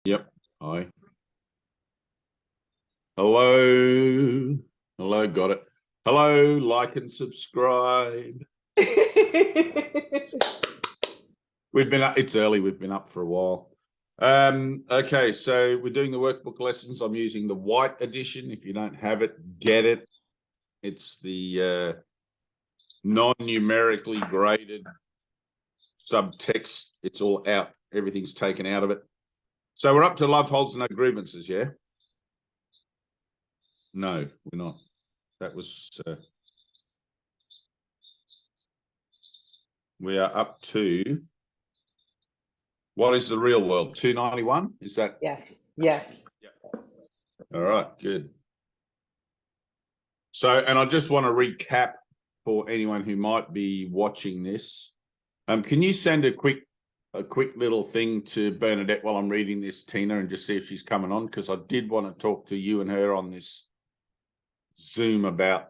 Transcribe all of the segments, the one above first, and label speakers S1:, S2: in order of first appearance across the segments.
S1: Yep. Hi. Hello. Hello. Got it. Hello. Like and subscribe. We've been up. It's early. We've been up for a while. Okay. So we're doing the workbook lessons. I'm using the white edition. If you don't have it, get it. It's the non-numerically graded subtext. It's all out. Everything's taken out of it. So we're up to love holds no grievances, yeah? No, we're not. That was... we are up to... what is the real world? 291? Is that...
S2: Yes. Yes.
S1: Yeah. All right, good. So, and I just want to recap for anyone who might be watching this. Can you send a quick little thing to Bernadette while I'm reading this, Tina, and just see if she's coming on? Because I did want to talk to you and her on this Zoom about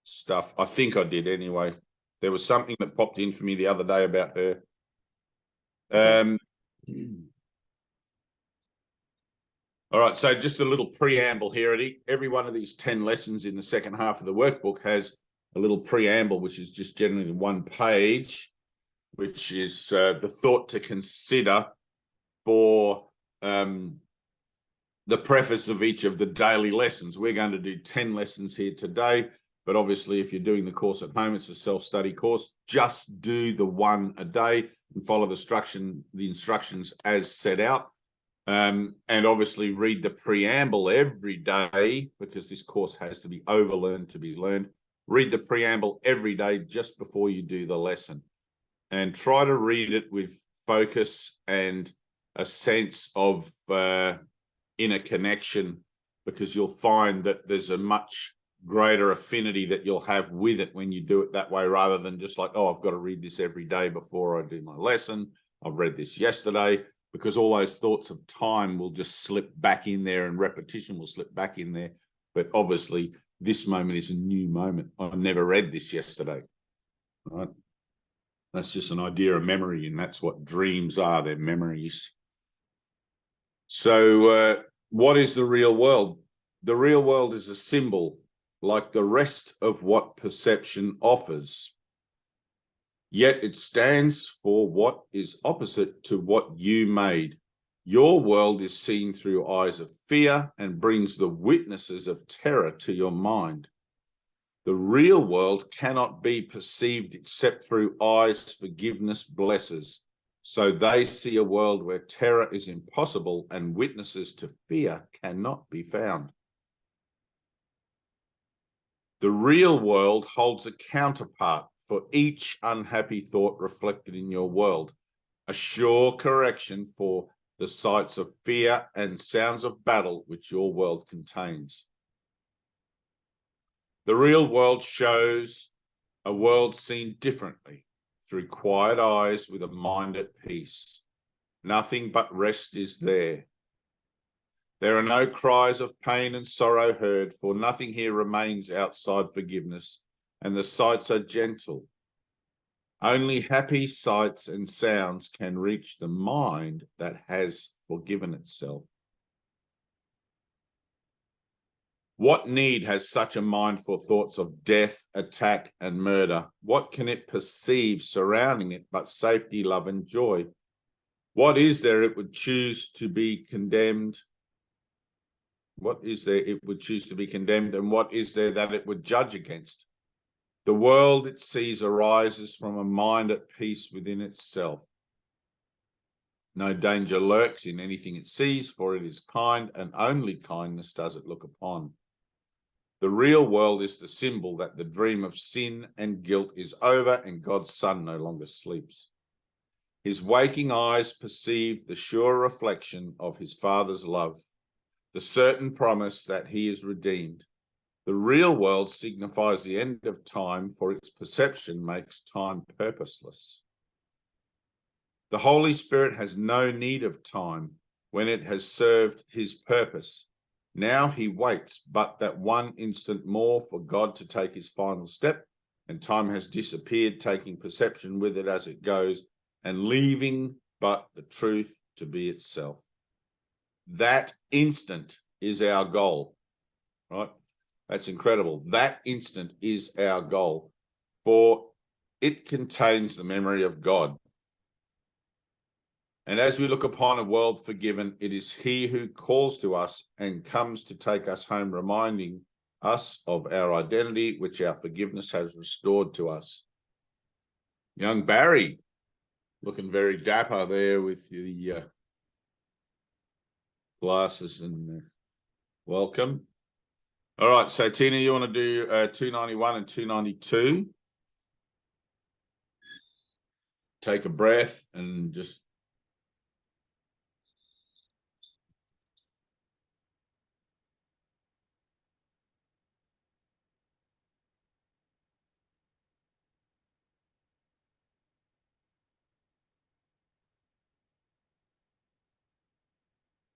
S1: stuff. I think I did anyway. There was something that popped in for me the other day about her. All right, so just a little preamble here. Every one of these 10 lessons in the second half of the workbook has a little preamble, which is just generally 1 page, which is the thought to consider for the preface of each of the daily lessons. We're going to do 10 lessons here today, but obviously if you're doing the course at home, it's a self-study course. Just do the 1 a day and follow the instructions as set out. And obviously read the preamble every day, because this course has to be overlearned to be learned. Read the preamble every day just before you do the lesson, and try to read it with focus and a sense of inner connection, because you'll find that there's a much greater affinity that you'll have with it when you do it that way, rather than just like, oh, I've got to read this every day before I do my lesson. I've read this yesterday. Because all those thoughts of time will just slip back in there, and repetition will slip back in there. But obviously, this moment is a new moment. I never read this yesterday, right? That's just an idea of memory, and that's what dreams are. They're memories. So what is the real world? The real world is a symbol, like the rest of what perception offers. Yet it stands for what is opposite to what you made. Your world is seen through eyes of fear and brings the witnesses of terror to your mind. The real world cannot be perceived except through eyes forgiveness blesses. So they see a world where terror is impossible and witnesses to fear cannot be found. The real world holds a counterpart for each unhappy thought reflected in your world, a sure correction for the sights of fear and sounds of battle which your world contains. The real world shows a world seen differently, through quiet eyes with a mind at peace. Nothing but rest is there. There are no cries of pain and sorrow heard, for nothing here remains outside forgiveness, and the sights are gentle. Only happy sights and sounds can reach the mind that has forgiven itself. What need has such a mind for thoughts of death, attack, and murder? What can it perceive surrounding it but safety, love, and joy? What is there it would choose to be condemned? What is there it would choose to be condemned, and what is there that it would judge against? The world it sees arises from a mind at peace within itself. No danger lurks in anything it sees, for it is kind, and only kindness does it look upon. The real world is the symbol that the dream of sin and guilt is over, and God's Son no longer sleeps. His waking eyes perceive the sure reflection of his Father's love, the certain promise that he is redeemed. The real world signifies the end of time, for its perception makes time purposeless. The Holy Spirit has no need of time when it has served his purpose. Now he waits but that one instant more for God to take his final step, and time has disappeared, taking perception with it as it goes, and leaving but the truth to be itself. That instant is our goal, right? That's incredible. That instant is our goal, for it contains the memory of God. And as we look upon a world forgiven, it is he who calls to us and comes to take us home, reminding us of our identity, which our forgiveness has restored to us. Young Barry, looking very dapper there with the glasses, and welcome. All right, so Tina, you want to do 291 and 292? Take a breath and just...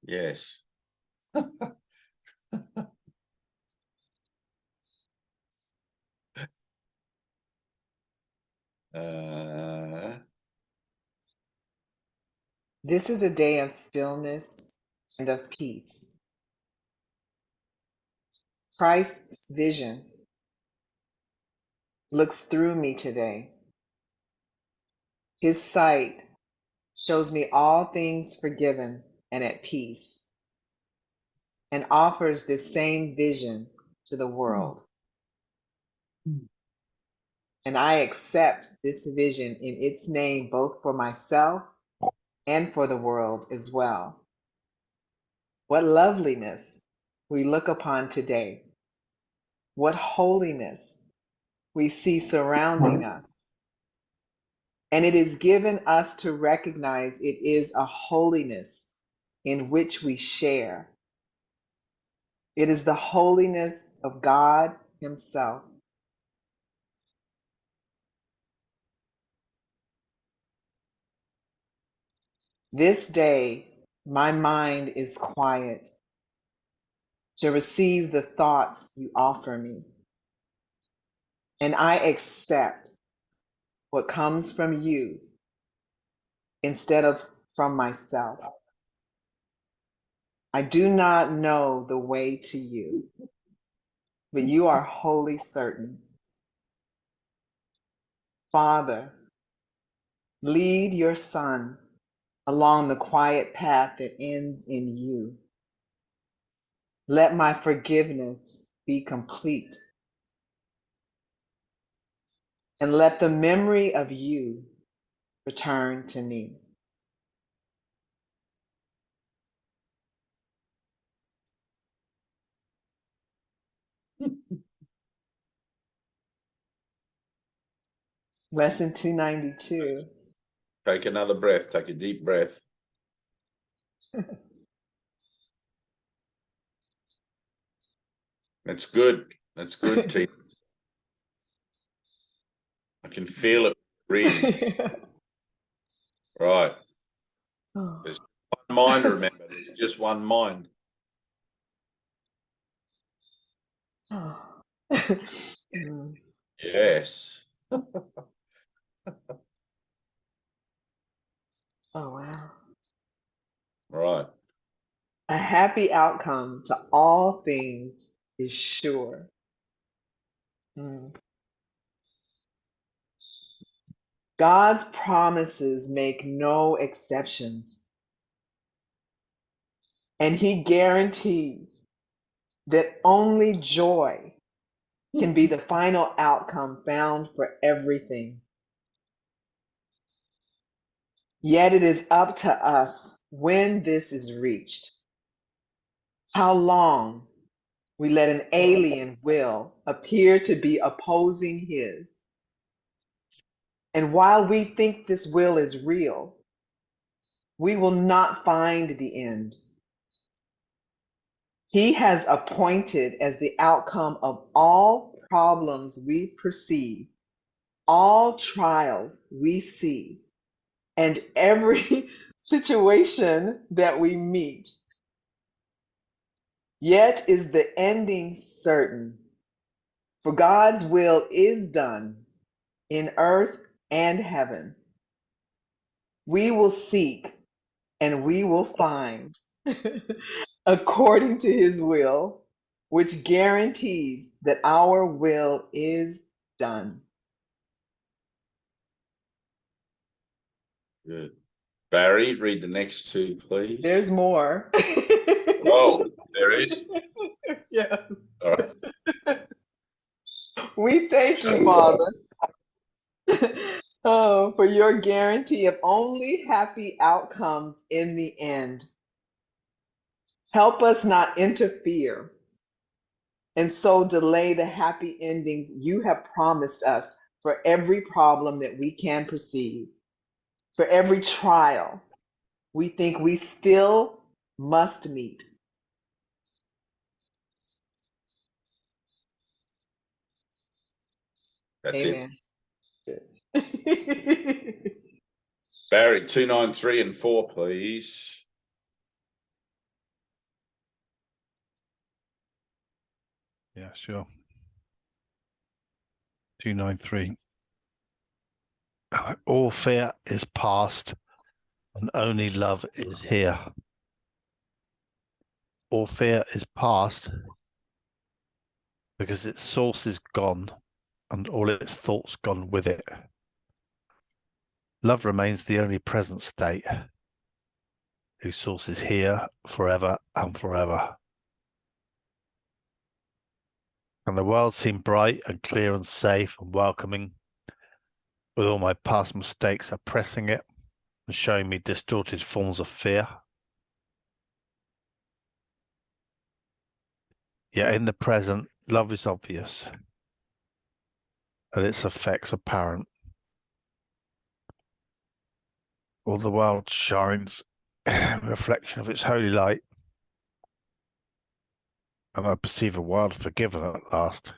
S1: Yes.
S2: This is a day of stillness and of peace. Christ's vision looks through me today. His sight shows me all things forgiven and at peace, and offers this same vision to the world. And I accept this vision in its name, both for myself and for the world as well. What loveliness we look upon today. What holiness we see surrounding us. And it is given us to recognize it is a holiness in which we share. It is the holiness of God Himself. This day, my mind is quiet to receive the thoughts you offer me. And I accept what comes from you instead of from myself. I do not know the way to you, but you are wholly certain. Father, lead your Son along the quiet path that ends in you. Let my forgiveness be complete. And let the memory of you return to me. Lesson 292.
S1: Take another breath. Take a deep breath. That's good. That's good, Tina. I can feel it reading. Right. There's one mind, remember. There's just one mind. Yes.
S2: Oh, wow.
S1: Right.
S2: A happy outcome to all things is sure. God's promises make no exceptions. And He guarantees that only joy can be the final outcome found for everything. Yet it is up to us when this is reached, how long we let an alien will appear to be opposing His. And while we think this will is real, we will not find the end. He has appointed as the outcome of all problems we perceive, all trials we see, and every situation that we meet. Yet is the ending certain, for God's will is done in earth and heaven. We will seek and we will find. according to his will, which guarantees that our will is done.
S1: Good. Barry, read the next two, please.
S2: There's more.
S1: Oh, there is?
S2: Yeah.
S1: All right.
S2: We thank you, Father, for your guarantee of only happy outcomes in the end. Help us not interfere and so delay the happy endings you have promised us for every problem that we can perceive, for every trial we think we still must meet.
S1: That's
S2: Amen.
S1: it.
S2: That's it.
S1: Barry, 293 and 4, please.
S3: Yeah, sure. 293. All fear is past and only love is here. All fear is past because its source is gone and all its thoughts gone with it. Love remains the only present state, whose source is here forever and forever. And the world seemed bright and clear and safe and welcoming, with all my past mistakes oppressing it and showing me distorted forms of fear. Yet in the present, love is obvious and its effects apparent. All the world shines a reflection of its holy light, and I perceive a world forgiven at last.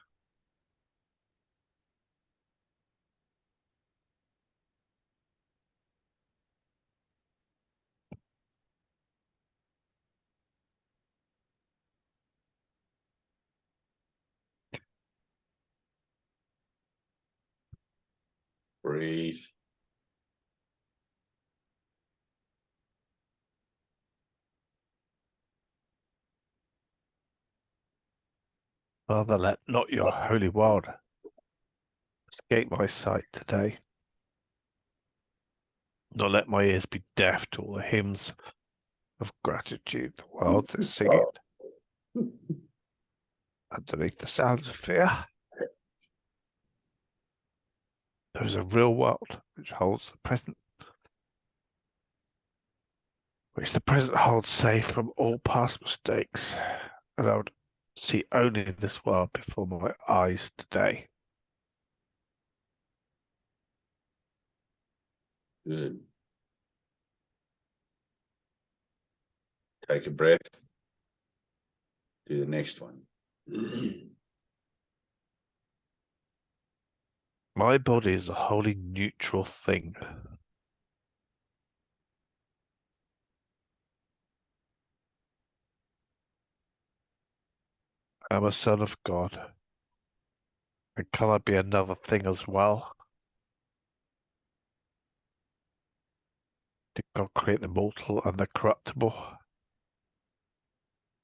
S1: Breathe.
S3: Father, let not your holy world escape my sight today, nor let my ears be deaf to all the hymns of gratitude the world is singing underneath the sounds of fear. There is a real world which holds the present, which the present holds safe from all past mistakes, and I would see only this world before my eyes today.
S1: Good. Take a breath. Do the next one.
S3: My body is a wholly neutral thing. I am a son of God. And can I be another thing as well? Did God create the mortal and the corruptible?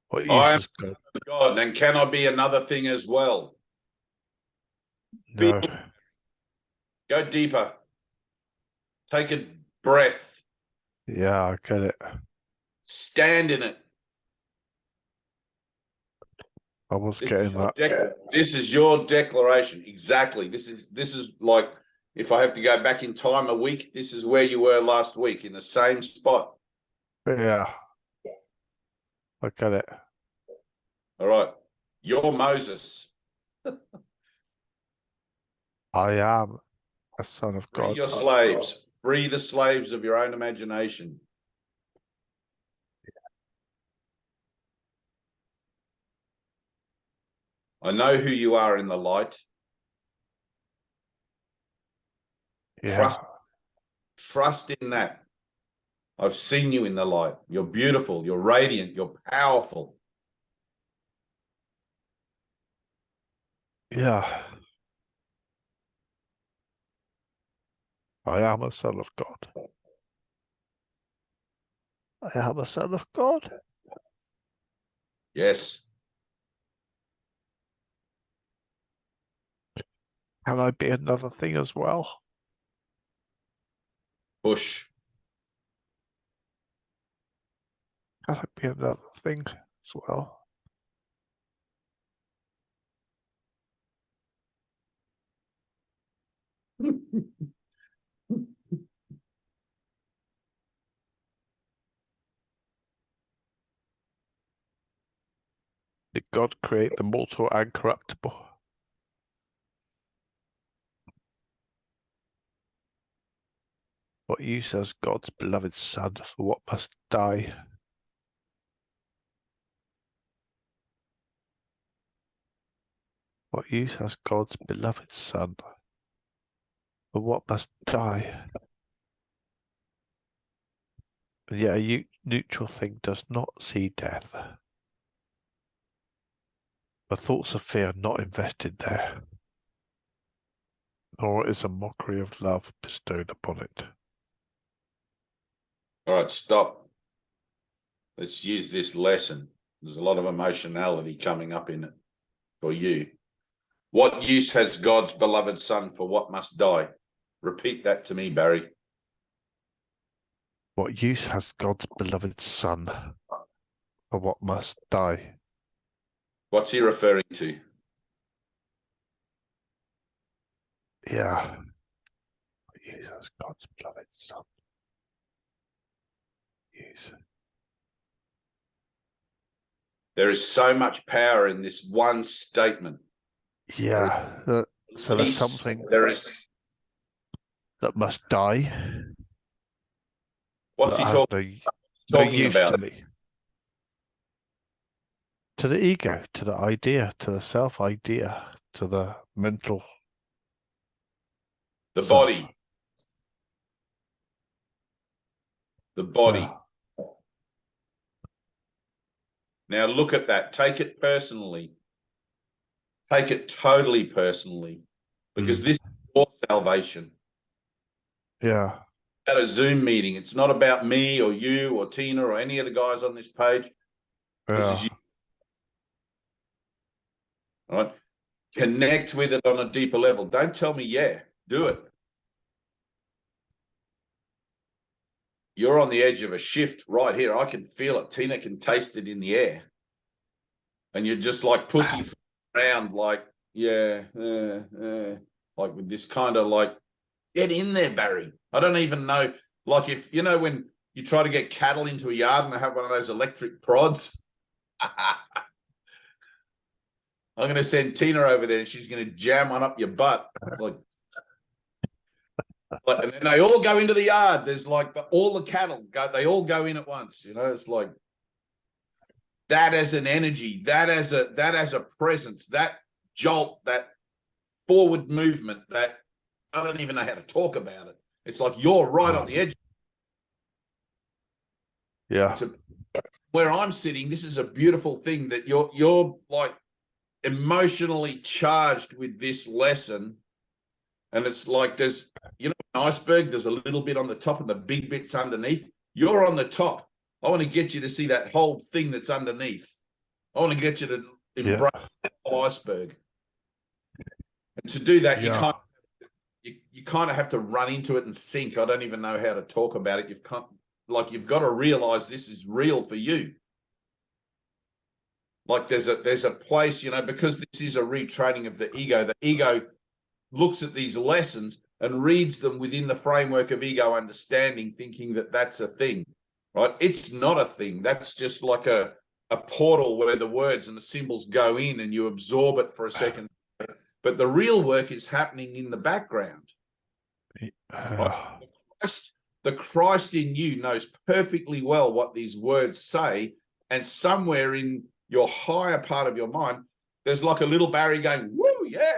S3: What
S1: I am
S3: use is God?
S1: God, and can I be another thing as well?
S3: No.
S1: Go deeper. Take a breath.
S3: Yeah, I get it.
S1: Stand in it.
S3: I was getting that.
S1: This is your declaration. Exactly. This is like, if I have to go back in time a week, this is where you were last week, in the same spot.
S3: Yeah. I get it.
S1: All right. You're Moses.
S3: I am a son of
S1: Free
S3: God.
S1: your slaves. Free the slaves of your own imagination. I know who you are in the light.
S3: Yeah.
S1: Trust in that. I've seen you in the light. You're beautiful. You're radiant. You're powerful.
S3: Yeah. I am a son of God. I am a son of God.
S1: Yes.
S3: Can I be another thing as well?
S1: Push.
S3: Can I be another thing as well? Did God create the mortal and corruptible? What use has God's beloved Son for what must die? What use has God's beloved Son for what must die? And yet a neutral thing does not see death. The thoughts of fear are not invested there, nor is a mockery of love bestowed upon it.
S1: All right, stop. Let's use this lesson. There's a lot of emotionality coming up in it for you. What use has God's beloved Son for what must die? Repeat that to me, Barry.
S3: What use has God's beloved Son for what must die?
S1: What's he referring to?
S3: Yeah. What use has God's beloved Son? Use.
S1: There is so much power in this one statement.
S3: Yeah. So there's something
S1: There is.
S3: that must die.
S1: What's
S3: that
S1: he
S3: has no
S1: talking
S3: use
S1: about?
S3: to me. To the ego, to the idea, to the self idea, to the mental.
S1: The
S3: self.
S1: body. The body.
S3: Yeah.
S1: Now look at that. Take it personally. Take it totally personally, because this is your salvation.
S3: Yeah.
S1: At a Zoom meeting, it's not about me or you or Tina or any of the guys on this page. This is you. All right. Connect with it on a deeper level. Don't tell me, yeah, do it. You're on the edge of a shift right here. I can feel it. Tina can taste it in the air. And you're just like pussy around, like, yeah, like with this kind of like, get in there, Barry. I don't even know. Like, if you know, when you try to get cattle into a yard and they have one of those electric prods. I'm going to send Tina over there and she's going to jam one up your butt. Like, and then they all go into the yard. There's like all the cattle go, they all go in at once. You know, it's like that as an energy, that as a presence, that jolt, that forward movement, that I don't even know how to talk about it. It's like you're right on the edge.
S3: Yeah.
S1: Where I'm sitting, this is a beautiful thing that you're like emotionally charged with this lesson. And it's like there's, you know, an iceberg, there's a little bit on the top and the big bits underneath. You're on the top. I want to get you to see that whole thing that's underneath. I want to get you to embrace that whole iceberg. And to do that, you kind of have to run into it and sink. I don't even know how to talk about it. You've got to realize this is real for you. Like there's a place, you know, because this is a retraining of the ego looks at these lessons and reads them within the framework of ego understanding, thinking that that's a thing, right? It's not a thing. That's just like a portal where the words and the symbols go in and you absorb it for a second. But the real work is happening in the background. Right? The Christ in you knows perfectly well what these words say, and somewhere in your higher part of your mind, there's like a little Barry going, woo, yeah,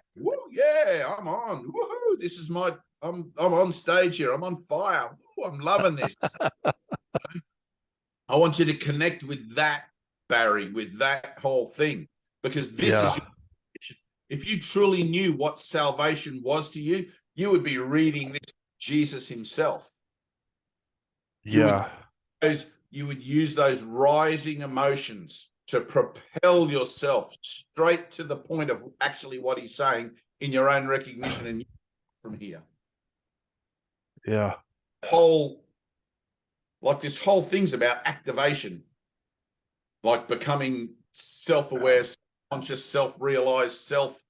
S1: I'm on. Woohoo, this is I'm on stage here. I'm on fire. Woo, I'm loving this. I want you to connect with that, Barry, with that whole thing, because this is if you truly knew what salvation was to you, you would be reading this Jesus himself. You would use those rising emotions to propel yourself straight to the point of actually what he's saying in your own recognition and from here.
S3: Yeah.
S1: This whole thing's about activation, like becoming self-aware, conscious, self-realized self.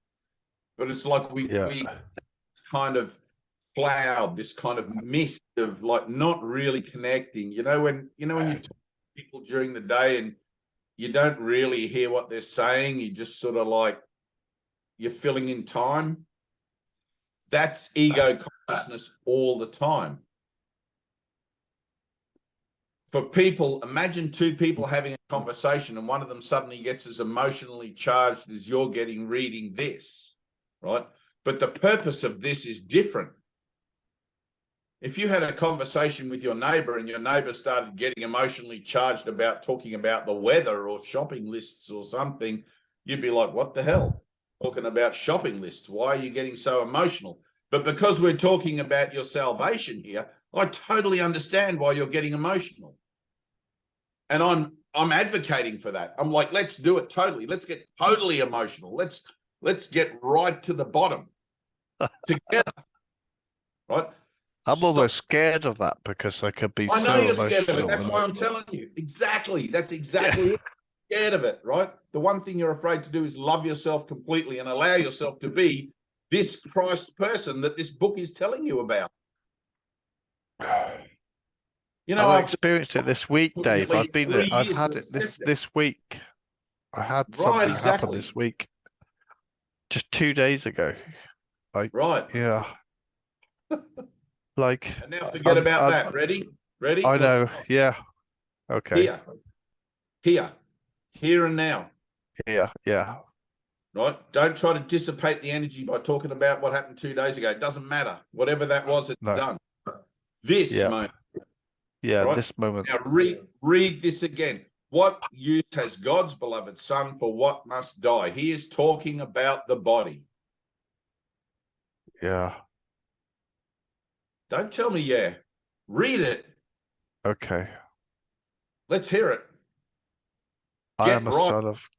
S1: But it's like we kind of cloud, this kind of mist of like not really connecting. When you talk to people during the day and you don't really hear what they're saying, you just sort of like you're filling in time. That's ego consciousness all the time. For people, imagine two people having a conversation and one of them suddenly gets as emotionally charged as you're getting reading this, right? But the purpose of this is different. If you had a conversation with your neighbor and your neighbor started getting emotionally charged about talking about the weather or shopping lists or something, you'd be like, what the hell? Talking about shopping lists. Why are you getting so emotional? But because we're talking about your salvation here, I totally understand why you're getting emotional. And I'm advocating for that. I'm like, let's do it totally. Let's get totally emotional. Let's get right to the bottom together. Right?
S3: I'm almost scared of that because I could be
S1: I know
S3: so
S1: you're scared of it.
S3: emotional.
S1: That's why I'm telling you. Exactly. That's exactly it. Scared of it, right? The one thing you're afraid to do is love yourself completely and allow yourself to be this Christ person that this book is telling you about.
S3: I experienced it this week, Dave. I've had it this week. I had something happen this week, just 2 days ago.
S1: Right.
S3: Yeah. Like.
S1: And now forget about that. Ready?
S3: I know. Yeah. Okay.
S1: Here and now.
S3: Yeah.
S1: Right? Don't try to dissipate the energy by talking about what happened 2 days ago. It doesn't matter. Whatever that was, it's done. This moment.
S3: Yeah,
S1: right?
S3: this moment.
S1: Now read this again. What use has God's beloved Son for what must die? He is talking about the body.
S3: Yeah.
S1: Don't tell me yeah. Read it.
S3: Okay.
S1: Let's hear it.
S3: I am a son of...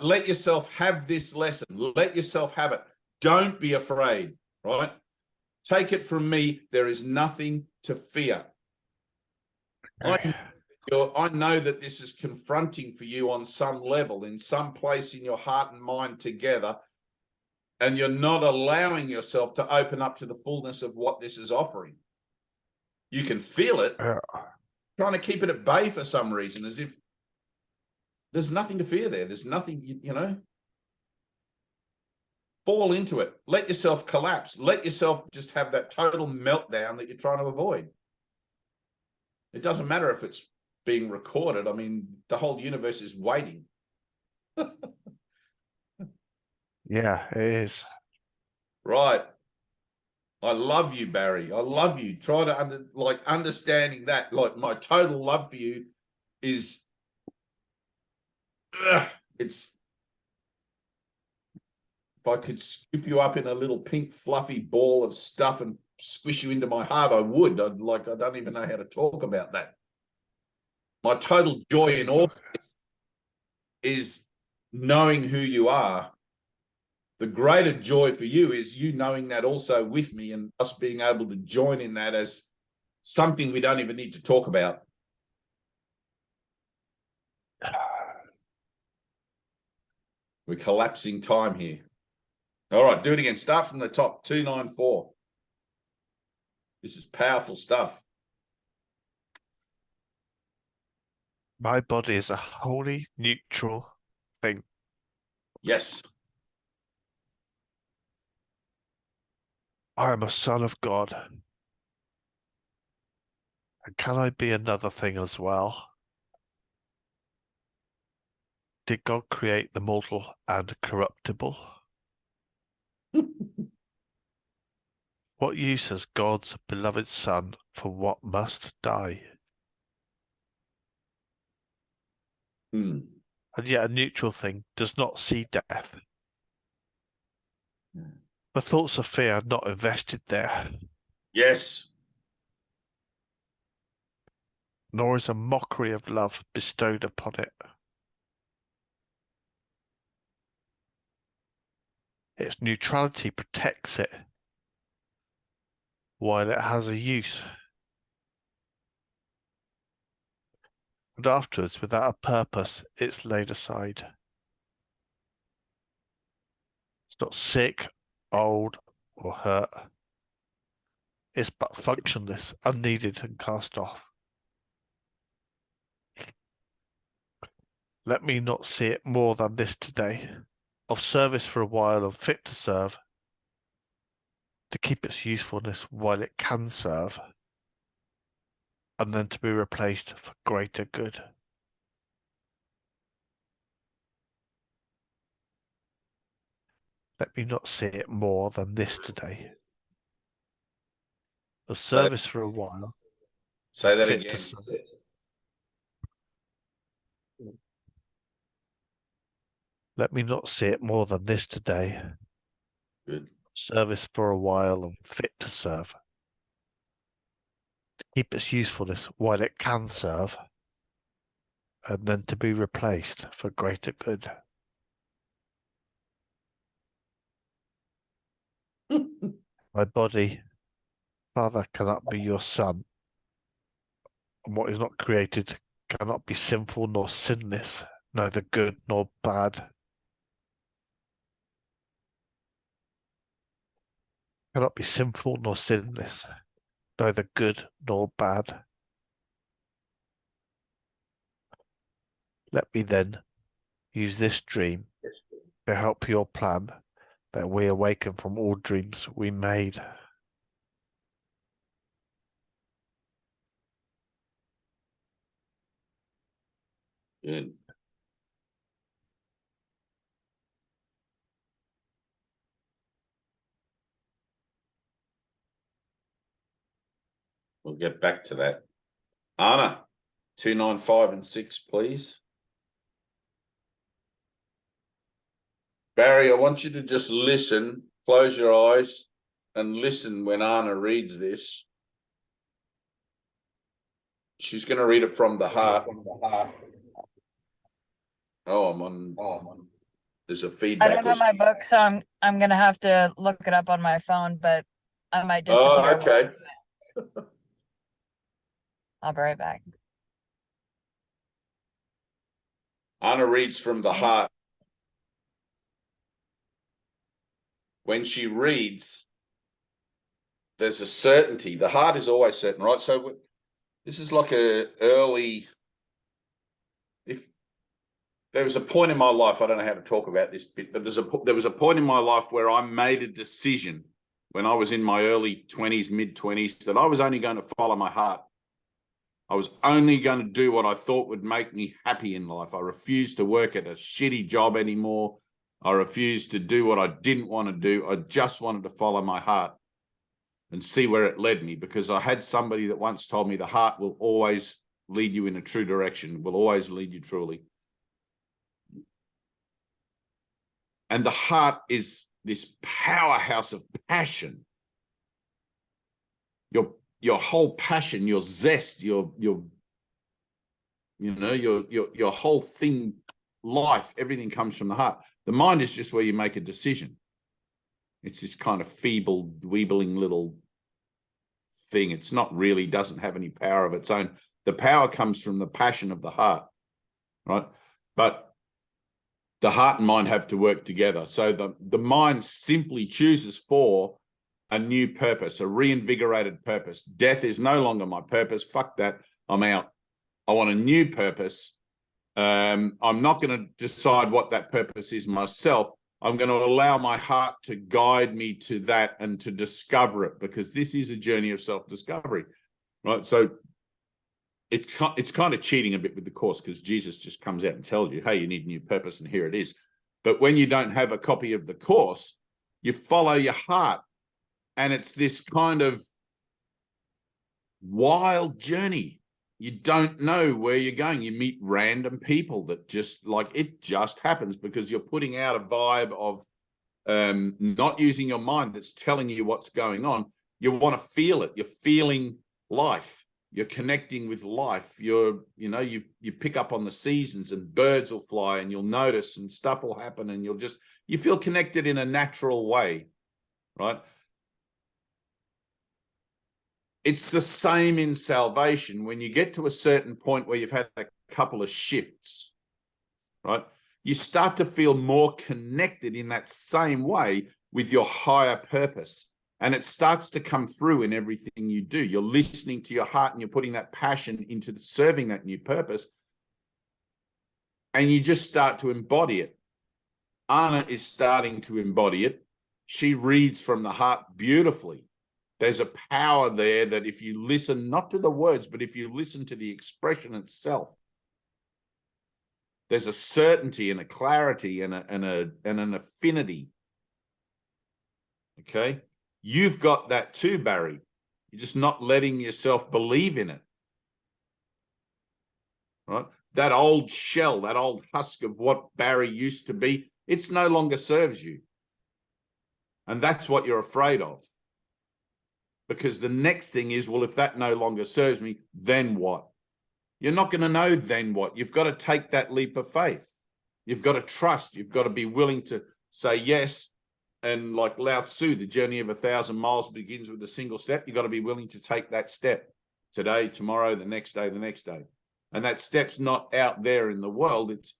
S1: Let yourself have this lesson. Let yourself have it. Don't be afraid, right? Take it from me. There is nothing to fear.
S3: Okay.
S1: I know that this is confronting for you on some level, in some place in your heart and mind together, and you're not allowing yourself to open up to the fullness of what this is offering. You can feel it, trying to keep it at bay for some reason, as if there's nothing to fear there. There's nothing, fall into it. Let yourself collapse. Let yourself just have that total meltdown that you're trying to avoid. It doesn't matter if it's being recorded. I mean, the whole universe is waiting.
S3: Yeah, it is.
S1: Right. I love you, Barry. I love you. Try to understanding that. Like, my total love for you is it's, if I could scoop you up in a little pink fluffy ball of stuff and squish you into my heart, I would. I don't even know how to talk about that. My total joy in all this is knowing who you are. The greater joy for you is you knowing that also with me and us being able to join in that as something we don't even need to talk about. We're collapsing time here. All right, do it again. Start from the top, 294. This is powerful stuff.
S3: My body is a wholly neutral thing.
S1: Yes.
S3: I am a son of God. And can I be another thing as well? Did God create the mortal and corruptible? What use has God's beloved Son for what must die? And yet a neutral thing does not see death. The thoughts of fear are not invested there.
S1: Yes.
S3: Nor is a mockery of love bestowed upon it. Its neutrality protects it while it has a use. And afterwards, without a purpose, it's laid aside. It's not sick, old, or hurt. It's but functionless, unneeded, and cast off. Let me not see it more than this today, of service for a while and fit to serve, to keep its usefulness while it can serve, and then to be replaced for greater good. Let me not see it more than this today, of service for a while.
S1: Say that
S3: fit
S1: again.
S3: to serve. Let me not see it more than this today.
S1: Good.
S3: Service for a while and fit to serve. To keep its usefulness while it can serve, and then to be replaced for greater good. My body, Father, cannot be your son, and what is not created cannot be sinful nor sinless, neither good nor bad. Cannot be sinful nor sinless, neither good nor bad. Let me then use this dream to help your plan that we awaken from all dreams we made.
S1: Good. We'll get back to that. Anna, 295 and 6, please. Barry, I want you to just listen, close your eyes, and listen when Anna reads this. She's going to read it from the heart. Oh, I'm on. There's a feedback.
S4: I don't have my book, so I'm gonna have to look it up on my phone, but I might disappear.
S1: Oh, okay.
S4: I'll be right back.
S1: Anna reads from the heart. When she reads, there's a certainty. The heart is always certain, right? So this is like a early. If there was a point in my life, I don't know how to talk about this bit, but there was a point in my life where I made a decision when I was in my early 20s, mid 20s, that I was only going to follow my heart. I was only going to do what I thought would make me happy in life. I refused to work at a shitty job anymore. I refused to do what I didn't want to do. I just wanted to follow my heart and see where it led me, because I had somebody that once told me the heart will always lead you in a true direction, will always lead you truly. And the heart is this powerhouse of passion. Your whole passion, your zest, your whole thing, life, everything comes from the heart. The mind is just where you make a decision. It's this kind of feeble, dweebling little thing. It's not really, doesn't have any power of its own. The power comes from the passion of the heart, right? But the heart and mind have to work together. So the mind simply chooses for a new purpose, a reinvigorated purpose. Death is no longer my purpose. Fuck that. I'm out. I want a new purpose. I'm not going to decide what that purpose is myself. I'm going to allow my heart to guide me to that and to discover it, because this is a journey of self-discovery, right? So it's kind of cheating a bit with the course, because Jesus just comes out and tells you, hey, you need a new purpose, and here it is. But when you don't have a copy of the course, you follow your heart, and it's this kind of wild journey. You don't know where you're going. You meet random people that just, like, it just happens because you're putting out a vibe of not using your mind that's telling you what's going on. You want to feel it. You're feeling life. You're connecting with life. You pick up on the seasons, and birds will fly, and you'll notice, and stuff will happen, and you feel connected in a natural way, right? It's the same in salvation. When you get to a certain point where you've had a couple of shifts, right? You start to feel more connected in that same way with your higher purpose. And it starts to come through in everything you do. You're listening to your heart and you're putting that passion into serving that new purpose. And you just start to embody it. Anna is starting to embody it. She reads from the heart beautifully. There's a power there that if you listen, not to the words, but if you listen to the expression itself, there's a certainty and a clarity and an affinity. Okay? You've got that too, Barry. You're just not letting yourself believe in it. Right? That old shell, that old husk of what Barry used to be, it's no longer serves you. And that's what you're afraid of. Because the next thing is, well, if that no longer serves me, then what? You're not going to know then what. You've got to take that leap of faith. You've got to trust. You've got to be willing to say yes. And like Lao Tzu, the journey of 1,000 miles begins with a single step. You've got to be willing to take that step today, tomorrow, the next day, the next day. And that step's not out there in the world. It's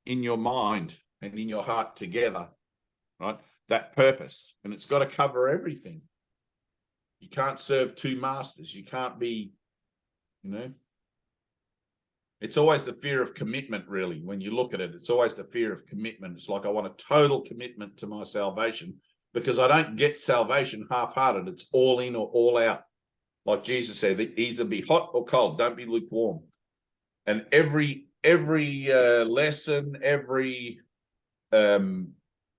S1: in your mind and in your heart together, right? That purpose. And it's got to cover everything. You can't serve two masters. You can't be, it's always the fear of commitment, really. When you look at it, it's always the fear of commitment. It's like, I want a total commitment to my salvation because I don't get salvation half-hearted. It's all in or all out. Like Jesus said, either be hot or cold. Don't be lukewarm. And every lesson, every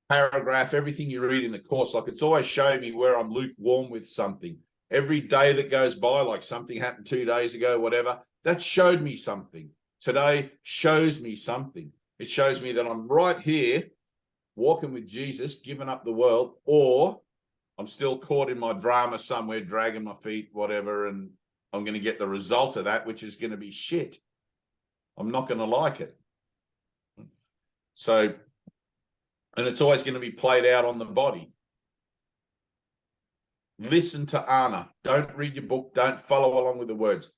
S1: paragraph, everything you read in the course, like it's always showing me where I'm lukewarm with something. Every day that goes by, like something happened 2 days ago, whatever, that showed me something. Today shows me something. It shows me that I'm right here walking with Jesus, giving up the world, or I'm still caught in my drama somewhere, dragging my feet, whatever, and I'm going to get the result of that, which is going to be shit. I'm not going to like it. So, and it's always going to be played out on the body. Listen to Anna. Don't read your book. Don't follow along with the words.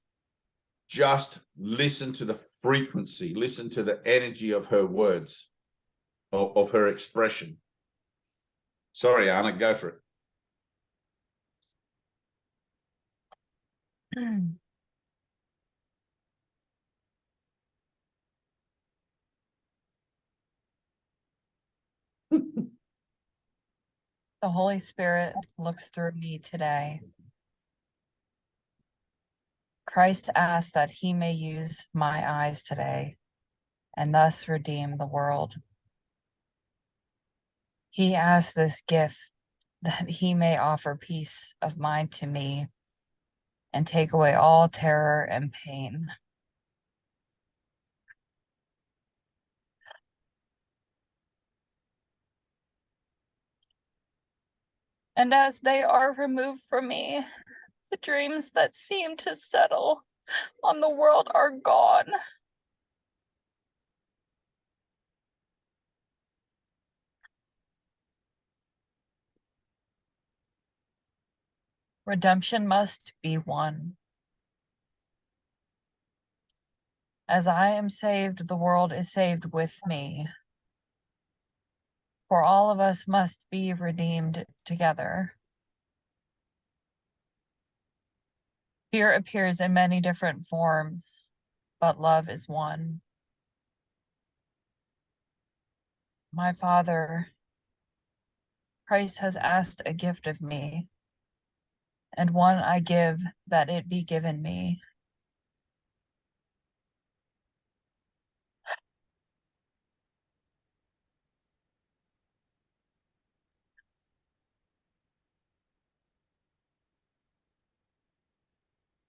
S1: Just listen to the frequency. Listen to the energy of her words, of her expression. Sorry, Anna, go for it.
S4: The Holy Spirit looks through me today. Christ asks that he may use my eyes today and thus redeem the world. He asks this gift that he may offer peace of mind to me and take away all terror and pain. And as they are removed from me, the dreams that seem to settle on the world are gone. Redemption must be won. As I am saved, the world is saved with me. For all of us must be redeemed together. Fear appears in many different forms, but love is one. My Father, Christ has asked a gift of me, and one I give that it be given me.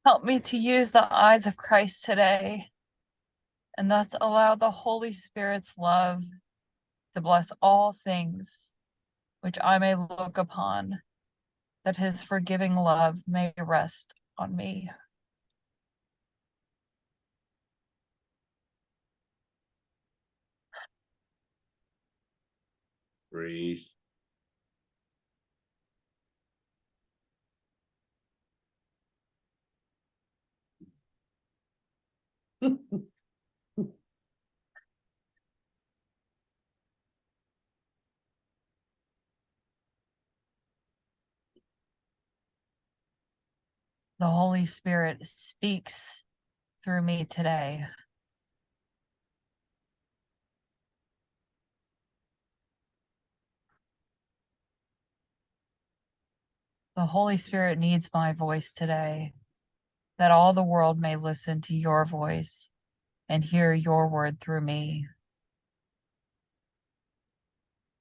S4: Help me to use the eyes of Christ today, and thus allow the Holy Spirit's love to bless all things which I may look upon, that his forgiving love may rest on me.
S1: Breathe.
S4: The Holy Spirit speaks through me today. The Holy Spirit needs my voice today, that all the world may listen to your voice and hear your word through me.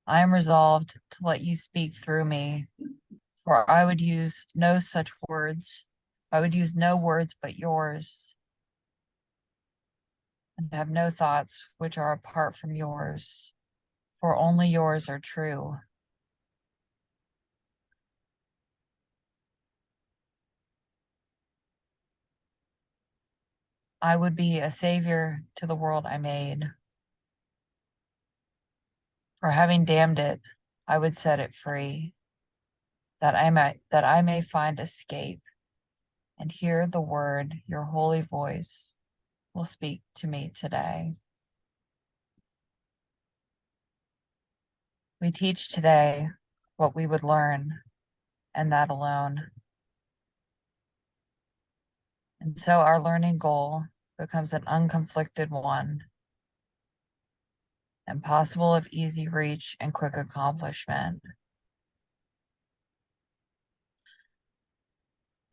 S4: I am resolved to let you speak through me, for I would use no such words. I would use no words but yours, and have no thoughts which are apart from yours, for only yours are true. I would be a savior to the world I made. For having damned it, I would set it free, that I may find escape and hear the word your holy voice will speak to me today. We teach today what we would learn, and that alone. And so our learning goal becomes an unconflicted one, and possible of easy reach and quick accomplishment.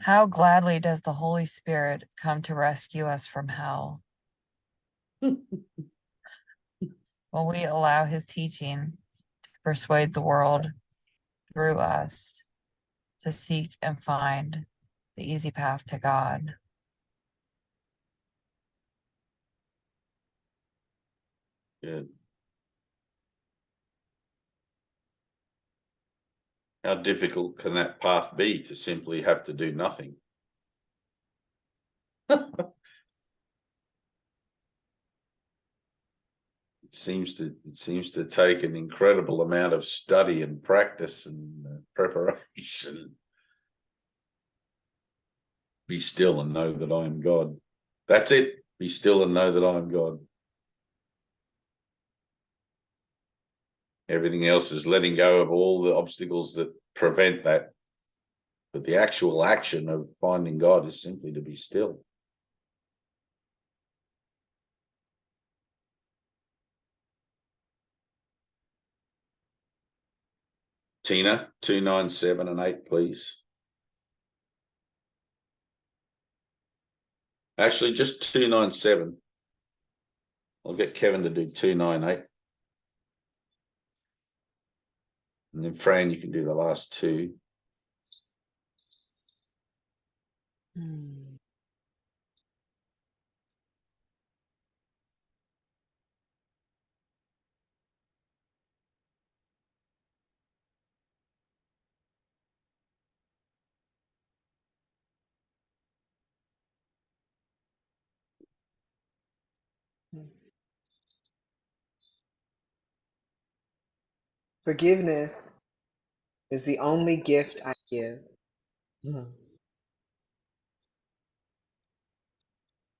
S4: How gladly does the Holy Spirit come to rescue us from hell? Will we allow his teaching to persuade the world through us to seek and find the easy path to God?
S1: Good. How difficult can that path be, to simply have to do nothing? It seems to take an incredible amount of study and practice and preparation. Be still and know that I am God. That's it. Be still and know that I am God. Everything else is letting go of all the obstacles that prevent that. But the actual action of finding God is simply to be still. Tina, 297 and 8, please. Actually, just 297. I'll get Kevin to do 298. And then Fran, you can do the last two.
S2: Forgiveness is the only gift I give.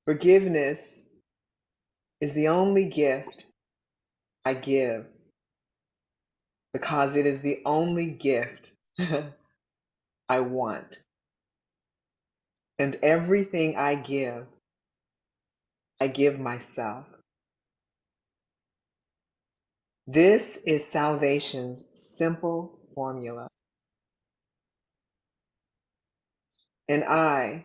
S2: Forgiveness is the only gift I give, because it is the only gift I want. And everything I give myself. This is salvation's simple formula. And I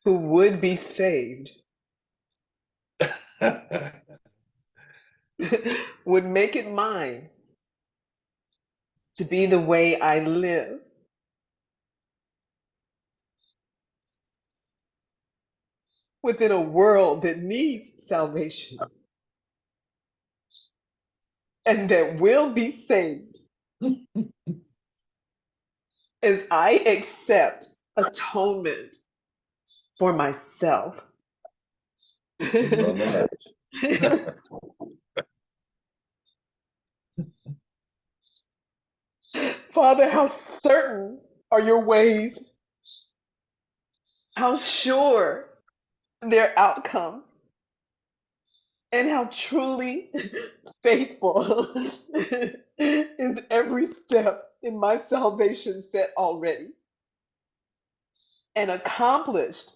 S2: who would be saved would make it mine to be the way I live. within a world that needs salvation and that will be saved as I accept atonement for myself. Father, how certain are your ways, how sure their outcome, and how truly faithful is every step in my salvation set already and accomplished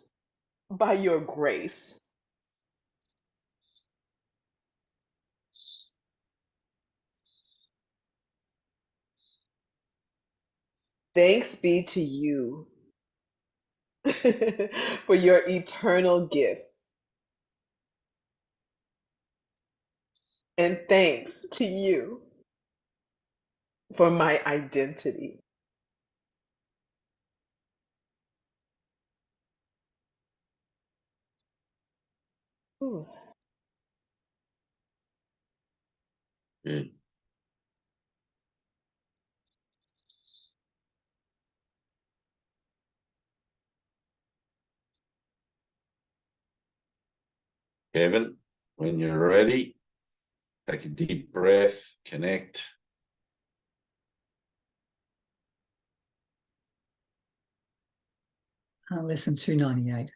S2: by your grace. Thanks be to you for your eternal gifts. And thanks to you for my identity. Ooh.
S1: Good. Kevin, when you're ready, take a deep breath, connect.
S5: Lesson 298.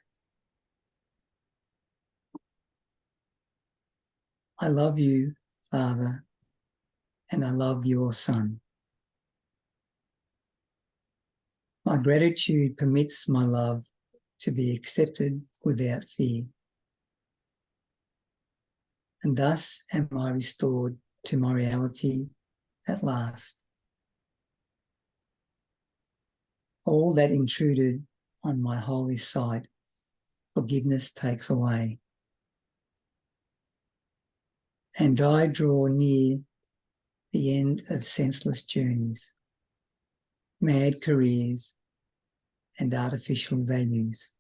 S5: I love you, Father, and I love your Son. My gratitude permits my love to be accepted without fear. And thus am I restored to my reality at last. All that intruded on my holy sight, forgiveness takes away. And I draw near the end of senseless journeys, mad careers, and artificial values.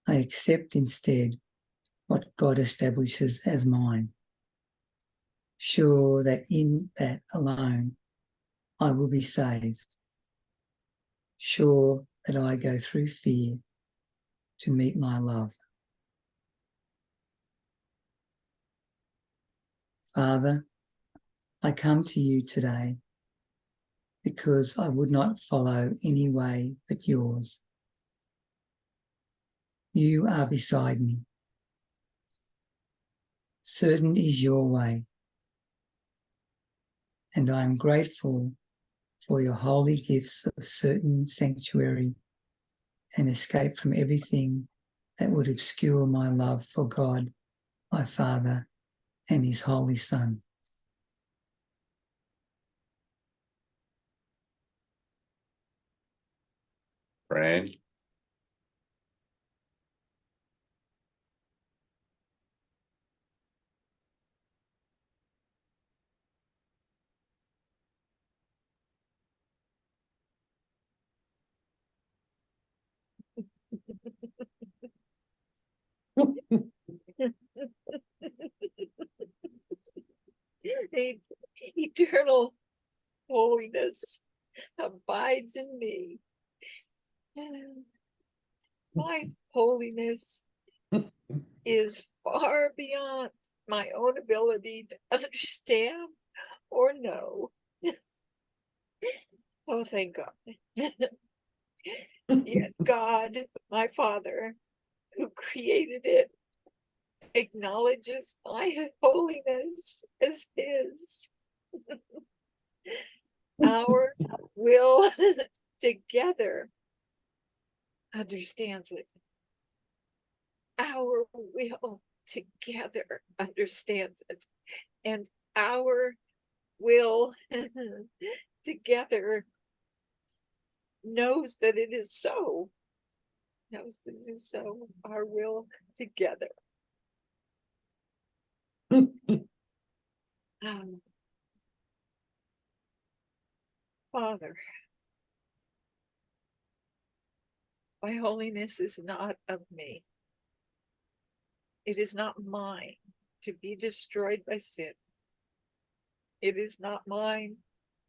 S5: I accept instead what God establishes as mine, sure that in that alone I will be saved, sure that I go through fear to meet my love. Father, I come to you today because I would not follow any way but yours. You are beside me. Certain is your way, and I am grateful for your holy gifts of certain sanctuary and escape from everything that would obscure my love for God, my Father, and his Holy Son.
S1: Fran.
S6: Eternal holiness abides in me. My holiness is far beyond my own ability to understand or know. Oh, thank God. Yet God, my Father, who created it, acknowledges my holiness as his. Our will together understands it. Our will together understands it. And our will together knows that it is so. Knows that it is so. Our will together. Father, My holiness is not of me. It is not mine to be destroyed by sin. It is not mine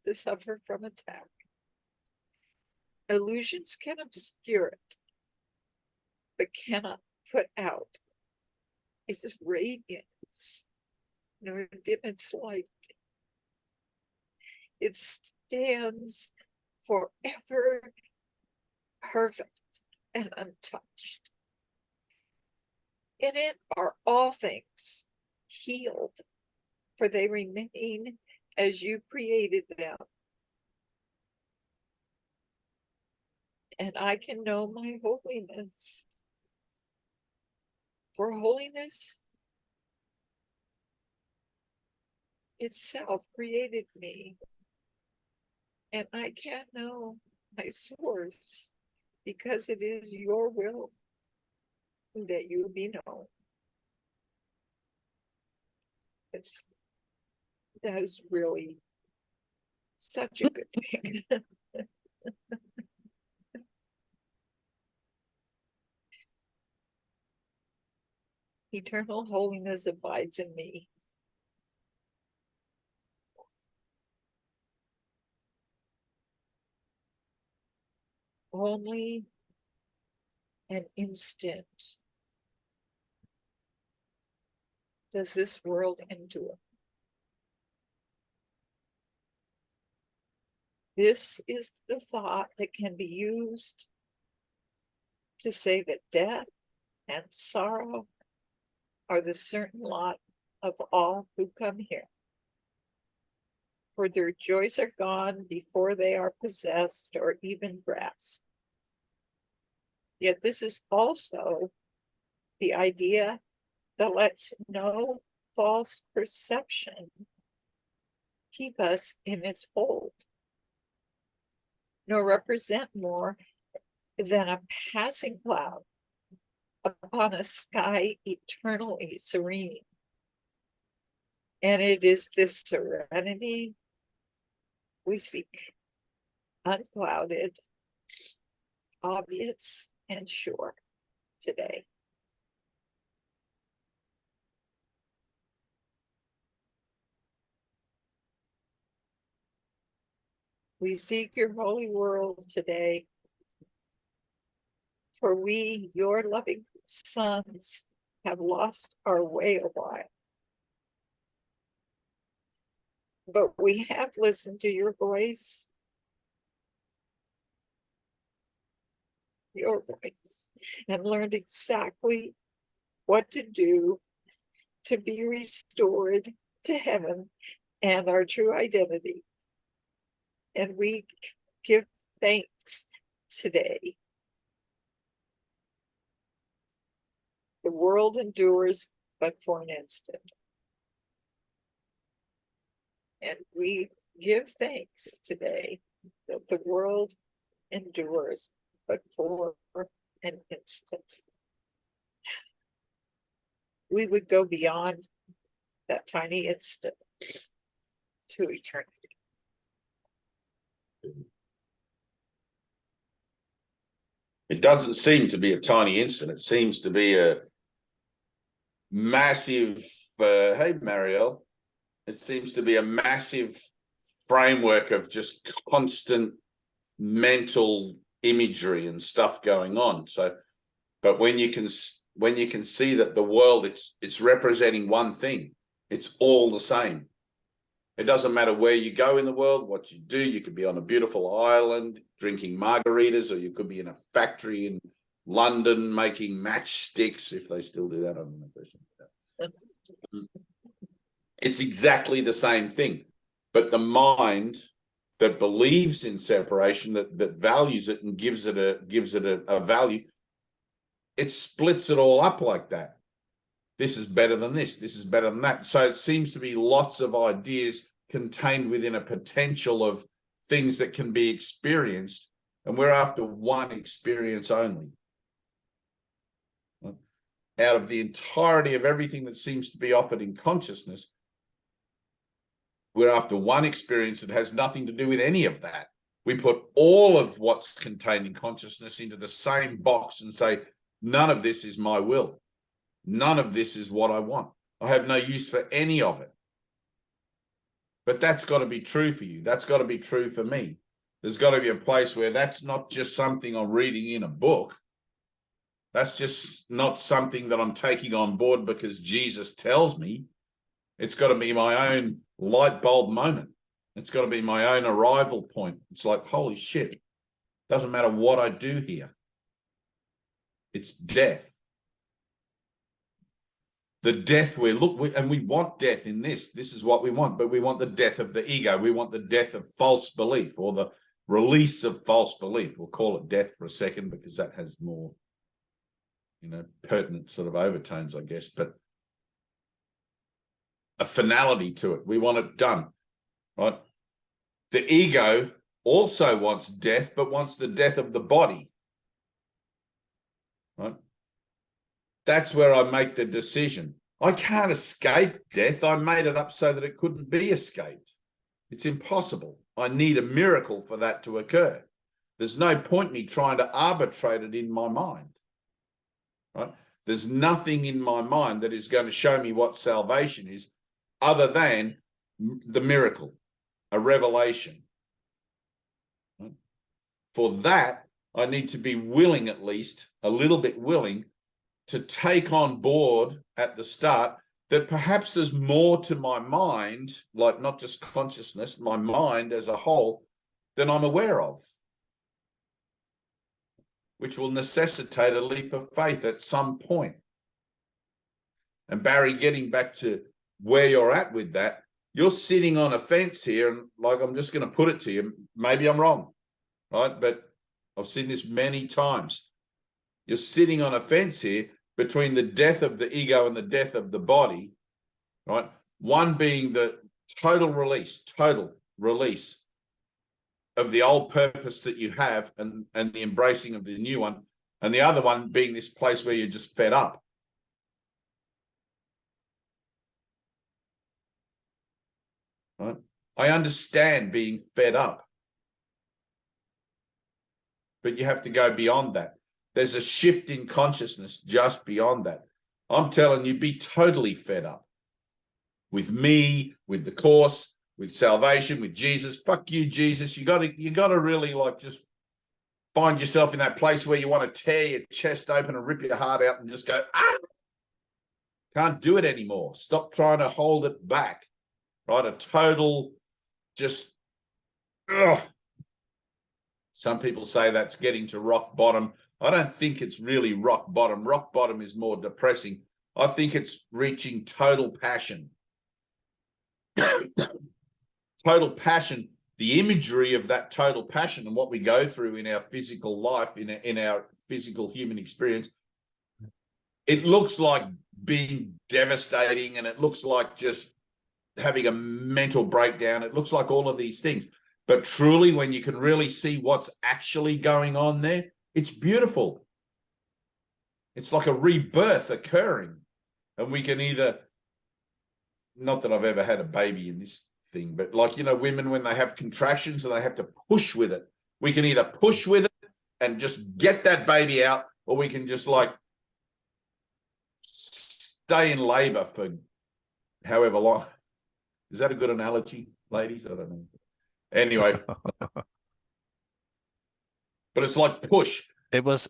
S6: to suffer from attack. Illusions can obscure it, but cannot put out its radiance, nor dim its light. It stands forever perfect and untouched. In it are all things healed, for they remain as you created them. And I can know my holiness. For holiness itself created me. And I can't know my source because it is your will that you be known. That is really such a good thing. Eternal holiness abides in me. Only an instant does this world endure. This is the thought that can be used to say that death and sorrow are the certain lot of all who come here. For their joys are gone before they are possessed or even grasped. Yet this is also the idea that lets no false perception keep us in its hold, nor represent more than a passing cloud upon a sky eternally serene. And it is this serenity we seek, unclouded, obvious, and sure today. We seek your holy world today, for we, your loving sons, have lost our way a while. But we have listened to your voice, and learned exactly what to do to be restored to heaven and our true identity. And we give thanks today. The world endures but for an instant. And we give thanks today that the world endures but for an instant. We would go beyond that tiny instant to eternity.
S1: It doesn't seem to be a tiny instant. It seems to be a massive, hey, Marielle, it seems to be a massive framework of just constant mental imagery and stuff going on. So, but when you can see that the world, it's representing one thing, it's all the same. It doesn't matter where you go in the world, what you do. You could be on a beautiful island drinking margaritas, or you could be in a factory in London making matchsticks, if they still do that. I don't know if they still do that. It's exactly the same thing. But the mind that believes in separation, that values it and gives it a value, it splits it all up like that. This is better than this. This is better than that. So it seems to be lots of ideas contained within a potential of things that can be experienced. And we're after one experience only. Out of the entirety of everything that seems to be offered in consciousness, we're after one experience that has nothing to do with any of that. We put all of what's contained in consciousness into the same box and say, none of this is my will. None of this is what I want. I have no use for any of it. But that's got to be true for you. That's got to be true for me. There's got to be a place where that's not just something I'm reading in a book. That's just not something that I'm taking on board because Jesus tells me. It's got to be my own light bulb moment. It's got to be my own arrival point. It's like, holy shit, doesn't matter what I do here. It's death. The death and we want death in this. This is what we want, but we want the death of the ego. We want the death of false belief or the release of false belief. We'll call it death for a second because that has more, pertinent sort of overtones, I guess, but a finality to it. We want it done, right? The ego also wants death, but wants the death of the body, right? That's where I make the decision. I can't escape death. I made it up so that it couldn't be escaped. It's impossible. I need a miracle for that to occur. There's no point me trying to arbitrate it in my mind, right? There's nothing in my mind that is going to show me what salvation is other than the miracle, a revelation. Right? For that, I need to be willing, at least a little bit willing, to take on board at the start that perhaps there's more to my mind, like not just consciousness, my mind as a whole, than I'm aware of, which will necessitate a leap of faith at some point. And Barry, getting back to where you're at with that, you're sitting on a fence here, and like, I'm just going to put it to you, maybe I'm wrong, right? But I've seen this many times. You're sitting on a fence here between the death of the ego and the death of the body, right? One being the total release of the old purpose that you have and the embracing of the new one, and the other one being this place where you're just fed up. Right? I understand being fed up, but you have to go beyond that. There's a shift in consciousness just beyond that. I'm telling you, be totally fed up with me, with the course, with salvation, with Jesus. Fuck you, Jesus. You gotta really like just find yourself in that place where you want to tear your chest open and rip your heart out and just go, can't do it anymore. Stop trying to hold it back. Right? A total just Some people say that's getting to rock bottom. I don't think it's really rock bottom. Rock bottom is more depressing. I think it's reaching total passion. Total passion, the imagery of that total passion and what we go through in our physical life, in our physical human experience, it looks like being devastating, and it looks like just having a mental breakdown. It looks like all of these things. But truly, when you can really see what's actually going on there, it's beautiful. It's like a rebirth occurring. And we can either, not that I've ever had a baby in this thing, but like, women, when they have contractions and they have to push with it, we can either push with it and just get that baby out, or we can just like stay in labor for however long. Is that a good analogy, ladies? I don't know. Anyway, but it's like push.
S3: It was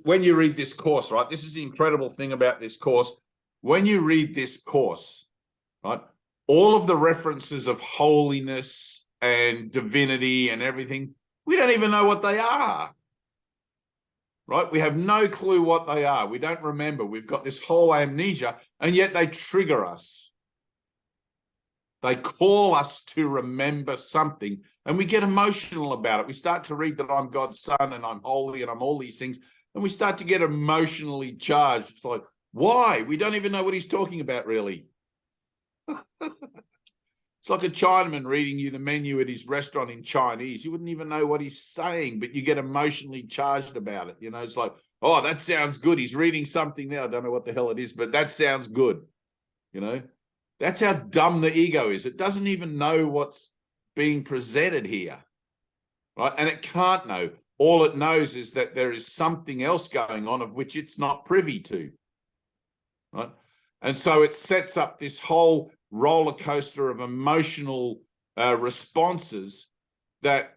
S1: when you read this course, right? This is the incredible thing about this course. When you read this course, right, all of the references of holiness and divinity and everything, we don't even know what they are. Right? We have no clue what they are. We don't remember. We've got this whole amnesia, and yet they trigger us. They call us to remember something, and we get emotional about it. We start to read that I'm God's son and I'm holy and I'm all these things, and we start to get emotionally charged. It's like, why? We don't even know what he's talking about, really. It's like a Chinaman reading you the menu at his restaurant in Chinese. You wouldn't even know what he's saying, but you get emotionally charged about it. It's like, oh, that sounds good. He's reading something there. I don't know what the hell it is, but that sounds good. That's how dumb the ego is. It doesn't even know what's being presented here. right? And it can't know. All it knows is that there is something else going on of which it's not privy to, right? And so it sets up this whole roller coaster of emotional responses that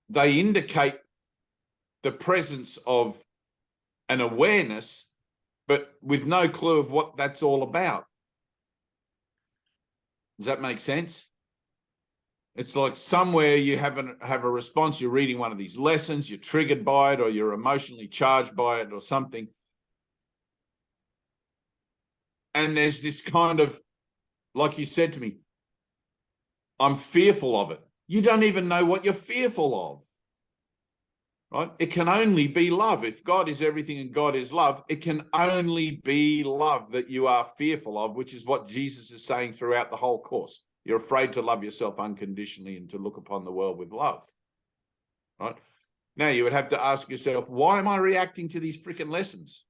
S1: they indicate the presence of an awareness, but with no clue of what that's all about. Does that make sense? It's like somewhere you have a response. You're reading one of these lessons, you're triggered by it, or you're emotionally charged by it or something. And there's this kind of, like you said to me, I'm fearful of it. You don't even know what you're fearful of, right? It can only be love. If God is everything and God is love, it can only be love that you are fearful of, which is what Jesus is saying throughout the whole course. You're afraid to love yourself unconditionally and to look upon the world with love, right? Now you would have to ask yourself, why am I reacting to these freaking lessons?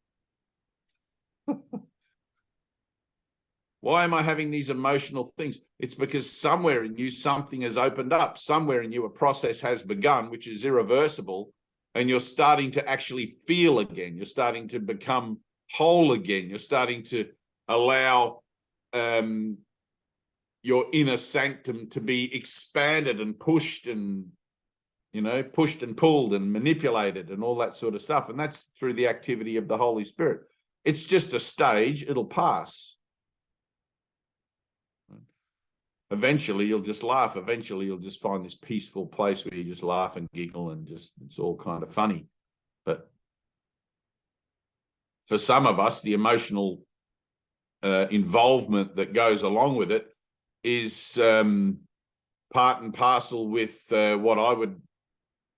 S1: Why am I having these emotional things? It's because somewhere in you, something has opened up. Somewhere in you, a process has begun, which is irreversible, and you're starting to actually feel again. You're starting to become whole again. You're starting to allow your inner sanctum to be expanded and pushed and, you know, pushed and pulled and manipulated and all that sort of stuff. And that's through the activity of the Holy Spirit. It's just a stage. It'll pass. Eventually, you'll just laugh. Eventually, you'll just find this peaceful place where you just laugh and giggle and just, it's all kind of funny. But for some of us, the emotional involvement that goes along with it is part and parcel with what I would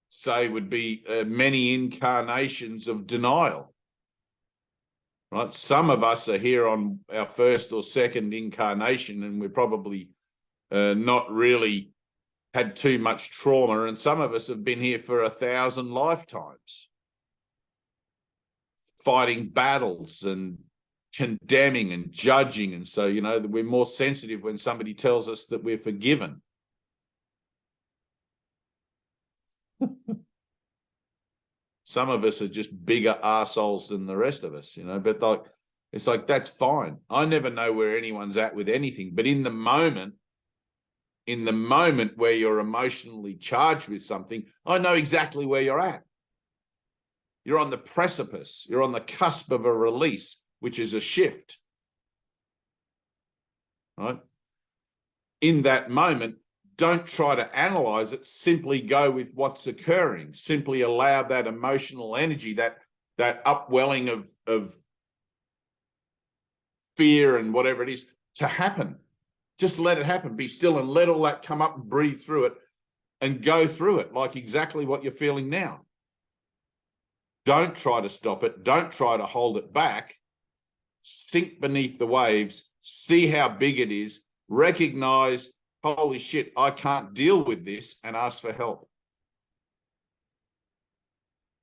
S1: say would be many incarnations of denial. Right? Some of us are here on our first or second incarnation, and we're probably not really had too much trauma, and some of us have been here for 1,000 lifetimes, fighting battles and condemning and judging. And so, you know, we're more sensitive when somebody tells us that we're forgiven. Some of us are just bigger arseholes than the rest of us, you know, but like, it's like, that's fine. I never know where anyone's at with anything, but in the moment where you're emotionally charged with something, I know exactly where you're at. You're on the precipice. You're on the cusp of a release, which is a shift, right? In that moment, don't try to analyze it. Simply go with what's occurring. Simply allow that emotional energy, that upwelling of fear and whatever it is to happen. Just let it happen. Be still and let all that come up and breathe through it and go through it like exactly what you're feeling now. Don't try to stop it. Don't try to hold it back. Sink beneath the waves. See how big it is. Recognize, holy shit, I can't deal with this, and ask for help.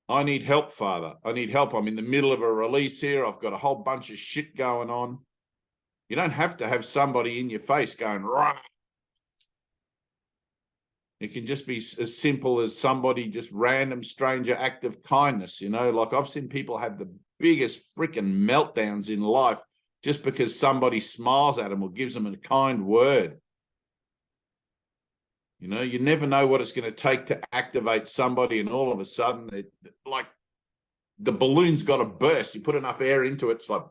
S1: I need help, Father. I need help. I'm in the middle of a release here. I've got a whole bunch of shit going on. You don't have to have somebody in your face going, rah. It can just be as simple as somebody, just random stranger act of kindness, you know, like I've seen people have the biggest freaking meltdowns in life just because somebody smiles at them or gives them a kind word. You know, you never know what it's going to take to activate somebody, and all of a sudden, like the balloon's got to burst. You put enough air into it, it's like,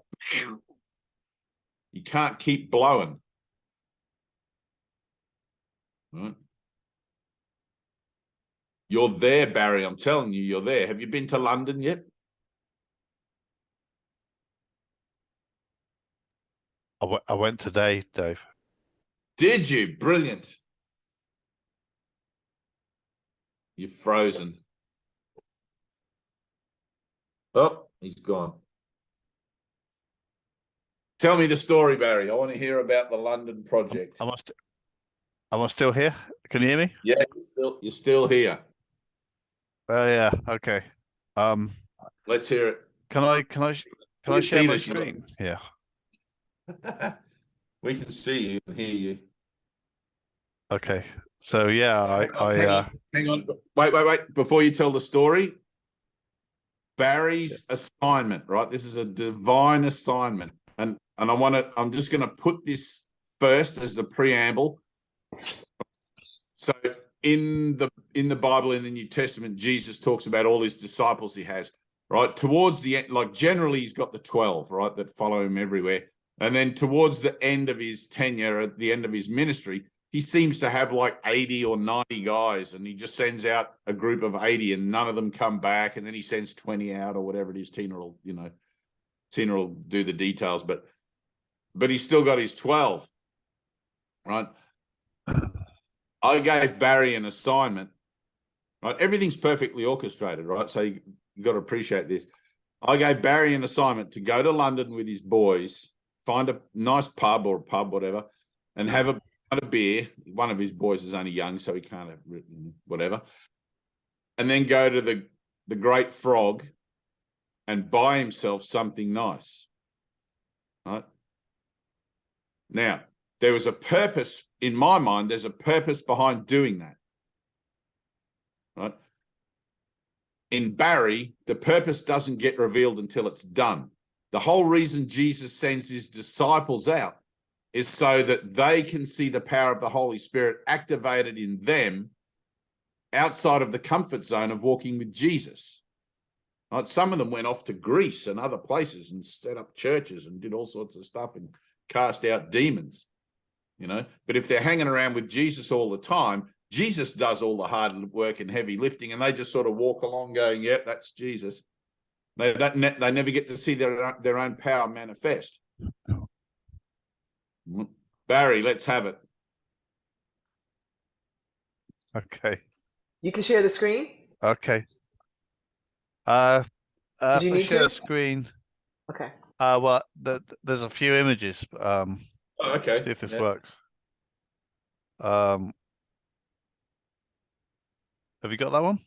S1: you can't keep blowing. Right? You're there, Barry. I'm telling you, you're there. Have you been to London yet?
S3: I went today, Dave.
S1: Did you? Brilliant. You're frozen. Oh, he's gone. Tell me the story, Barry. I want to hear about the London project.
S3: Am I still here? Can you hear me?
S1: Yeah, you're still here.
S3: Oh yeah. Okay.
S1: Let's hear it.
S3: Can I share my screen? Yeah.
S1: We can see you and hear you.
S3: Okay. So yeah,
S1: hang on. Wait. Before you tell the story, Barry's assignment, right? This is a divine assignment. And I'm just going to put this first as the preamble. So in the Bible, in the New Testament, Jesus talks about all his disciples he has, right? Towards the end, like generally he's got the 12, right, that follow him everywhere. And then towards the end of his tenure, at the end of his ministry, he seems to have like 80 or 90 guys, and he just sends out a group of 80 and none of them come back. And then he sends 20 out or whatever it is. Tina will do the details, but he's still got his 12, right? I gave Barry an assignment, right? Everything's perfectly orchestrated, right? So you got to appreciate this. I gave Barry an assignment to go to London with his boys, find a nice pub or a pub, whatever, and have a beer. One of his boys is only young, so he can't have whatever. And then go to the Great Frog and buy himself something nice, right? Now, there was a purpose in my mind. There's a purpose behind doing that, right? In Barry, the purpose doesn't get revealed until it's done. The whole reason Jesus sends his disciples out is so that they can see the power of the Holy Spirit activated in them outside of the comfort zone of walking with Jesus. Right? Some of them went off to Greece and other places and set up churches and did all sorts of stuff and cast out demons, But if they're hanging around with Jesus all the time, Jesus does all the hard work and heavy lifting, and they just sort of walk along going, "Yep, that's Jesus." They never get to see their own power manifest. Barry, let's have it.
S3: okay.
S2: You can share the screen.
S3: Okay.
S2: Did you need
S3: share
S2: to?
S3: the screen.
S2: Okay.
S3: Well, there's a few images.
S1: Okay.
S3: See if this works. Have you got that one?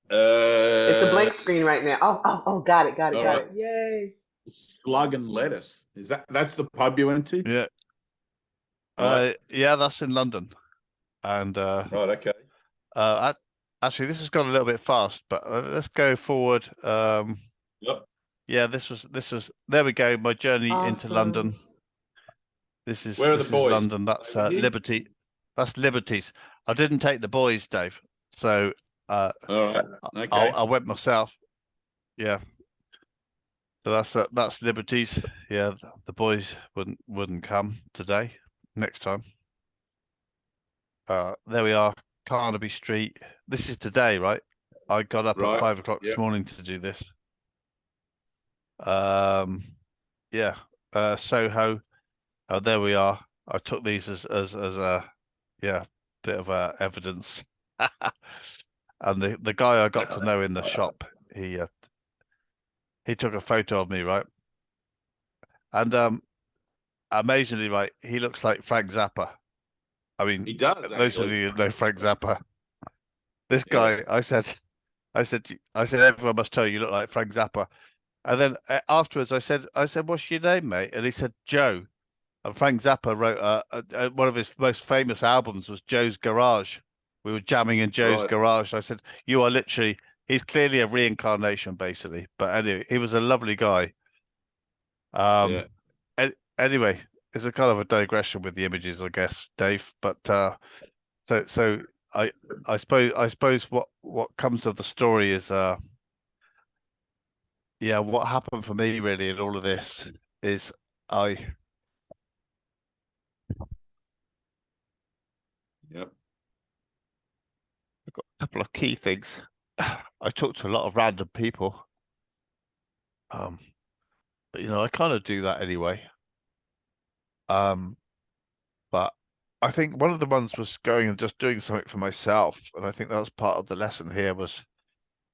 S2: It's a blank screen right now. Oh, got it.
S1: Right.
S2: Yay.
S1: Slug and Lettuce. That's the pub you went to?
S3: Yeah.
S1: Right.
S3: Yeah, that's in London. And
S1: Right, okay.
S3: actually this has gone a little bit fast, but let's go forward.
S1: Yep.
S3: Yeah, this was there we go, my journey into London.
S1: Where are the boys?
S3: London. That's Liberty. That's Liberties. I didn't take the boys, Dave. So
S1: all right. Okay.
S3: I went myself. Yeah. So that's Liberties. Yeah, the boys wouldn't come today. Next time. There we are, Carnaby Street. This is today, right? I got up at 5 o'clock this morning to do this. Yeah. Soho. There we are. I took these as a bit of evidence. And the guy I got to know in the shop, he took a photo of me, right? And amazingly, right, he looks like Frank Zappa. I mean,
S1: he does.
S3: Those of you who know Frank Zappa. This guy, I said, everyone must tell you look like Frank Zappa. And then afterwards, I said, what's your name, mate? And he said, Joe. And Frank Zappa wrote one of his most famous albums was Joe's Garage. We were jamming in Joe's Garage. I said, you are literally, he's clearly a reincarnation, basically. But anyway, he was a lovely guy. Anyway, it's a kind of a digression with the images, I guess, Dave. But so I suppose what comes of the story is what happened for me really in all of this is I've got a couple of key things. I talked to a lot of random people. But I kind of do that anyway. But I think one of the ones was going and just doing something for myself. And I think that was part of the lesson here was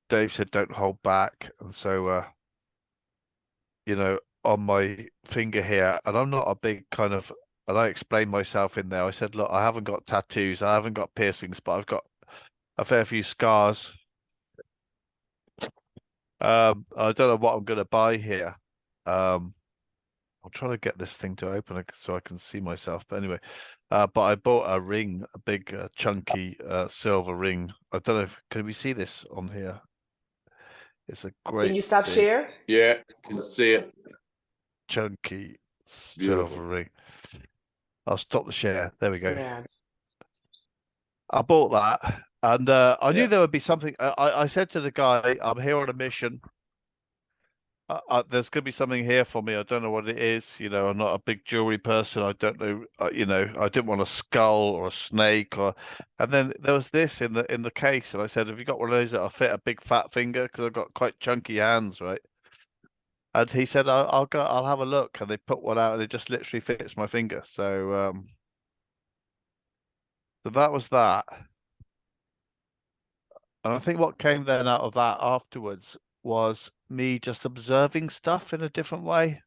S3: Dave said, don't hold back. And so, on my finger here, and I'm not a big kind of, and I explained myself in there. I said, look, I haven't got tattoos. I haven't got piercings, but I've got a fair few scars. I don't know what I'm going to buy here. I'm trying to get this thing to open so I can see myself. But anyway, But I bought a ring, a big chunky silver ring. I don't know if can we see this on here? It's a great.
S2: Can you stop
S3: big,
S2: share?
S1: Yeah, can see it.
S3: chunky silver
S1: Beautiful.
S3: ring. I'll stop the share. There we go.
S2: Yeah.
S3: I bought that, and I knew
S1: Yeah.
S3: there would be something. I said to the guy, "I'm here on a mission. There's going to be something here for me. I don't know what it is. You know, I'm not a big jewelry person. I don't know. You know, I didn't want a skull or a snake or." And then there was this in the case, and I said, "Have you got one of those that'll fit a big fat finger? Because I've got quite chunky hands, right?" And he said, "I'll go. I'll have a look." And they put one out, and it just literally fits my finger. So, so that was that. And I think what came then out of that afterwards was me just observing stuff in a different way.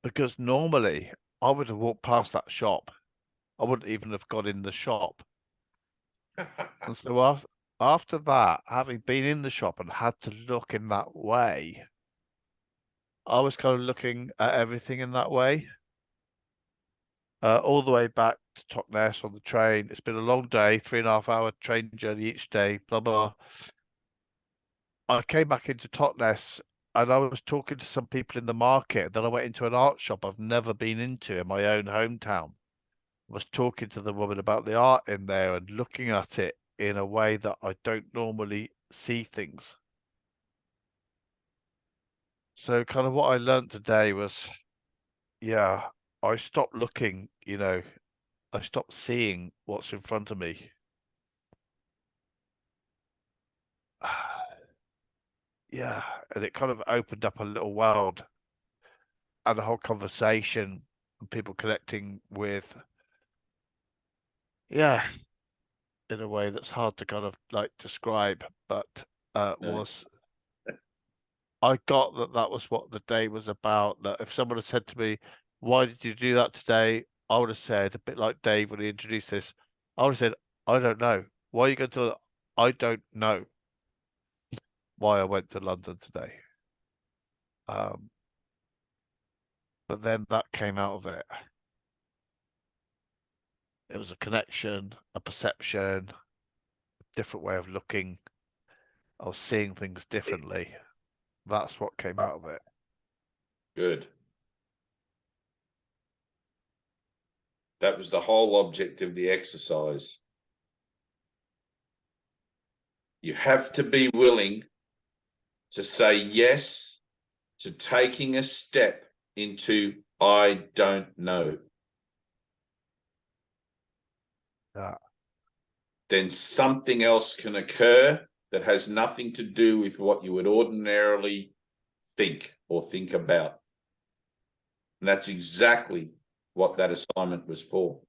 S3: Because normally I would have walked past that shop. I wouldn't even have got in the shop. And so after that, having been in the shop and had to look in that way, I was kind of looking at everything in that way. All the way back to Totnes on the train. It's been a long day, 3.5-hour train journey each day, blah, blah. I came back into Totnes and I was talking to some people in the market. Then I went into an art shop I've never been into in my own hometown. I was talking to the woman about the art in there and looking at it in a way that I don't normally see things. So kind of what I learned today was, yeah, I stopped looking, you know, I stopped seeing what's in front of me. Yeah, and it kind of opened up a little world and a whole conversation and people connecting with, yeah, in a way that's hard to kind of like describe, but was I got that was what the day was about. That if someone had said to me, "Why did you do that today?" I would have said, a bit like Dave when he introduced this, I would have said, "I don't know. Why are you going to? I don't know why I went to London today." But then that came out of it. It was a connection, a perception, a different way of looking. I was seeing things differently. That's what came out of it.
S1: Good. That was the whole object of the exercise. You have to be willing to say yes to taking a step into I don't know.
S3: Yeah.
S1: Then something else can occur that has nothing to do with what you would ordinarily think or think about. And that's exactly what that assignment was for.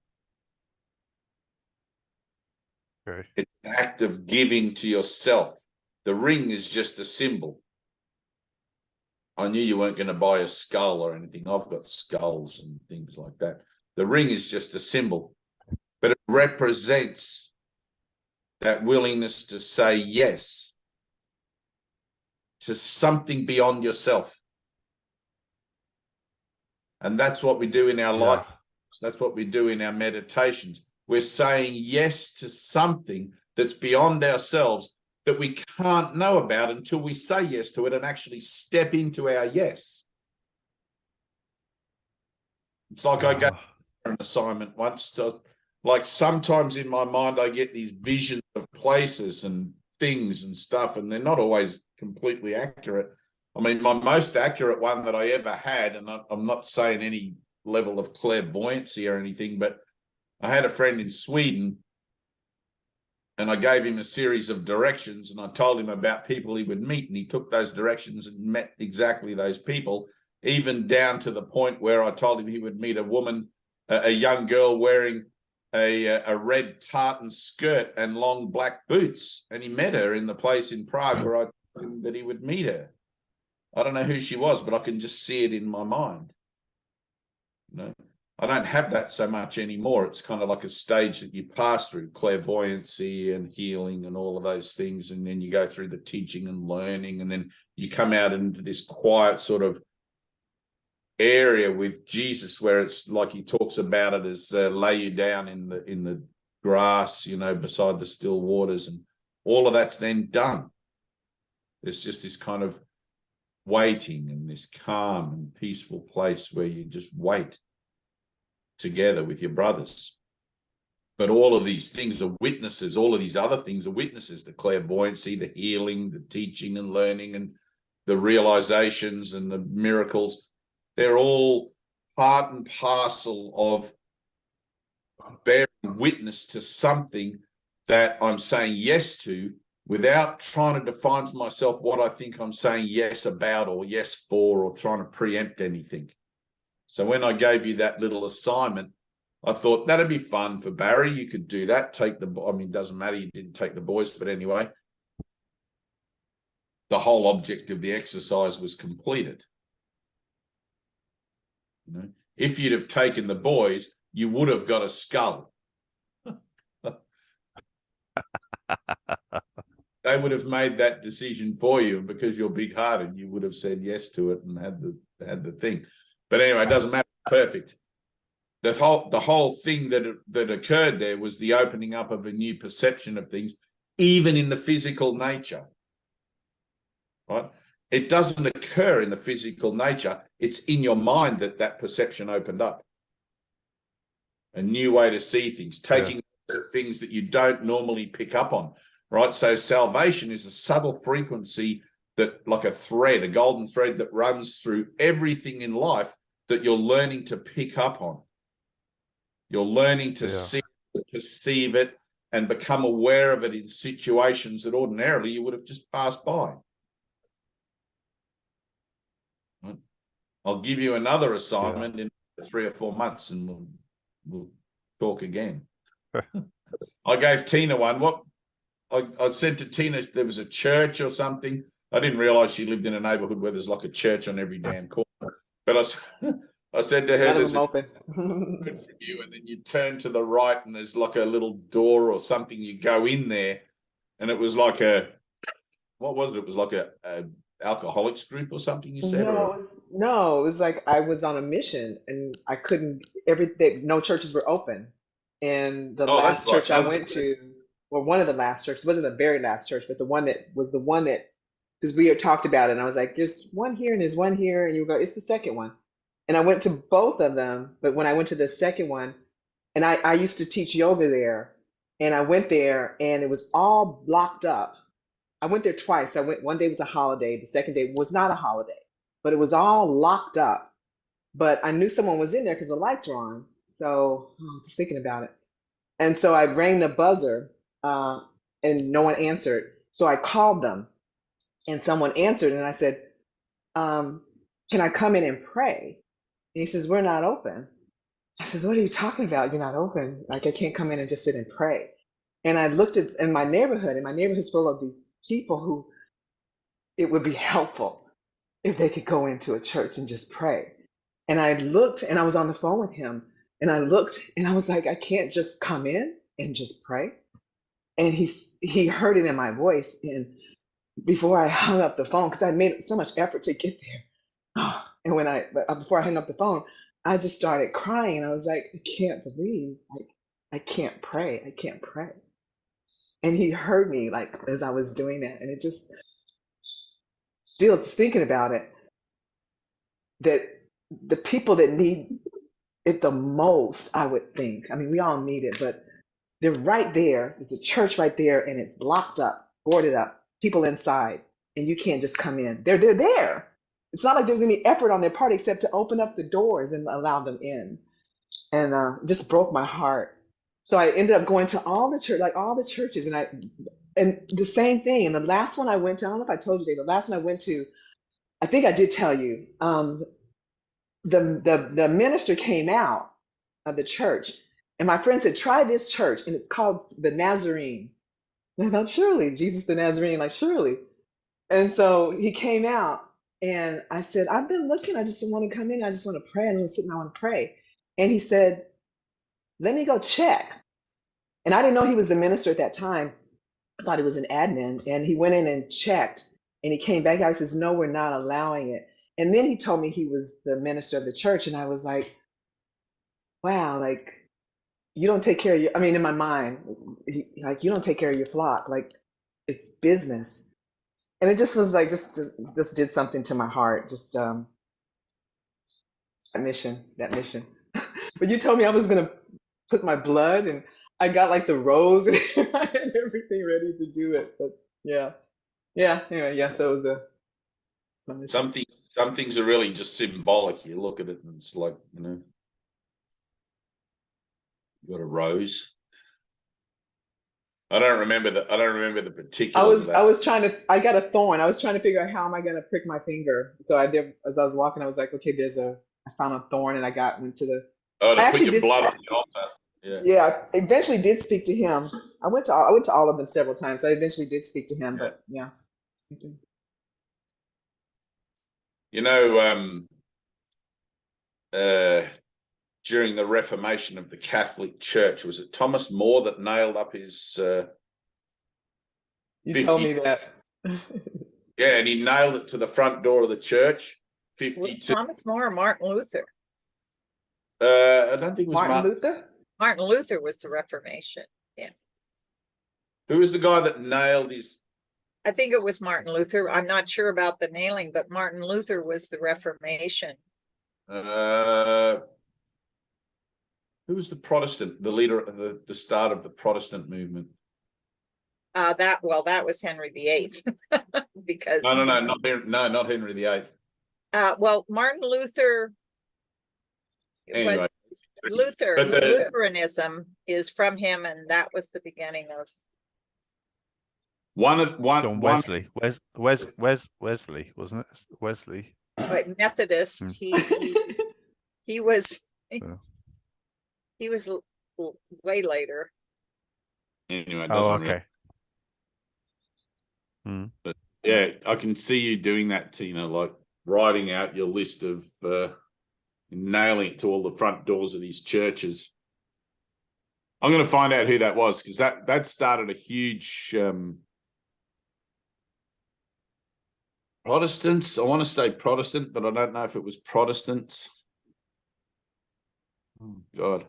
S3: Okay.
S1: It's an act of giving to yourself. The ring is just a symbol. I knew you weren't going to buy a skull or anything. I've got skulls and things like that. The ring is just a symbol, but it represents that willingness to say yes to something beyond yourself. And that's what we do in our life. That's what we do in our meditations. We're saying yes to something that's beyond ourselves that we can't know about until we say yes to it and actually step into our yes. It's like I gave an assignment once to, like, sometimes in my mind I get these visions of places and things and stuff, and they're not always completely accurate. I mean, my most accurate one that I ever had, and I'm not saying any level of clairvoyancy or anything, but I had a friend in Sweden and I gave him a series of directions and I told him about people he would meet, and he took those directions and met exactly those people, even down to the point where I told him he would meet a woman, a young girl wearing a red tartan skirt and long black boots. And he met her in the place in Prague where I told him that he would meet her. I don't know who she was, but I can just see it in my mind. You know, I don't have that so much anymore. It's kind of like a stage that you pass through, clairvoyancy and healing and all of those things. And then you go through the teaching and learning, and then you come out into this quiet sort of area with Jesus where it's like he talks about it as lay you down in the grass, you know, beside the still waters, and all of that's then done. There's just this kind of waiting and this calm and peaceful place where you just wait together with your brothers. But all of these things are witnesses. All of these other things are witnesses. The clairvoyancy, the healing, the teaching and learning, and the realizations and the miracles. They're all part and parcel of bearing witness to something that I'm saying yes to, without trying to define for myself what I think I'm saying yes about or yes for, or trying to preempt anything. So when I gave you that little assignment, I thought that'd be fun for Barry. You could do that. Take the, I mean, it doesn't matter. You didn't take the boys, but anyway, the whole object of the exercise was completed. You know, if you'd have taken the boys, you would have got a skull. They would have made that decision for you, and because you're big-hearted, you would have said yes to it and had the thing. But anyway, it doesn't matter. Perfect. The whole thing that occurred there was the opening up of a new perception of things, even in the physical nature. Right? It doesn't occur in the physical nature. It's in your mind that perception opened up. A new way to see things, taking things that you don't normally pick up on. Right. So salvation is a subtle frequency that, like a thread, a golden thread that runs through everything in life that you're learning to pick up on. You're learning to see, perceive it, and become aware of it in situations that ordinarily you would have just passed by. Right. I'll give you another assignment in 3 or 4 months, and we'll talk again. I gave Tina one. I said to Tina there was a church or something. I didn't realize she lived in a neighborhood where there's like a church on every damn corner. But I said to her, there's
S2: open.
S1: Good for you. And then you turn to the right and there's like a little door or something. You go in there, and it was like what was it? It was like a alcoholics group or something, you said?
S2: No, it was like I was on a mission and I couldn't, no churches were open. And the last church I went to, well, one of the last churches, wasn't the very last church, but the one that, because we had talked about it, and I was like, there's one here and there's one here, and you go, it's the second one. And I went to both of them, but when I went to the second one, and I used to teach yoga there, and I went there and it was all blocked up. I went there twice. I went, one day was a holiday, the second day was not a holiday, but it was all locked up. But I knew someone was in there because the lights were on. So I was just thinking about it. And so I rang the buzzer and no one answered. So I called them and someone answered, and I said, can I come in and pray? And he says, we're not open. I says, what are you talking about? You're not open. Like, I can't come in and just sit and pray. And I looked at in my neighborhood's full of these people who it would be helpful if they could go into a church and just pray. And I looked, and I was on the phone with him, and I looked, and I was like, I can't just come in and just pray. And he heard it in my voice. And before I hung up the phone, because I made so much effort to get there, and before I hung up the phone, I just started crying, and I was like, I can't believe, like, I can't pray. I can't pray. And he heard me, like, as I was doing that, and it just, still just thinking about it, that the people that need it the most, I would think, I mean, we all need it, but they're right there. There's a church right there, and it's blocked up, boarded up, people inside, and you can't just come in. They're there. It's not like there's any effort on their part except to open up the doors and allow them in. And it just broke my heart. So I ended up going to all the churches, and the same thing. And the last one I went to, I don't know if I told you, Dave, the last one I went to, I think I did tell you, the minister came out of the church, and my friend said, try this church, and it's called the Nazarene. And I thought, surely, Jesus the Nazarene, like, surely. And so he came out, and I said, I've been looking, I just want to come in, I just want to pray, I'm sitting, I want to pray. And he said, let me go check. And I didn't know he was the minister at that time. I thought he was an admin. And he went in and checked, and he came back out. He says, no, we're not allowing it. And then he told me he was the minister of the church. And I was like, wow, like, you don't take care of your, I mean, in my mind, like, you don't take care of your flock. Like, it's business. And it just was like, just did something to my heart. Just that mission. But you told me I was going to put my blood, and I got like the rose and everything ready to do it. But yeah. Anyway, yeah. So it was
S1: Some things are really just symbolic. You look at it and it's like, you know, you got a rose. I don't remember the particulars.
S2: I got a thorn. I was trying to figure out how am I going to prick my finger. So I did, as I was walking, I was like, okay, I found a thorn, and I went to the.
S1: Oh, to
S2: I
S1: put
S2: actually
S1: your
S2: did
S1: blood on the altar. Yeah.
S2: Yeah, I eventually did speak to him. I went to all of them several times. So I eventually did speak to him, but yeah.
S1: You know, during the Reformation of the Catholic Church, was it Thomas More that nailed up his?
S2: You
S1: 50
S2: told me that.
S1: Yeah, and he nailed it to the front door of the church. 52.
S6: Thomas More or Martin Luther?
S1: I don't think it was
S2: Martin Luther.
S6: Martin Luther was the Reformation. Yeah.
S1: Who was the guy that nailed his?
S6: I think it was Martin Luther. I'm not sure about the nailing, but Martin Luther was the Reformation.
S1: Who was the Protestant, the leader of the start of the Protestant movement?
S6: That was Henry VIII. Because
S1: No, not Henry VIII.
S6: Well, Martin Luther
S1: Anyway,
S6: was
S1: but
S6: Lutheranism is from him, and that was the beginning of
S3: John Wesley. Wesley, wasn't it? Wesley.
S6: like Methodist. He was way later.
S1: Anyway, it
S3: Oh,
S1: doesn't
S3: okay.
S1: But yeah, I can see you doing that, Tina, like writing out your list of nailing it to all the front doors of these churches. I'm going to find out who that was, because that started a huge Protestants. I want to say Protestant, but I don't know if it was Protestants. Oh, God.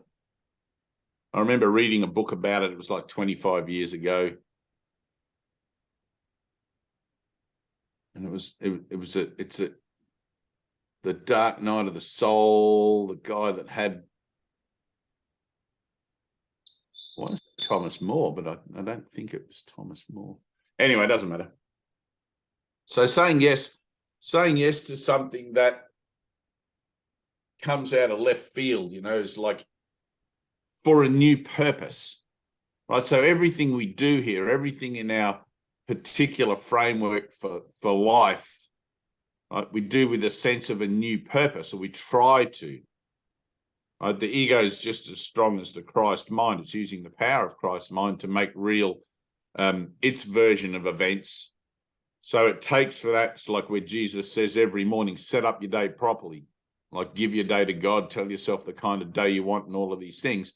S1: I remember reading a book about it. It was like 25 years ago. And it's the Dark Night of the Soul, the guy that had, I want to say Thomas More, but I don't think it was Thomas More. Anyway, it doesn't matter. So saying yes to something that comes out of left field, you know, is like for a new purpose, right? So everything we do here, everything in our particular framework for life, right, we do with a sense of a new purpose, or we try to. Right? The ego is just as strong as the Christ mind. It's using the power of Christ's mind to make real its version of events. So it takes for that, it's like where Jesus says every morning, set up your day properly, like give your day to God, tell yourself the kind of day you want and all of these things.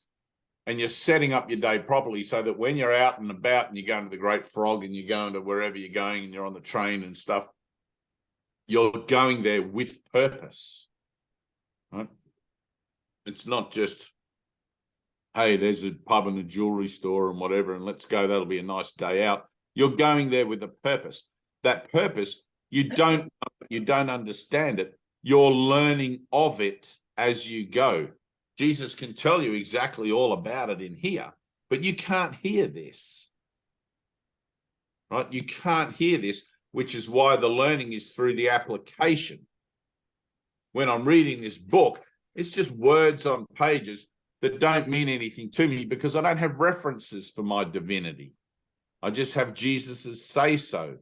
S1: And you're setting up your day properly so that when you're out and about and you're going to the Great Frog and you're going to wherever you're going and you're on the train and stuff, you're going there with purpose, right? It's not just, hey, there's a pub and a jewelry store and whatever, and let's go, that'll be a nice day out. You're going there with a purpose. That purpose, you don't understand it. You're learning of it as you go. Jesus can tell you exactly all about it in here, but you can't hear this, right? You can't hear this, which is why the learning is through the application. When I'm reading this book, it's just words on pages that don't mean anything to me because I don't have references for my divinity. I just have Jesus's say-so.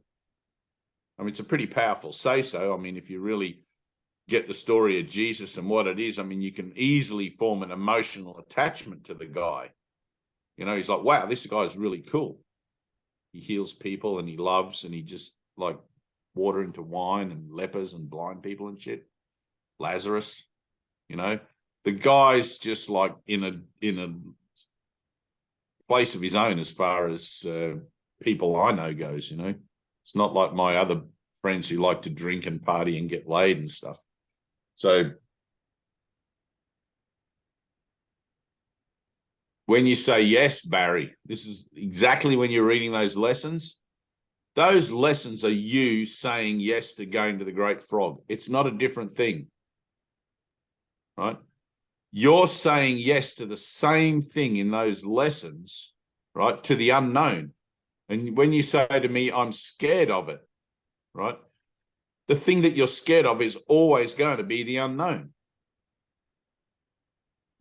S1: I mean, it's a pretty powerful say-so. I mean, if you really get the story of Jesus and what it is, I mean, you can easily form an emotional attachment to the guy. You know, he's like, wow, this guy is really cool. He heals people and he loves, and he just like water into wine and lepers and blind people and shit. Lazarus, you know, the guy's just like in a place of his own as far as people I know goes, you know. It's not like my other friends who like to drink and party and get laid and stuff. So when you say yes, Barry, this is exactly when you're reading those lessons. Those lessons are you saying yes to going to the Great Frog. It's not a different thing, right? You're saying yes to the same thing in those lessons, right, to the unknown. And when you say to me, I'm scared of it, right, the thing that you're scared of is always going to be the unknown.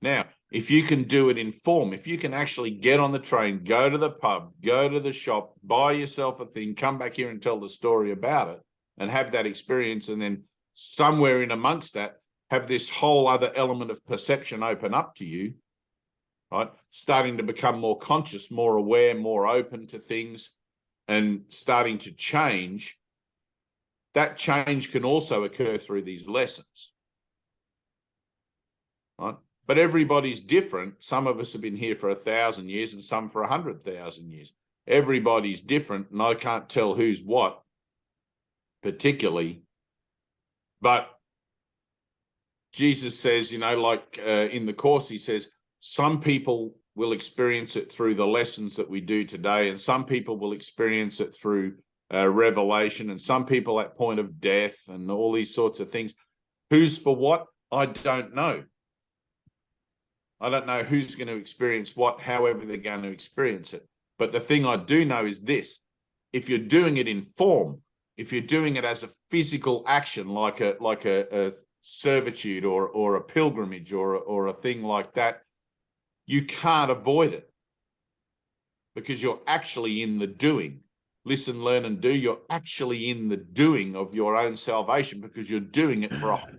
S1: Now, if you can do it in form, if you can actually get on the train, go to the pub, go to the shop, buy yourself a thing, come back here and tell the story about it and have that experience, and then somewhere in amongst that, have this whole other element of perception open up to you, right? Starting to become more conscious, more aware, more open to things, and starting to change. That change can also occur through these lessons, right? But everybody's different. Some of us have been here for 1,000 years and some for 100,000 years. Everybody's different, and I can't tell who's what particularly. But Jesus says, you know, like in the Course, he says, some people will experience it through the lessons that we do today, and some people will experience it through revelation, and some people at point of death and all these sorts of things. Who's for what? I don't know. I don't know who's going to experience what, however they're going to experience it. But the thing I do know is this: if you're doing it in form, if you're doing it as a physical action, like a servitude or a pilgrimage or a thing like that, you can't avoid it because you're actually in the doing. Listen, learn, and do. You're actually in the doing of your own salvation because you're doing it for a whole,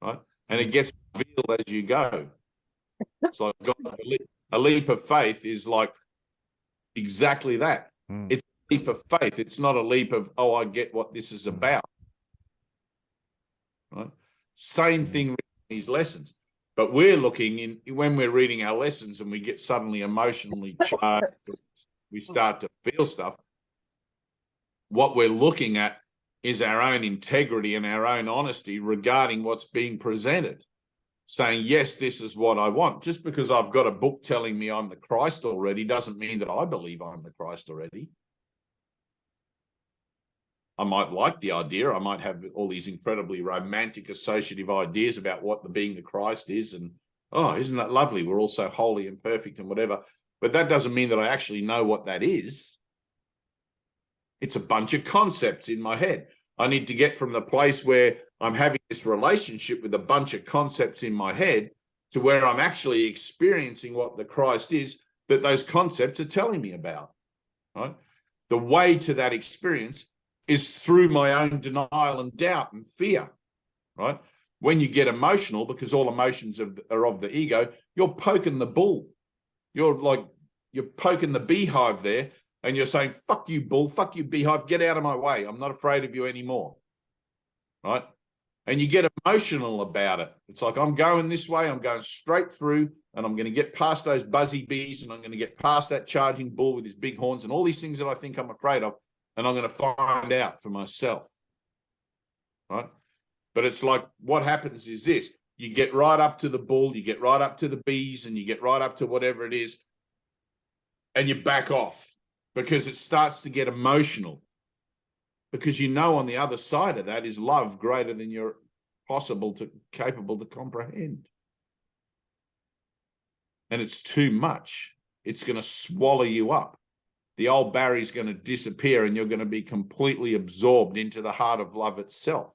S1: right? And it gets revealed as you go. It's like God, a leap of faith is like exactly that. It's a leap of faith. It's not a leap of, oh, I get what this is about. Right? Same thing with these lessons. But we're looking in, when we're reading our lessons and we get suddenly emotionally charged, we start to feel stuff. What we're looking at is our own integrity and our own honesty regarding what's being presented. Saying, yes, this is what I want. Just because I've got a book telling me I'm the Christ already doesn't mean that I believe I'm the Christ already. I might like the idea. I might have all these incredibly romantic associative ideas about what being the Christ is. And, oh, isn't that lovely? We're all so holy and perfect and whatever. But that doesn't mean that I actually know what that is. It's a bunch of concepts in my head. I need to get from the place where I'm having this relationship with a bunch of concepts in my head to where I'm actually experiencing what the Christ is that those concepts are telling me about, right? The way to that experience is through my own denial and doubt and fear, right? When you get emotional, because all emotions are of the ego, you're poking the bull. You're poking the beehive there, and you're saying, fuck you, bull, fuck you, beehive, get out of my way. I'm not afraid of you anymore, right? And you get emotional about it. It's like, I'm going this way, I'm going straight through, and I'm going to get past those buzzy bees, and I'm going to get past that charging bull with his big horns and all these things that I think I'm afraid of, and I'm going to find out for myself, right? But it's like, what happens is this: you get right up to the bull, you get right up to the bees, and you get right up to whatever it is, and you back off because it starts to get emotional. Because you know on the other side of that is love greater than you're capable to comprehend. And it's too much. It's going to swallow you up. The old Barry's going to disappear and you're going to be completely absorbed into the heart of love itself.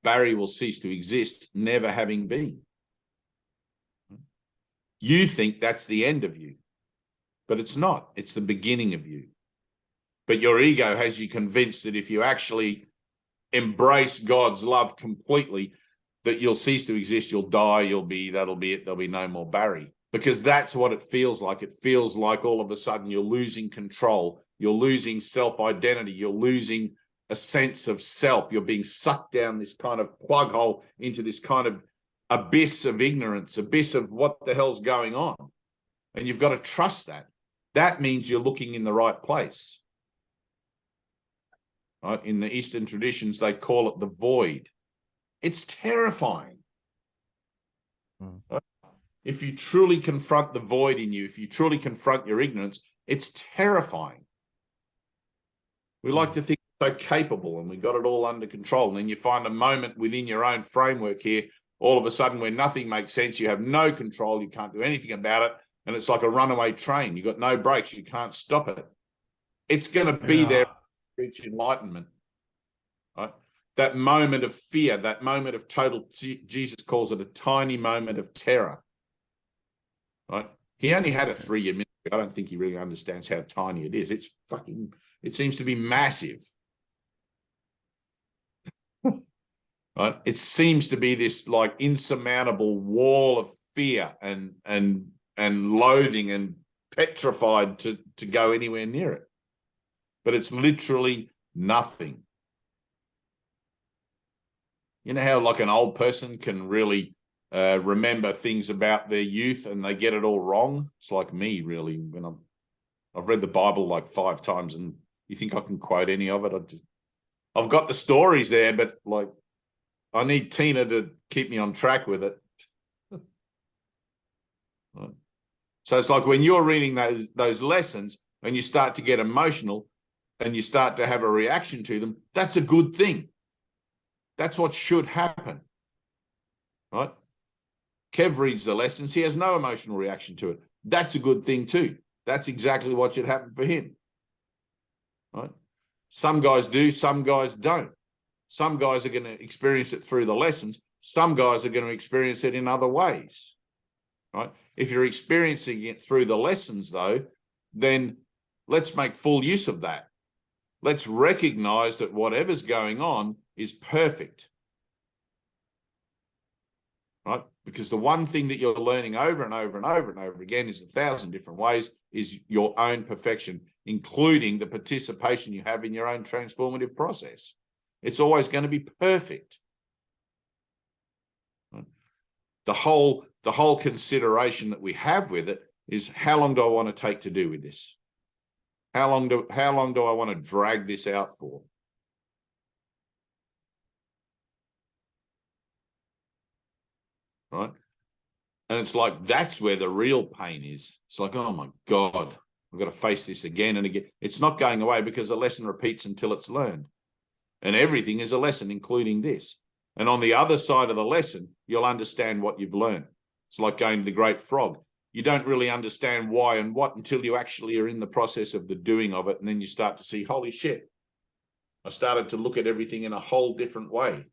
S1: Barry will cease to exist, never having been. You think that's the end of you, but it's not. It's the beginning of you. But your ego has you convinced that if you actually embrace God's love completely, that you'll cease to exist, you'll die, that'll be it, there'll be no more Barry. Because that's what it feels like. It feels like all of a sudden you're losing control, you're losing self-identity, you're losing a sense of self, you're being sucked down this kind of plug hole into this kind of abyss of ignorance, abyss of what the hell's going on. And you've got to trust that. that means you're looking in the right place. Right? In the Eastern traditions, they call it the void. It's terrifying. Right? If you truly confront the void in you, if you truly confront your ignorance, it's terrifying. We like to think we're so capable and we got it all under control. And then you find a moment within your own framework here, all of a sudden where nothing makes sense, you have no control, you can't do anything about it. And it's like a runaway train. You've got no brakes, you can't stop it. It's going to be there to reach enlightenment. Right? That moment of fear, that moment of total, Jesus calls it a tiny moment of terror. Right? He only had a 3-year ministry. I don't think he really understands how tiny it is. It seems to be massive. Right? It seems to be this like insurmountable wall of fear and loathing and petrified to go anywhere near it. But it's literally nothing. You know how like an old person can really remember things about their youth and they get it all wrong? It's like me, really. When I've read the Bible like 5 times, and you think I can quote any of it? I've got the stories there, but like I need Tina to keep me on track with it. Right. So it's like when you're reading those lessons and you start to get emotional and you start to have a reaction to them, that's a good thing. That's what should happen. Right? Kev reads the lessons. He has no emotional reaction to it. That's a good thing too. That's exactly what should happen for him. Right? Some guys do, some guys don't. Some guys are going to experience it through the lessons. Some guys are going to experience it in other ways. Right? If you're experiencing it through the lessons, though, then let's make full use of that. Let's recognize that whatever's going on is perfect. Right? Because the one thing that you're learning over and over and over and over again is 1,000 different ways is your own perfection, including the participation you have in your own transformative process. It's always going to be perfect. Right? The whole consideration that we have with it is, how long do I want to take to do with this? How long do I want to drag this out for? Right? And it's like, that's where the real pain is. It's like, oh my God, I've got to face this again and again. It's not going away because a lesson repeats until it's learned. And everything is a lesson, including this. And on the other side of the lesson, you'll understand what you've learned. It's like going to the Great Frog. You don't really understand why and what until you actually are in the process of the doing of it. And then you start to see, holy shit, I started to look at everything in a whole different way.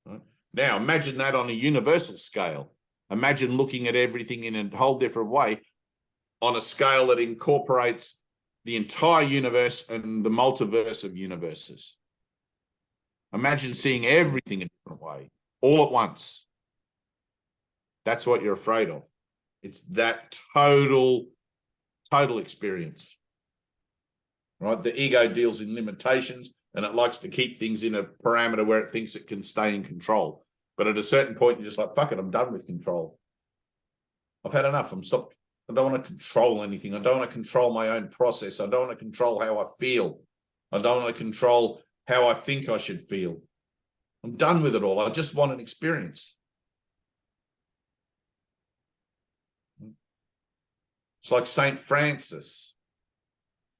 S1: Right? Now, imagine that on a universal scale. Imagine looking at everything in a whole different way on a scale that incorporates the entire universe and the multiverse of universes. Imagine seeing everything in a different way, all at once. That's what you're afraid of. It's that total experience. Right? The ego deals in limitations and it likes to keep things in a parameter where it thinks it can stay in control. But at a certain point, you're just like, fuck it, I'm done with control. I've had enough. I'm stopped. I don't want to control anything. I don't want to control my own process. I don't want to control how I feel. I don't want to control how I think I should feel. I'm done with it all. I just want an experience. It's like St. Francis.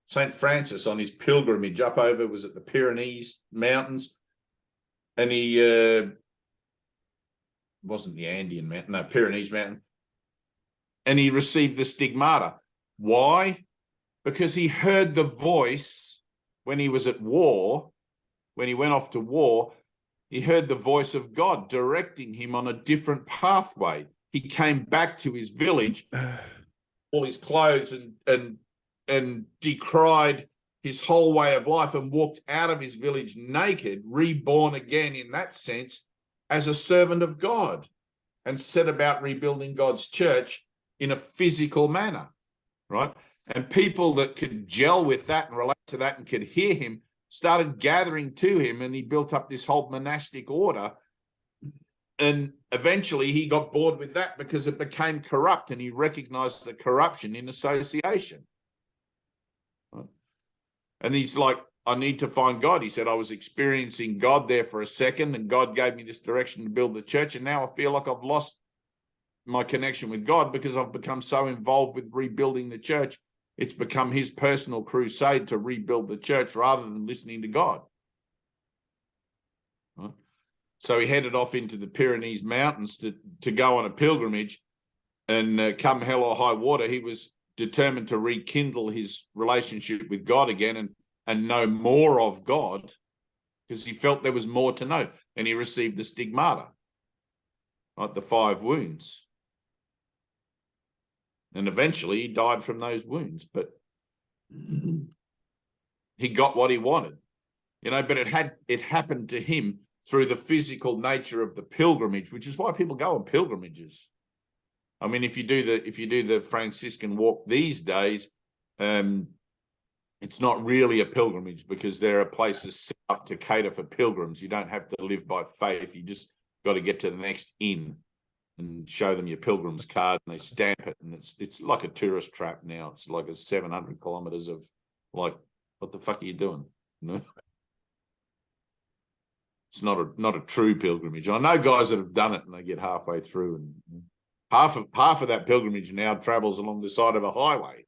S1: St. Francis on his pilgrimage up over, was it the Pyrenees Mountains? And he wasn't the Andean mountain, no, Pyrenees Mountain. And he received the stigmata. Why? Because he heard the voice when he was at war, when he went off to war, he heard the voice of God directing him on a different pathway. He came back to his village, all his clothes, and decried his whole way of life and walked out of his village naked, reborn again in that sense as a servant of God, and set about rebuilding God's church in a physical manner, right? And people that could gel with that and relate to that and could hear him started gathering to him, and he built up this whole monastic order And eventually he got bored with that because it became corrupt, and he recognized the corruption in association. Right? And he's like, I need to find God. He said, I was experiencing God there for a second, and God gave me this direction to build the church. And now I feel like I've lost my connection with God because I've become so involved with rebuilding the church. It's become his personal crusade to rebuild the church rather than listening to God. Right? So he headed off into the Pyrenees Mountains to go on a pilgrimage, and come hell or high water, he was determined to rekindle his relationship with God again and know more of God, because he felt there was more to know. And he received the stigmata, like the 5 wounds. And eventually he died from those wounds, but he got what he wanted, but it happened to him through the physical nature of the pilgrimage, which is why people go on pilgrimages. I mean, if you do the Franciscan walk these days, it's not really a pilgrimage, because there are places set up to cater for pilgrims. You don't have to live by faith. You just got to get to the next inn and show them your pilgrim's card, and they stamp it, and it's like a tourist trap now. It's like a 700 kilometers of like, what the fuck are you doing? It's not a true pilgrimage. I know guys that have done it and they get halfway through, and half of that pilgrimage now travels along the side of a highway.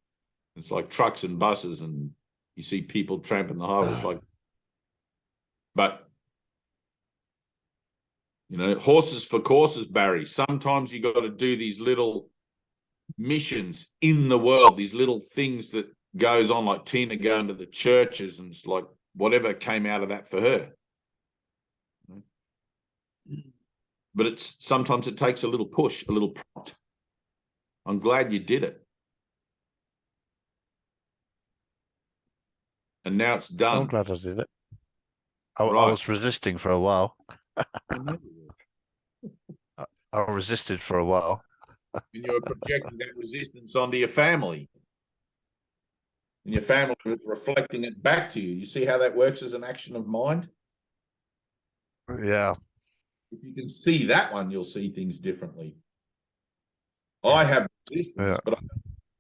S1: It's like trucks and buses, and you see people tramping the highway. It's like, but horses for courses, Barry. Sometimes you got to do these little missions in the world, these little things that goes on, like Tina going to the churches, and it's like whatever came out of that for her. But sometimes it takes a little push, a little prompt. I'm glad you did it. And now it's done.
S3: I'm glad I did it. I
S1: Right.
S3: was resisting for a while. I resisted for a while.
S1: And you were projecting that resistance onto your family. And your family was reflecting it back to you. You see how that works as an action of mind?
S3: Yeah.
S1: If you can see that one, you'll see things differently. I have resistance, but I don't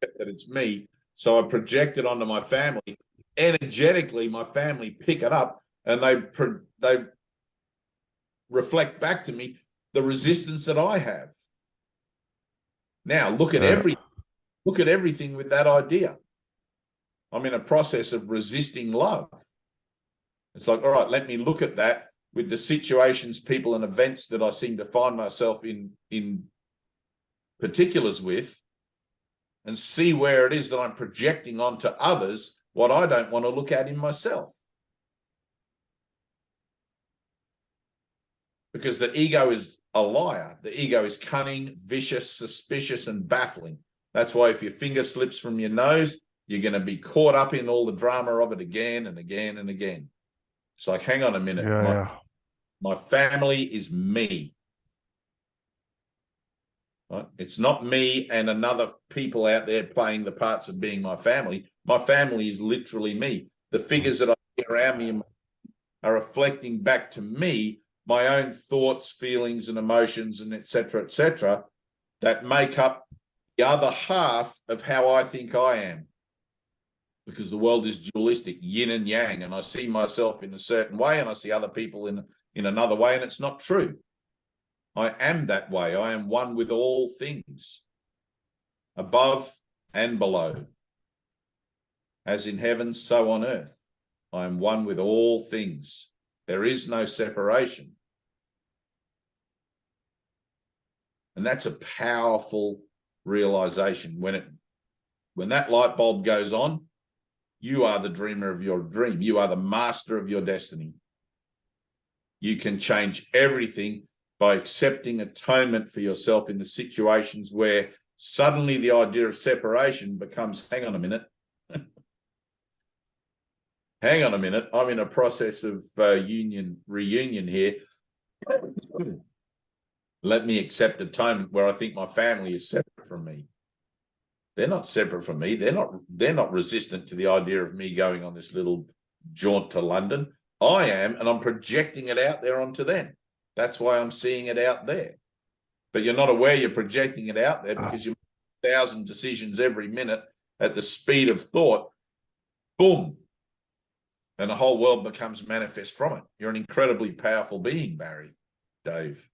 S1: accept that it's me. So I project it onto my family. Energetically, my family pick it up, and they reflect back to me the resistance that I have. Now look at everything with that idea. I'm in a process of resisting love. It's like, all right, let me look at that with the situations, people, and events that I seem to find myself in particulars with, and see where it is that I'm projecting onto others what I don't want to look at in myself. Because the ego is a liar. The ego is cunning, vicious, suspicious, and baffling. That's why if your finger slips from your nose, you're going to be caught up in all the drama of it again and again and again. It's like, hang on a minute. My family is me. Right? It's not me and another people out there playing the parts of being my family. My family is literally me. The figures that I see around me are reflecting back to me my own thoughts, feelings, and emotions, and et cetera, that make up the other half of how I think I am. Because the world is dualistic, yin and yang, and I see myself in a certain way, and I see other people in another way, and it's not true. I am that way. I am one with all things, above and below. As in heaven, so on earth. I am one with all things. There is no separation. And that's a powerful realization. When that light bulb goes on, you are the dreamer of your dream. You are the master of your destiny. You can change everything by accepting atonement for yourself in the situations where suddenly the idea of separation becomes, hang on a minute. Hang on a minute. I'm in a process of reunion here. Let me accept atonement where I think my family is separate from me. They're not separate from me. They're not resistant to the idea of me going on this little jaunt to London. I am, and I'm projecting it out there onto them. That's why I'm seeing it out there. But you're not aware you're projecting it out there because you make 1,000 decisions every minute at the speed of thought. Boom. And the whole world becomes manifest from it. You're an incredibly powerful being, Barry, Dave.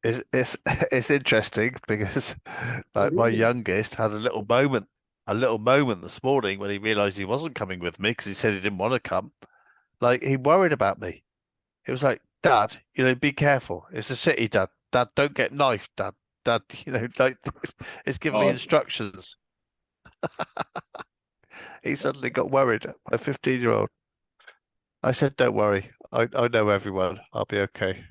S3: It's interesting because like my youngest had a little moment this morning when he realized he wasn't coming with me because he said he didn't want to come. Like, he worried about me. He was like, Dad, be careful. It's a city, Dad. Dad, don't get knifed, Dad. Dad, like, it's giving me instructions. He suddenly got worried. My 15-year-old. I said, don't worry. I know everyone. I'll be okay.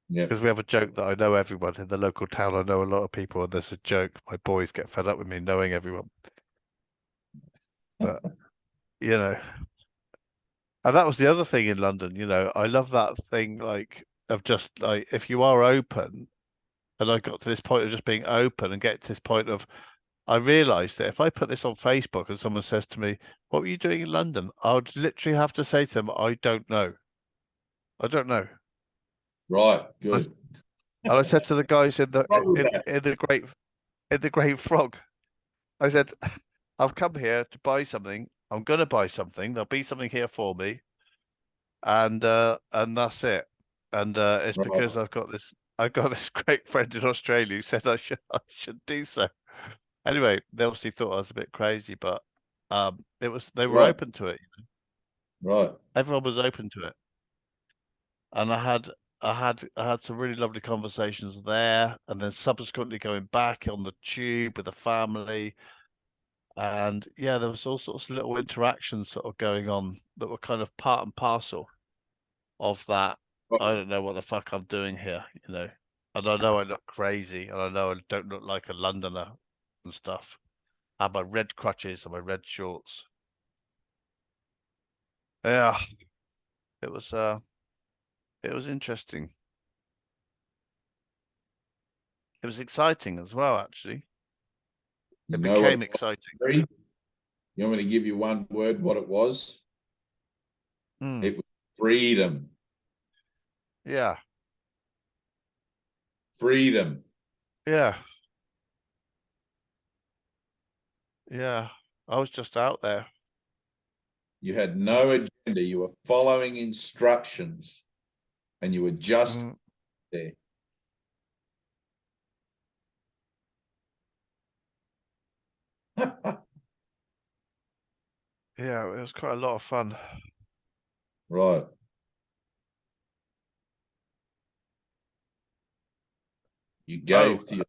S1: Yeah.
S3: Because we have a joke that I know everyone in the local town. I know a lot of people, and there's a joke. My boys get fed up with me knowing everyone. But, and that was the other thing in London, I love that thing, like, of just, like, if you are open, and I got to this point of just being open and get to this point of, I realized that if I put this on Facebook and someone says to me, what were you doing in London? I would literally have to say to them, I don't know. I don't know.
S1: Right. Good.
S3: And I said to the guys in the Great Frog, I said, I've come here to buy something. I'm going to buy something. There'll be something here for me. And that's it. And it's
S1: Right.
S3: because I've got this great friend in Australia who said I should do so. Anyway, they obviously thought I was a bit crazy, but they were open to it.
S1: Right.
S3: Everyone was open to it. And I had some really lovely conversations there, and then subsequently going back on the tube with the family. And yeah, there was all sorts of little interactions sort of going on that were kind of part and parcel of that. I don't know what the fuck I'm doing here, And I know I look crazy, and I know I don't look like a Londoner and stuff. I have my red crutches and my red shorts. Yeah, it was interesting. It was exciting as well, actually. It became exciting.
S1: You want me to give you one word what it was? It was freedom.
S3: Yeah.
S1: Freedom.
S3: Yeah. Yeah. I was just out there.
S1: You had no agenda. You were following instructions and you were just there.
S3: Yeah, it was quite a lot of fun.
S1: Right. You gave to your,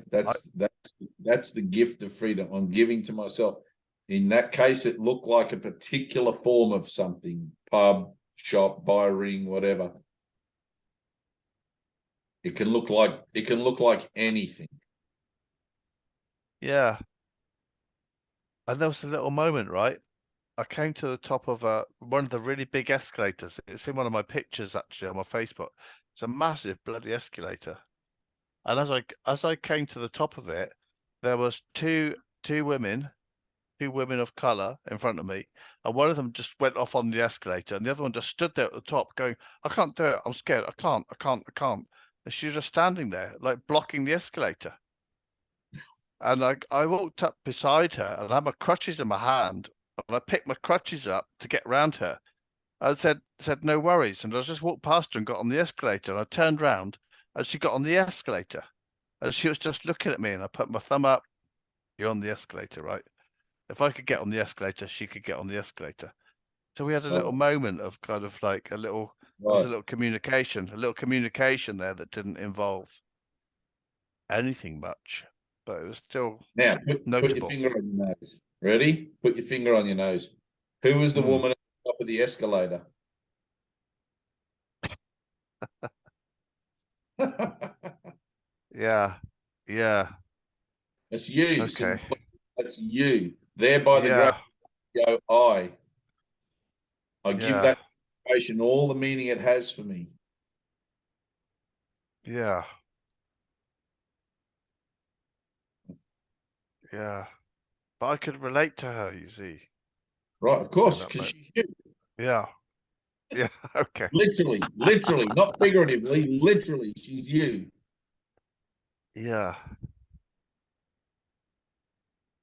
S1: that's the gift of freedom. I'm giving to myself. In that case, it looked like a particular form of something, pub, shop, buy ring, whatever. It can look like anything.
S3: Yeah. And there was a little moment, right? I came to the top of one of the really big escalators. It's in one of my pictures, actually, on my Facebook. It's a massive bloody escalator. And as I came to the top of it, there was two women of color in front of me, and one of them just went off on the escalator, and the other one just stood there at the top going, I can't do it, I'm scared, I can't. And she was just standing there, like, blocking the escalator. And I walked up beside her, and I had my crutches in my hand, and I picked my crutches up to get around her. I said no worries, and I just walked past her and got on the escalator, and I turned round and she got on the escalator, and she was just looking at me, and I put my thumb up. You're on the escalator, right? If I could get on the escalator, she could get on the escalator. So we had a little moment of kind of like there was a little communication there that didn't involve anything much, but it was still
S1: Now,
S3: notable.
S1: put your finger on your nose. Ready? Put your finger on your nose. Who was the woman at the top of the escalator?
S3: Yeah.
S1: It's you.
S3: Okay.
S1: That's you. There by the grave go I give that information all the meaning it has for me.
S3: Yeah. Yeah. But I could relate to her, you see.
S1: Right, of course, because she's you.
S3: Yeah. Yeah, okay.
S1: Literally, not figuratively, literally, she's you.
S3: Yeah.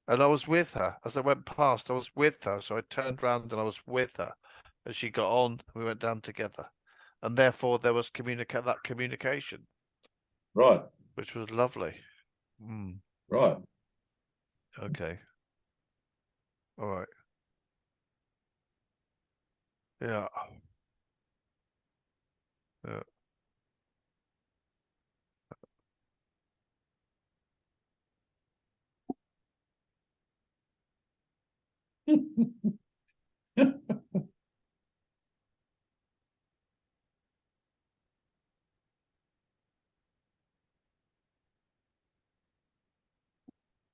S3: And I was with her as I went past. I was with her, so I turned round and I was with her, and she got on. We went down together, and therefore there was that communication,
S1: Right,
S3: which was lovely. Mm,
S1: right.
S3: okay. All right. Yeah. Yeah.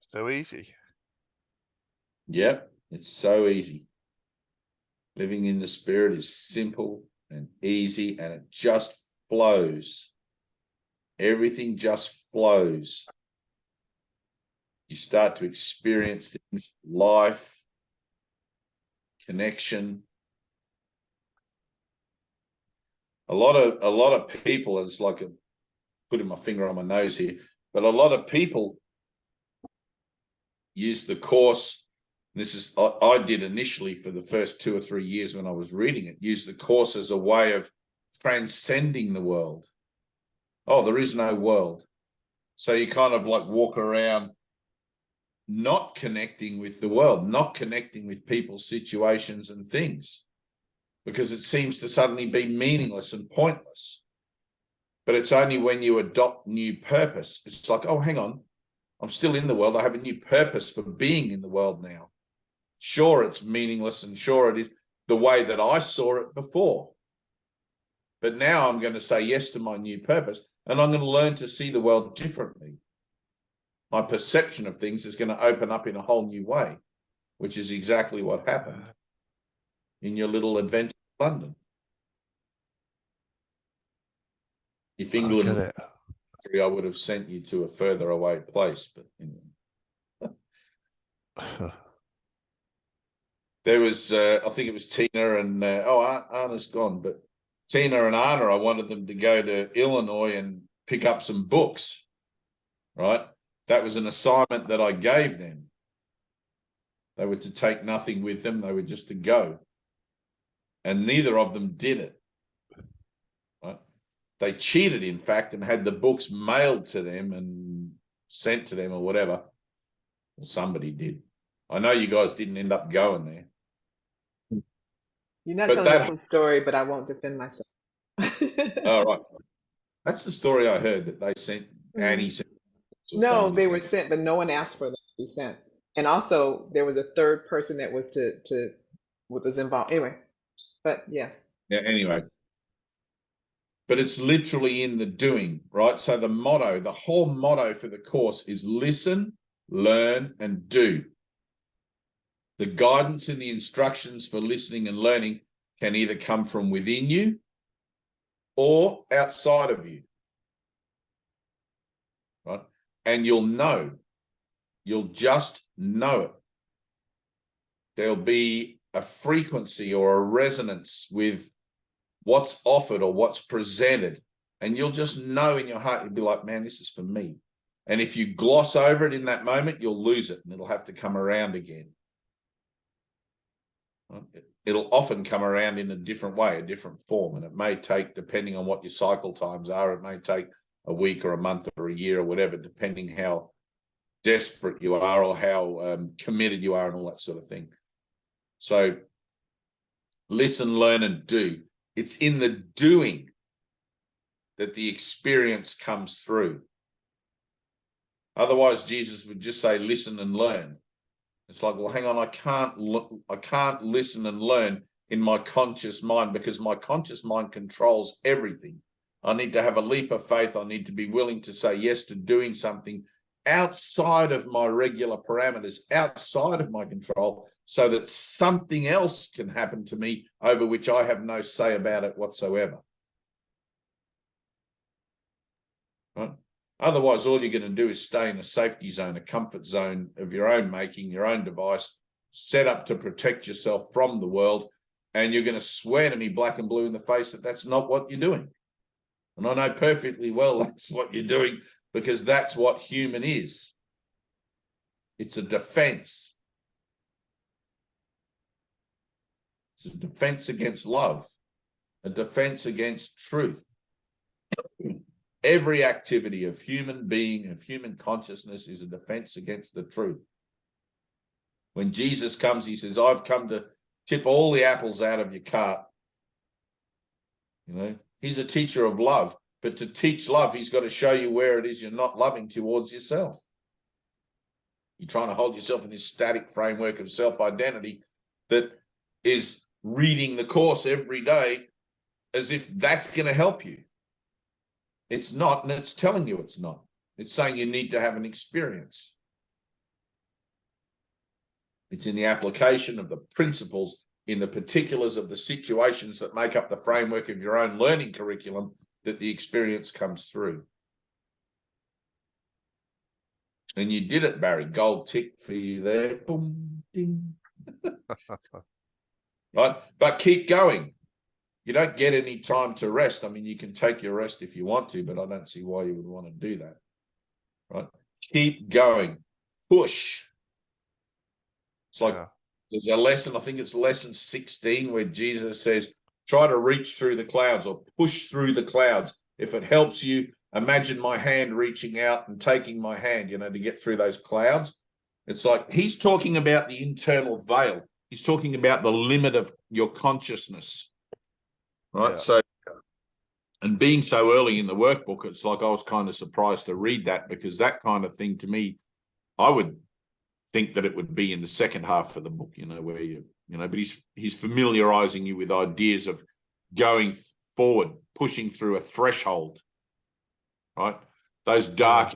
S3: So easy.
S1: Yep, it's so easy. Living in the Spirit is simple and easy, and it just flows. Everything just flows. You start to experience things, life, connection. A lot of people, it's like putting my finger on my nose here, but a lot of people use the Course. This is I did initially for the first 2 or 3 years when I was reading it, use the Course as a way of transcending the world. Oh, there is no world. So you kind of like walk around not connecting with the world, not connecting with people, situations, and things, because it seems to suddenly be meaningless and pointless. But it's only when you adopt new purpose. It's like, oh, hang on, I'm still in the world. I have a new purpose for being in the world now. Sure, it's meaningless, and sure, it is the way that I saw it before. But now I'm going to say yes to my new purpose, and I'm going to learn to see the world differently. My perception of things is going to open up in a whole new way, which is exactly what happened in your little adventure in London. If England
S3: I get it.
S1: I would have sent you to a further away place, but anyway. There was, I think it was Tina and, Anna's gone, but Tina and Anna, I wanted them to go to Illinois and pick up some books, right? That was an assignment that I gave them. They were to take nothing with them. They were just to go. And neither of them did it, right? They cheated, in fact, and had the books mailed to them and sent to them or whatever. Well, somebody did. I know you guys didn't end up going there.
S2: You're not
S1: But
S2: telling the
S1: that-
S2: full story, but I won't defend myself.
S1: All right. That's the story I heard, that they sent, Annie sent.
S2: No, they were sent, but no one asked for them to be sent. And also, there was a third person that was was involved. Anyway, but yes.
S1: Yeah, anyway. But it's literally in the doing, right? So the motto, the whole motto for the course is listen, learn, and do. The guidance and the instructions for listening and learning can either come from within you or outside of you, right? And you'll just know it. There'll be a frequency or a resonance with what's offered or what's presented, and you'll just know in your heart, you'll be like, man, this is for me. And if you gloss over it in that moment, you'll lose it, and it'll have to come around again. It'll often come around in a different way, a different form, and it may take, depending on what your cycle times are, it may take a week or a month or a year or whatever, depending how desperate you are or how committed you are and all that sort of thing. So listen, learn, and do. It's in the doing that the experience comes through. Otherwise, Jesus would just say, listen and learn. It's like, well, hang on, I can't listen and learn in my conscious mind, because my conscious mind controls everything. I need to have a leap of faith. I need to be willing to say yes to doing something outside of my regular parameters, outside of my control, so that something else can happen to me over which I have no say about it whatsoever. Right? Otherwise, all you're going to do is stay in a safety zone, a comfort zone of your own making, your own device, set up to protect yourself from the world, And you're going to swear to me black and blue in the face that that's not what you're doing. And I know perfectly well that's what you're doing, because that's what human is. It's a defense. It's a defense against love, a defense against truth. Every activity of human being, of human consciousness, is a defense against the truth. When Jesus comes, he says, I've come to tip all the apples out of your cart. You know, he's a teacher of love, but to teach love, he's got to show you where it is you're not loving towards yourself. You're trying to hold yourself in this static framework of self-identity that is reading the course every day as if that's going to help you. It's not, and it's telling you it's not. It's saying you need to have an experience. It's in the application of the principles, in the particulars of the situations that make up the framework of your own learning curriculum, that the experience comes through. And you did it, Barry. Gold tick for you there. Boom, ding. Right? But keep going. You don't get any time to rest. I mean, you can take your rest if you want to, but I don't see why you would want to do that. Right? Keep going. Push. It's like there's a lesson, I think it's lesson 16, where Jesus says, try to reach through the clouds or push through the clouds. If it helps you, imagine my hand reaching out and taking my hand, you know, to get through those clouds. It's like he's talking about the internal veil. He's talking about the limit of your consciousness. Right. Yeah. So, and being so early in the workbook, it's like I was kind of surprised to read that, because that kind of thing to me, I would think that it would be in the second half of the book, you know, where you know, but he's familiarizing you with ideas of going forward, pushing through a threshold, right? Those dark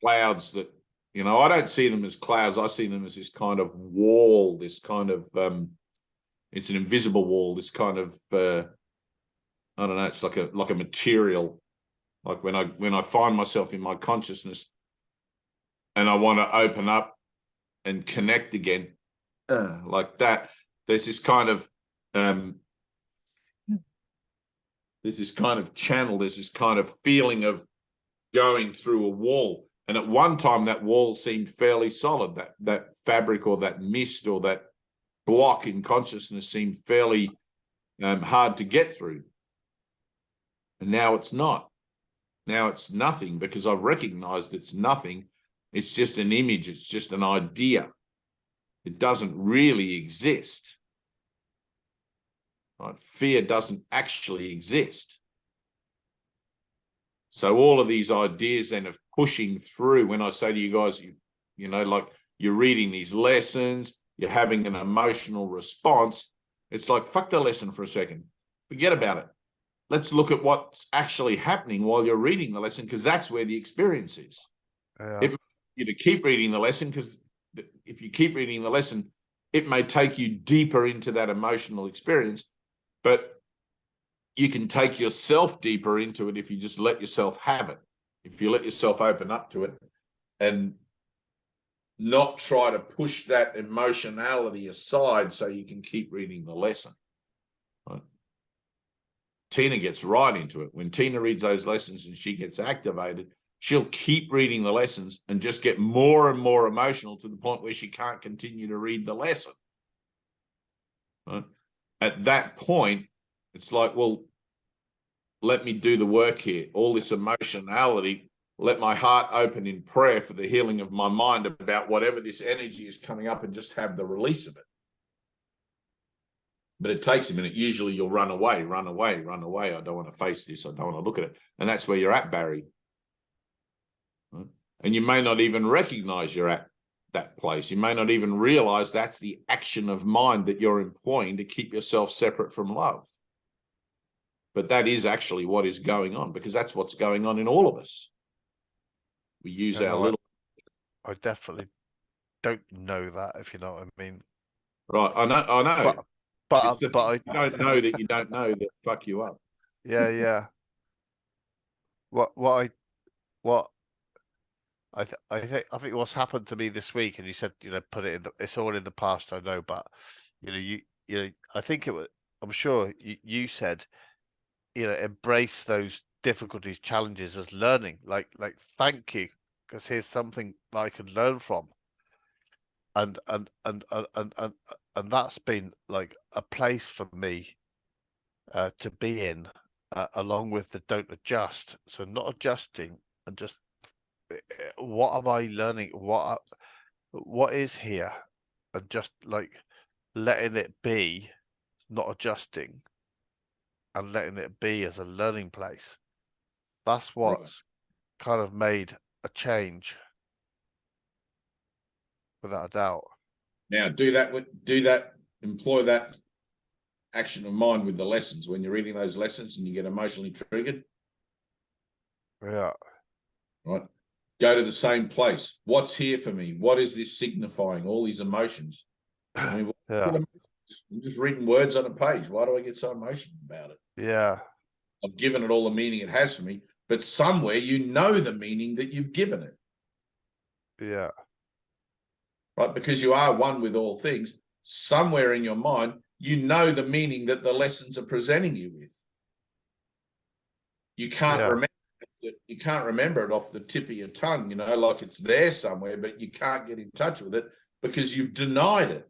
S1: clouds that, you know, I don't see them as clouds. I see them as this kind of wall, this kind of, it's an invisible wall, this kind of, I don't know, it's like a material, like when I find myself in my consciousness and I want to open up and connect again, like that, there's this kind of channel, there's this kind of feeling of going through a wall. And at one time that wall seemed fairly solid, that fabric or that mist or that block in consciousness seemed fairly hard to get through. And now it's not. Now it's nothing, because I've recognized it's nothing. It's just an image. It's just an idea. It doesn't really exist. Right? Fear doesn't actually exist. So all of these ideas then of pushing through, when I say to you guys, you know, like you're reading these lessons, you're having an emotional response, it's like, fuck the lesson for a second. Forget about it. Let's look at what's actually happening while you're reading the lesson, because that's where the experience is. It may you to keep reading the lesson, because if you keep reading the lesson, it may take you deeper into that emotional experience, but you can take yourself deeper into it if you just let yourself have it. If you let yourself open up to it and not try to push that emotionality aside so you can keep reading the lesson. Right? Tina gets right into it. When Tina reads those lessons and she gets activated, she'll keep reading the lessons and just get more and more emotional to the point where she can't continue to read the lesson. Right? At that point, it's like, well, let me do the work here. All this emotionality, let my heart open in prayer for the healing of my mind about whatever this energy is coming up, and just have the release of it. But it takes a minute. Usually you'll run away, run away, run away. I don't want to face this. I don't want to look at it. And that's where you're at, Barry. Right? And you may not even recognize you're at that place. You may not even realize that's the action of mind that you're employing to keep yourself separate from love. But that is actually what is going on, because that's what's going on in all of us. We use our little...
S3: I definitely don't know that, if you know what I mean.
S1: Right, I know.
S3: But
S1: I don't know that you don't know that fuck you up.
S3: Yeah. I think what's happened to me this week, and you said, you know, put it in it's all in the past, I know, but you know, I think it was, I'm sure you said, you know, embrace those difficulties, challenges as learning. Like thank you, because here's something I can learn from. And that's been like a place for me to be in, along with the don't adjust. So not adjusting and just what am I learning? What is here? And just like letting it be, not adjusting, and letting it be as a learning place. That's what's kind of made a change, without a doubt.
S1: Now employ that action of mind with the lessons. When you're reading those lessons and you get emotionally triggered,
S3: Yeah.
S1: right? Go to the same place. What's here for me? What is this signifying? All these emotions. I mean,
S3: Yeah.
S1: I'm just reading words on a page. Why do I get so emotional about it?
S3: Yeah.
S1: I've given it all the meaning it has for me, but somewhere you know the meaning that you've given it.
S3: Yeah.
S1: Right? Because you are one with all things. Somewhere in your mind, you know the meaning that the lessons are presenting you with. You can't remember it. You can't remember it off the tip of your tongue, you know, like it's there somewhere, but you can't get in touch with it because you've denied it.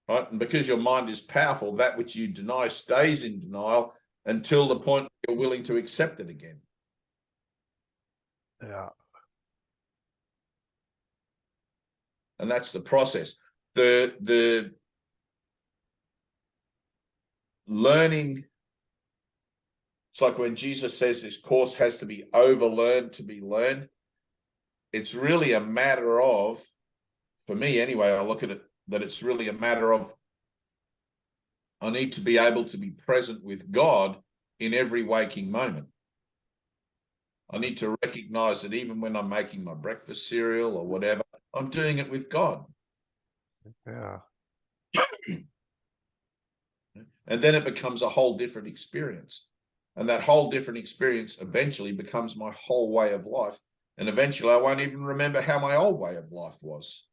S1: Right? And because your mind is powerful, that which you deny stays in denial until the point you're willing to accept it again.
S3: Yeah.
S1: And that's the process. The learning, it's like when Jesus says this course has to be overlearned to be learned. It's really a matter of, for me anyway, I look at it that it's really a matter of, I need to be able to be present with God in every waking moment. I need to recognize that even when I'm making my breakfast cereal or whatever, I'm doing it with God.
S3: Yeah.
S1: And then it becomes a whole different experience. And that whole different experience eventually becomes my whole way of life. And eventually I won't even remember how my old way of life was.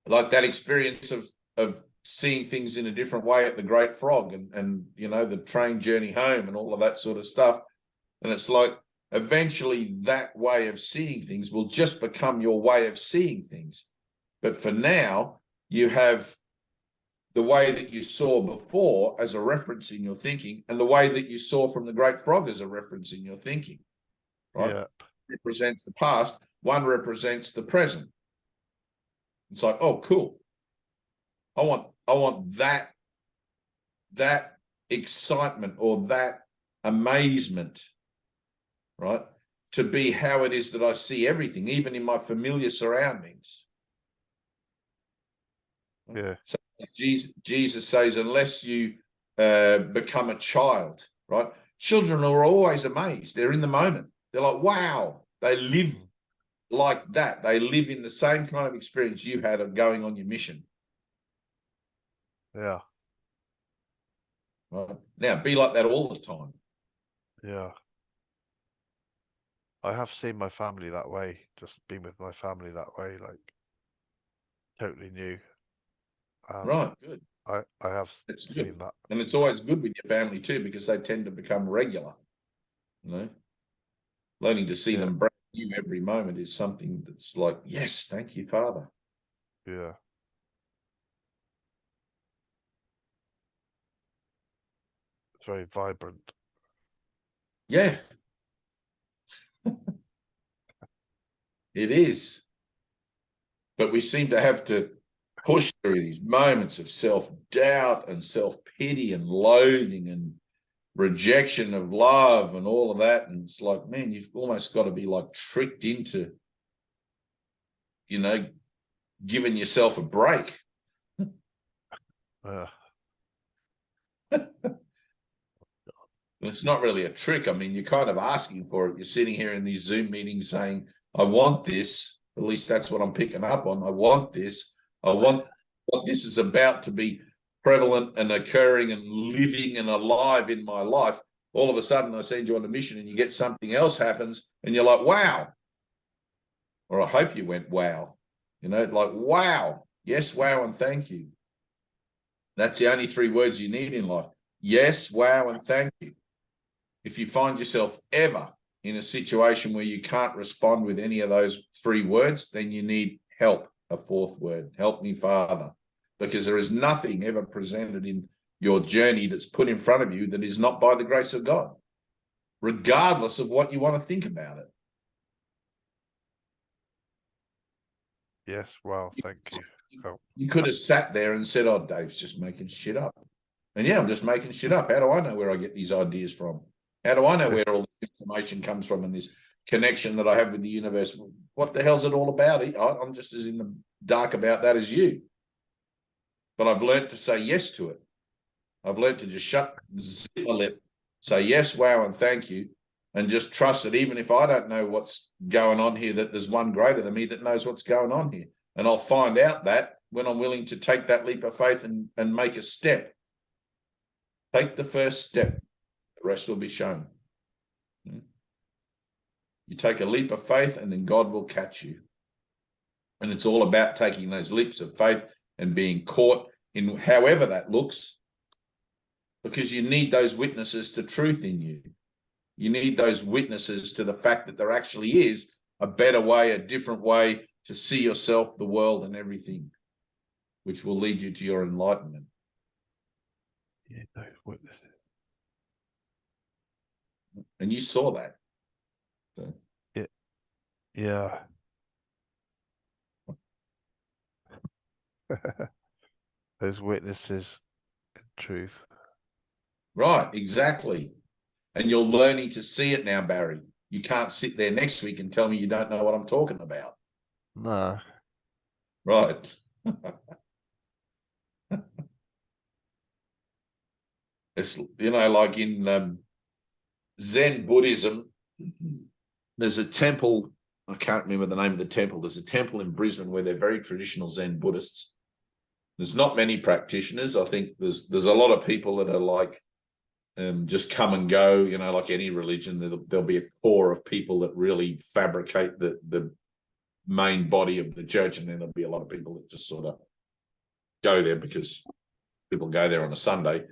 S1: Like that experience of seeing things in a different way at the Great Frog and you know, the train journey home and all of that sort of stuff. And it's like eventually that way of seeing things will just become your way of seeing things. But for now, you have the way that you saw before as a reference in your thinking and the way that you saw from the Great Frog as a reference in your thinking. Right?
S3: Yeah.
S1: Represents the past, one represents the present. It's like, oh, cool. I want that excitement or that amazement, right, to be how it is that I see everything, even in my familiar surroundings.
S3: Yeah.
S1: So Jesus says, unless you become a child, right? Children are always amazed. They're in the moment. They're like, wow, they live like that. They live in the same kind of experience you had of going on your mission.
S3: Yeah.
S1: Right? Now, be like that all the time.
S3: Yeah. I have seen my family that way, just been with my family that way, like totally new.
S1: Right, good.
S3: I have
S1: It's
S3: seen
S1: good.
S3: that.
S1: And it's always good with your family too, because they tend to become regular. You know, learning to see them brand new every moment is something that's like, yes, thank you, Father.
S3: Yeah. It's very vibrant.
S1: Yeah. It is. But we seem to have to push through these moments of self-doubt and self-pity and loathing and rejection of love and all of that. And it's like, man, you've almost got to be like tricked into, you know, giving yourself a break. It's not really a trick. I mean, you're kind of asking for it. You're sitting here in these Zoom meetings saying, I want this. At least that's what I'm picking up on. I want this. I want what this is about to be prevalent and occurring and living and alive in my life. All of a sudden, I send you on a mission and you get something else happens and you're like, wow. Or I hope you went, wow. You know, like, wow. Yes, wow, and thank you. That's the only 3 words you need in life. Yes, wow, and thank you. If you find yourself ever in a situation where you can't respond with any of those 3 words, then you need help, a 4th word. Help me, Father. Because there is nothing ever presented in your journey that's put in front of you that is not by the grace of God, regardless of what you want to think about it.
S3: Yes, well, thank you. Help.
S1: You could have sat there and said, oh, Dave's just making shit up. And yeah, I'm just making shit up. How do I know where I get these ideas from? How do I know where all this information comes from and this connection that I have with the universe? What the hell's it all about? I'm just as in the dark about that as you. But I've learned to say yes to it. I've learned to just zip my lip, say yes, wow, and thank you, and just trust that even if I don't know what's going on here, that there's one greater than me that knows what's going on here. And I'll find out that when I'm willing to take that leap of faith and make a step. Take the first step. The rest will be shown. You take a leap of faith and then God will catch you. And it's all about taking those leaps of faith and being caught in however that looks, because you need those witnesses to truth in you. You need those witnesses to the fact that there actually is a better way, a different way to see yourself, the world, and everything, which will lead you to your enlightenment.
S3: Yeah, those witnesses.
S1: And you saw that. So.
S3: Yeah. Those witnesses in truth.
S1: Right, exactly. And you're learning to see it now, Barry. You can't sit there next week and tell me you don't know what I'm talking about.
S3: No.
S1: Right. It's, you know, like in Zen Buddhism, there's a temple, I can't remember the name of the temple. There's a temple in Brisbane where they're very traditional Zen Buddhists. There's not many practitioners. I think there's a lot of people that are like just come and go, you know, like any religion. There'll be a core of people that really fabricate the main body of the church, and then there'll be a lot of people that just sort of go there because people go there on a Sunday.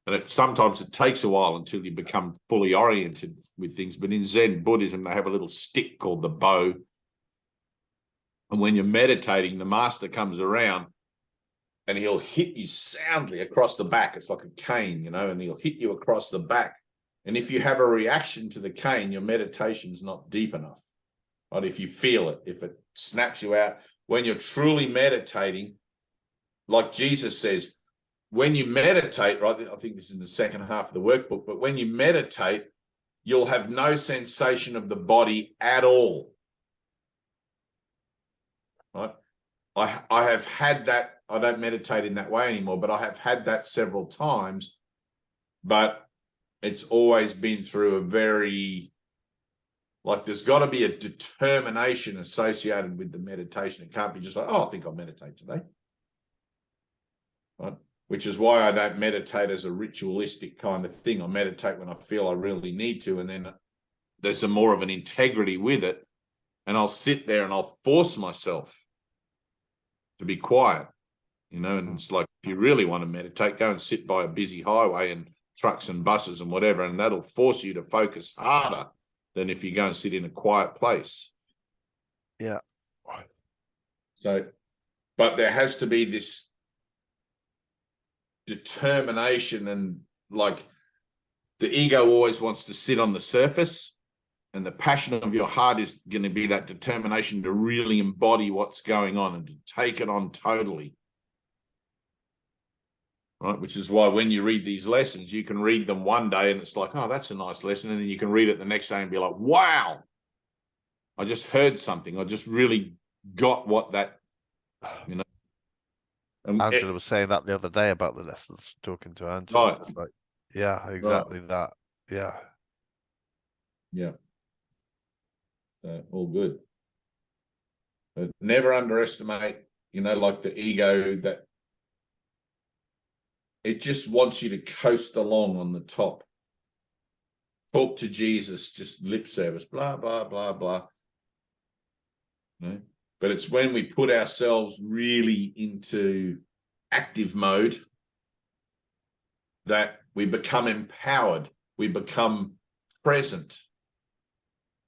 S1: And sometimes it takes a while until you become fully oriented with things. But in Zen Buddhism, they have a little stick called the bow. And when you're meditating, the master comes around and he'll hit you soundly across the back. It's like a cane, you know, and he'll hit you across the back. And if you have a reaction to the cane, your meditation's not deep enough. Right? If you feel it, if it snaps you out, when you're truly meditating, like Jesus says, when you meditate, right, I think this is in the second half of the workbook, but when you meditate, you'll have no sensation of the body at all. Right? I have had that. I don't meditate in that way anymore, but I have had that several times, but it's always been through a very, like, there's got to be a determination associated with the meditation. It can't be just like, oh, I think I'll meditate today. Right? Which is why I don't meditate as a ritualistic kind of thing. I meditate when I feel I really need to, and then there's more of an integrity with it, and I'll sit there and I'll force myself to be quiet, you know. And it's like, if you really want to meditate, go and sit by a busy highway and trucks and buses and whatever, and that'll force you to focus harder than if you go and sit in a quiet place.
S3: Yeah.
S1: So, but there has to be this determination, and like the ego always wants to sit on the surface, and the passion of your heart is going to be that determination to really embody what's going on and to take it on totally. Right? Which is why when you read these lessons, you can read them one day and it's like, oh, that's a nice lesson. And then you can read it the next day and be like, wow, I just heard something. I just really got what that, you know.
S3: Angela was saying that the other day about the lessons, talking to Angela.
S1: Right.
S3: It's like, yeah, exactly that. Yeah.
S1: Yeah. All good. But never underestimate, you know, like the ego, that it just wants you to coast along on the top. Talk to Jesus, just lip service, blah, blah, blah, blah. You know? But it's when we put ourselves really into active mode that we become empowered, we become present.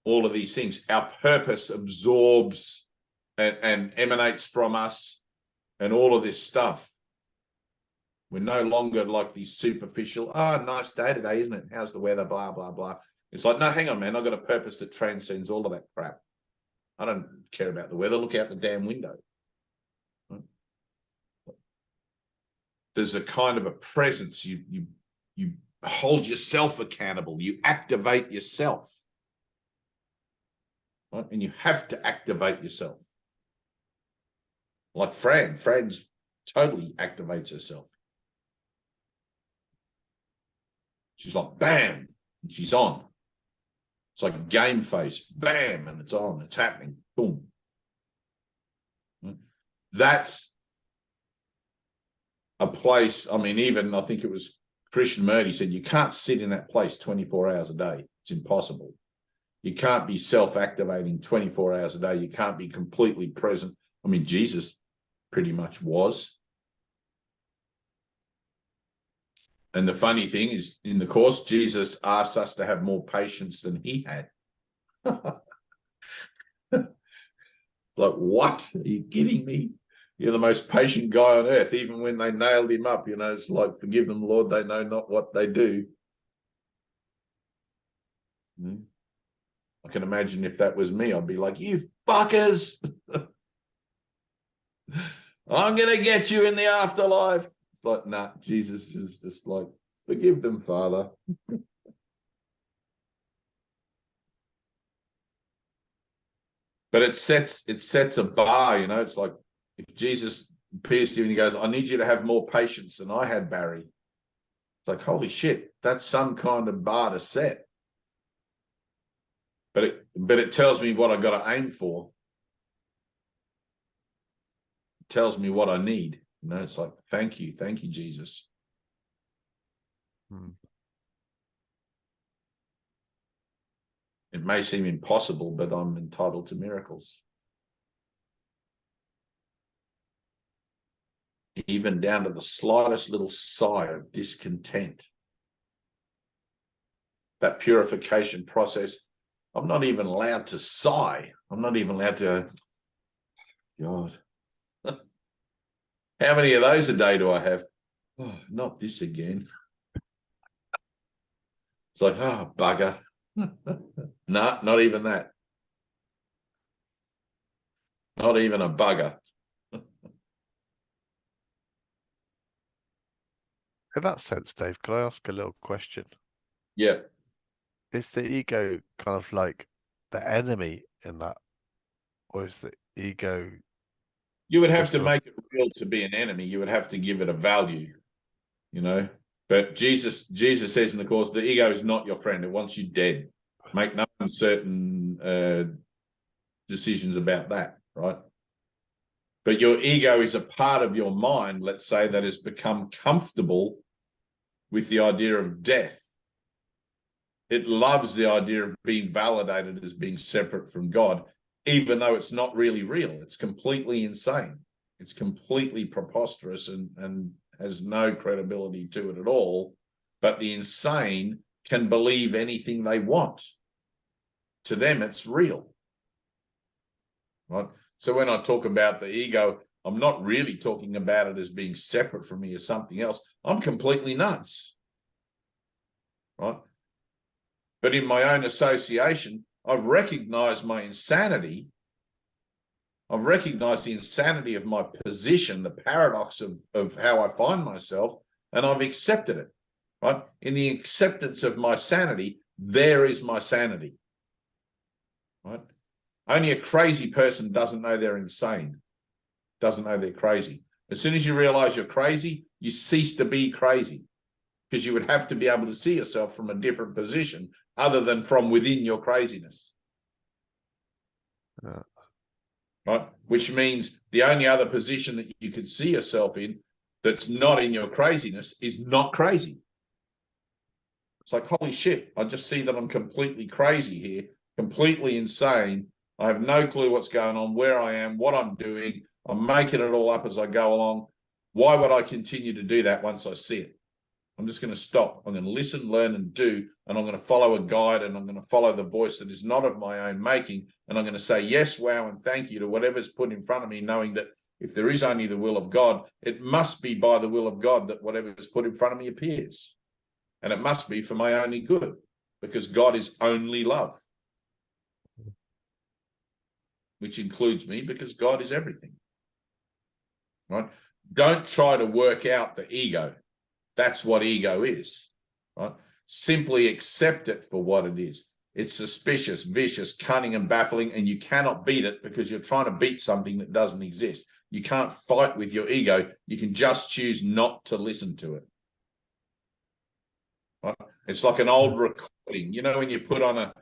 S1: All of these things. Our purpose absorbs and emanates from us, and all of this stuff. We're no longer like these superficial, nice day today, isn't it? How's the weather? Blah, blah, blah. It's like, no, hang on, man. I've got a purpose that transcends all of that crap. I don't care about the weather. Look out the damn window. There's a kind of a presence. You hold yourself accountable. You activate yourself. Right? And you have to activate yourself. Like Fran's totally activates herself. She's like, bam, and she's on. It's like a game face, bam, and it's on, it's happening, boom. That's a place, I mean, even I think it was Christian Murdy said, you can't sit in that place 24 hours a day. It's impossible. You can't be self-activating 24 hours a day. You can't be completely present. I mean, Jesus pretty much was. And the funny thing is, in the Course, Jesus asked us to have more patience than he had. It's like, what? Are you kidding me? You're the most patient guy on earth. Even when they nailed him up, you know, it's like, forgive them, Lord, they know not what they do. I can imagine if that was me, I'd be like, you fuckers. I'm going to get you in the afterlife. It's like, nah, Jesus is just like, forgive them, Father. But it sets a bar, you know. It's like if Jesus appears to you and he goes, I need you to have more patience than I had, Barry. It's like, holy shit, that's some kind of bar to set. But it tells me what I got to aim for. It tells me what I need. You know, it's like, thank you, Jesus. It may seem impossible, but I'm entitled to miracles. Even down to the slightest little sigh of discontent. That purification process, I'm not even allowed to sigh. I'm not even allowed to, God. How many of those a day do I have? Oh, not this again. It's like, oh, bugger. No, not even that. Not even a bugger.
S3: In that sense, Dave, can I ask a little question?
S1: Yeah.
S3: Is the ego kind of like the enemy in that? Or is the ego...
S1: You would have to make it real to be an enemy. You would have to give it a value, you know. But Jesus says in the Course, the ego is not your friend. It wants you dead. Make no uncertain decisions about that, right? But your ego is a part of your mind, let's say, that has become comfortable with the idea of death. It loves the idea of being validated as being separate from God, even though it's not really real. It's completely insane. It's completely preposterous and has no credibility to it at all. But the insane can believe anything they want. To them, it's real. Right? So when I talk about the ego, I'm not really talking about it as being separate from me as something else. I'm completely nuts. Right? But in my own association, I've recognized my insanity. I've recognized the insanity of my position, the paradox of how I find myself, and I've accepted it. Right? In the acceptance of my sanity, there is my sanity. Right? Only a crazy person doesn't know they're insane, doesn't know they're crazy. As soon as you realize you're crazy, you cease to be crazy, because you would have to be able to see yourself from a different position other than from within your craziness. Right? Which means the only other position that you could see yourself in that's not in your craziness is not crazy. It's like, holy shit, I just see that I'm completely crazy here, completely insane. I have no clue what's going on, where I am, what I'm doing. I'm making it all up as I go along. Why would I continue to do that once I see it? I'm just going to stop. I'm going to listen, learn, and do, and I'm going to follow a guide, and I'm going to follow the voice that is not of my own making, and I'm going to say yes, wow, and thank you to whatever's put in front of me, knowing that if there is only the will of God, it must be by the will of God that whatever is put in front of me appears. And it must be for my only good, because God is only love, which includes me, because God is everything. Right? Don't try to work out the ego. That's what ego is. Right? Simply accept it for what it is. It's suspicious, vicious, cunning, and baffling, and you cannot beat it because you're trying to beat something that doesn't exist. You can't fight with your ego. You can just choose not to listen to it. Right? It's like an old recording. You know, when you put on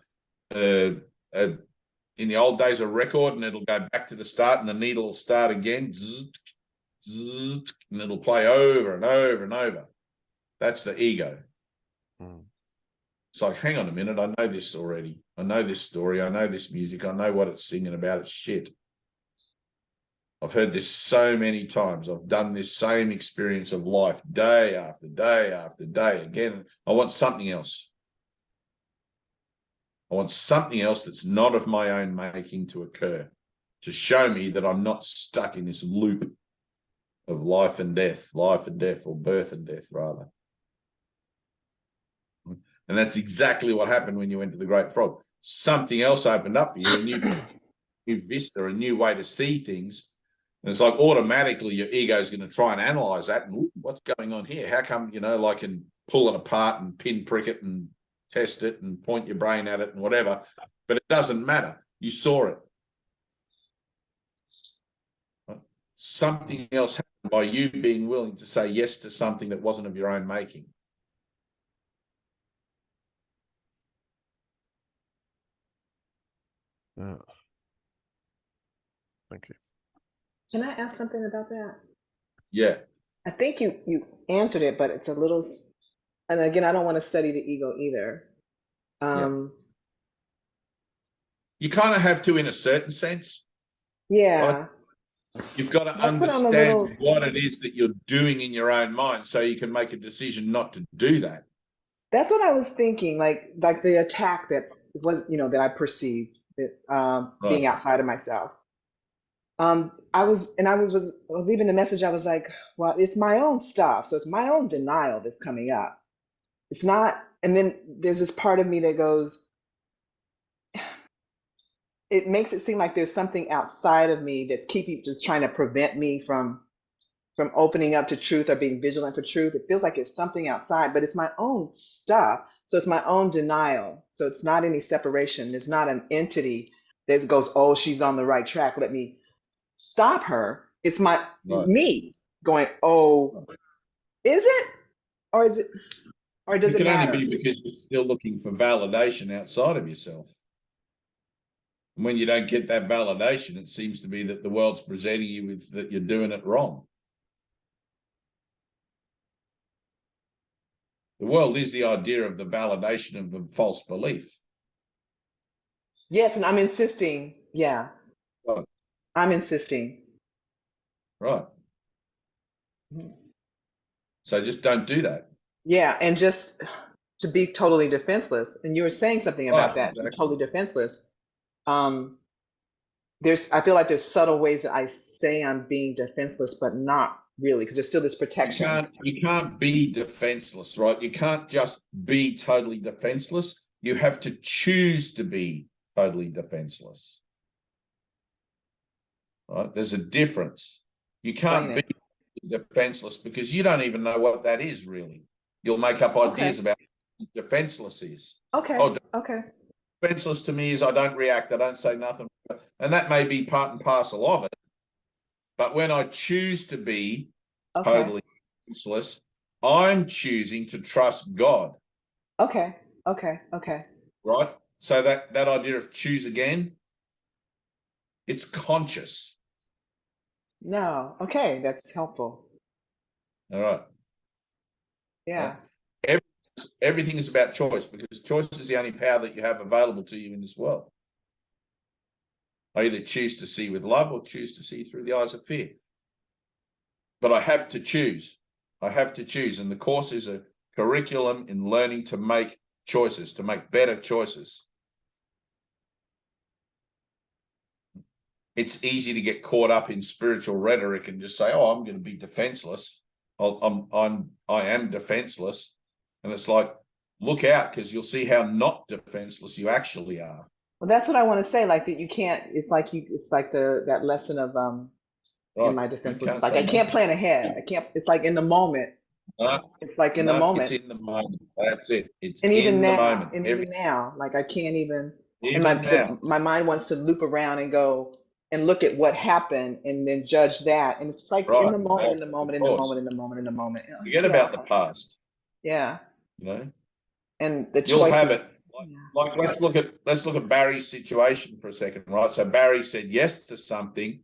S1: in the old days, a record, and it'll go back to the start, and the needle will start again, and it'll play over and over and over. That's the ego. It's like, hang on a minute, I know this already. I know this story. I know this music. I know what it's singing about. It's shit. I've heard this so many times. I've done this same experience of life day after day after day. Again, I want something else. I want something else that's not of my own making to occur, to show me that I'm not stuck in this loop of life and death, or birth and death, rather. And that's exactly what happened when you went to the Great Frog. Something else opened up for you, a new vista, a new way to see things. And it's like automatically your ego is going to try and analyze that. And what's going on here? How come, I can pull it apart and pinprick it and test it and point your brain at it and whatever. But it doesn't matter. You saw it. Right? Something else happened by you being willing to say yes to something that wasn't of your own making.
S3: Yeah. Thank you.
S2: Can I ask something about that?
S1: Yeah.
S2: I think you answered it, but it's a little, and again, I don't want to study the ego either.
S1: You kind of have to in a certain sense.
S2: Yeah.
S1: Right? You've got to
S2: That's
S1: understand what it is that you're doing in your own mind so you can make a decision not to do that.
S2: That's what I was thinking, like the attack that was, that I perceived, that being outside of myself. I was leaving the message. I was like, well, it's my own stuff. So it's my own denial that's coming up. It's not. And then there's this part of me that goes, it makes it seem like there's something outside of me that's just trying to prevent me from opening up to truth or being vigilant for truth. It feels like it's something outside, but it's my own stuff. So it's my own denial. So it's not any separation. There's not an entity that goes, oh, she's on the right track. Let me stop her. It's me going, oh, is it? Or is it? Or does it matter?
S1: It can only be because you're still looking for validation outside of yourself. And when you don't get that validation, it seems to be that the world's presenting you with that you're doing it wrong. The world is the idea of the validation of a false belief.
S2: Yes, and I'm insisting. Yeah.
S1: Right.
S2: I'm insisting.
S1: Right. So just don't do that.
S2: Yeah, and just to be totally defenseless. And you were saying something about that, exactly. Totally defenseless. I feel like there's subtle ways that I say I'm being defenseless, but not really, because there's still this protection.
S1: You can't be defenseless, right? You can't just be totally defenseless. You have to choose to be totally defenseless. Right? There's a difference. You can't be defenseless because you don't even know what that is really. You'll make up ideas about what defenseless is.
S2: Okay. Okay.
S1: Defenseless to me is I don't react, I don't say nothing. And that may be part and parcel of it. But when I choose to be totally defenseless, I'm choosing to trust God.
S2: Okay.
S1: Right? So that idea of choose again, it's conscious.
S2: No. Okay. That's helpful.
S1: All right.
S2: Yeah.
S1: Everything is about choice because choice is the only power that you have available to you in this world. I either choose to see with love or choose to see through the eyes of fear. But I have to choose. I have to choose. And the Course is curriculum in learning to make choices, to make better choices. It's easy to get caught up in spiritual rhetoric and just say, "Oh, I'm going to be defenseless. I am defenseless," and it's like, look out, because you'll see how not defenseless you actually are.
S2: Well, that's what I want to say. Like that, you can't. It's like that lesson of in my defenseless. It's like I can't plan ahead. I can't. It's like in the moment. It's like in the moment.
S1: It's in the moment. That's it. It's
S2: and even
S1: in
S2: now,
S1: the moment.
S2: and even now, like I can't even.
S1: Even
S2: And
S1: now.
S2: my mind wants to loop around and go and look at what happened and then judge that. And it's like in the moment, in the moment, in the moment, in the moment, in the moment.
S1: Forget about the past.
S2: Yeah.
S1: You know,
S2: and the
S1: you'll have it.
S2: choices.
S1: Like let's look at Barry's situation for a second, right? So Barry said yes to something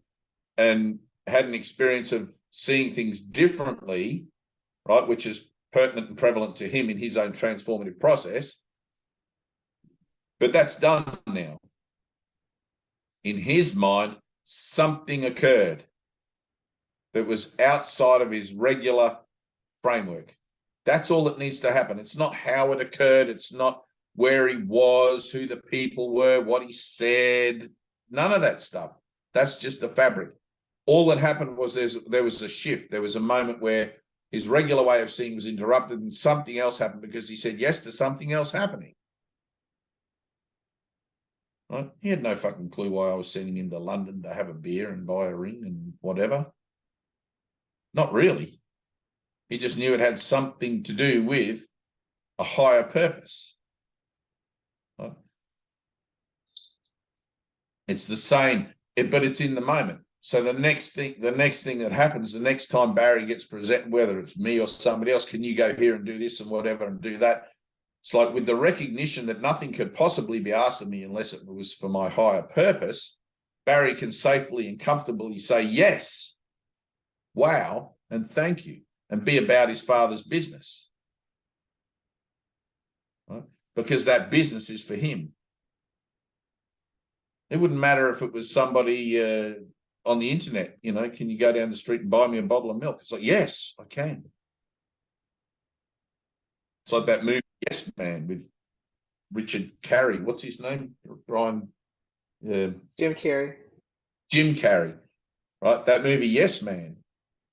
S1: and had an experience of seeing things differently, right? Which is pertinent and prevalent to him in his own transformative process. But that's done now. In his mind, something occurred that was outside of his regular framework. That's all that needs to happen. It's not how it occurred. It's not where he was, who the people were, what he said, none of that stuff. That's just the fabric. All that happened was there was a shift. There was a moment where his regular way of seeing was interrupted and something else happened because he said yes to something else happening. Right? He had no fucking clue why I was sending him to London to have a beer and buy a ring and whatever. Not really. He just knew it had something to do with a higher purpose. Right? It's the same, but it's in the moment. So the next thing that happens, the next time Barry gets presented, whether it's me or somebody else, can you go here and do this and whatever and do that? It's like with the recognition that nothing could possibly be asked of me unless it was for my higher purpose, Barry can safely and comfortably say yes, wow, and thank you, and be about his father's business. Right? Because that business is for him. It wouldn't matter if it was somebody on the internet, you know, can you go down the street and buy me a bottle of milk? It's like, yes, I can. It's like that movie, Yes Man, with Richard Carey. What's his name? Brian?
S2: Jim Carrey.
S1: Jim Carrey, right? That movie, Yes Man.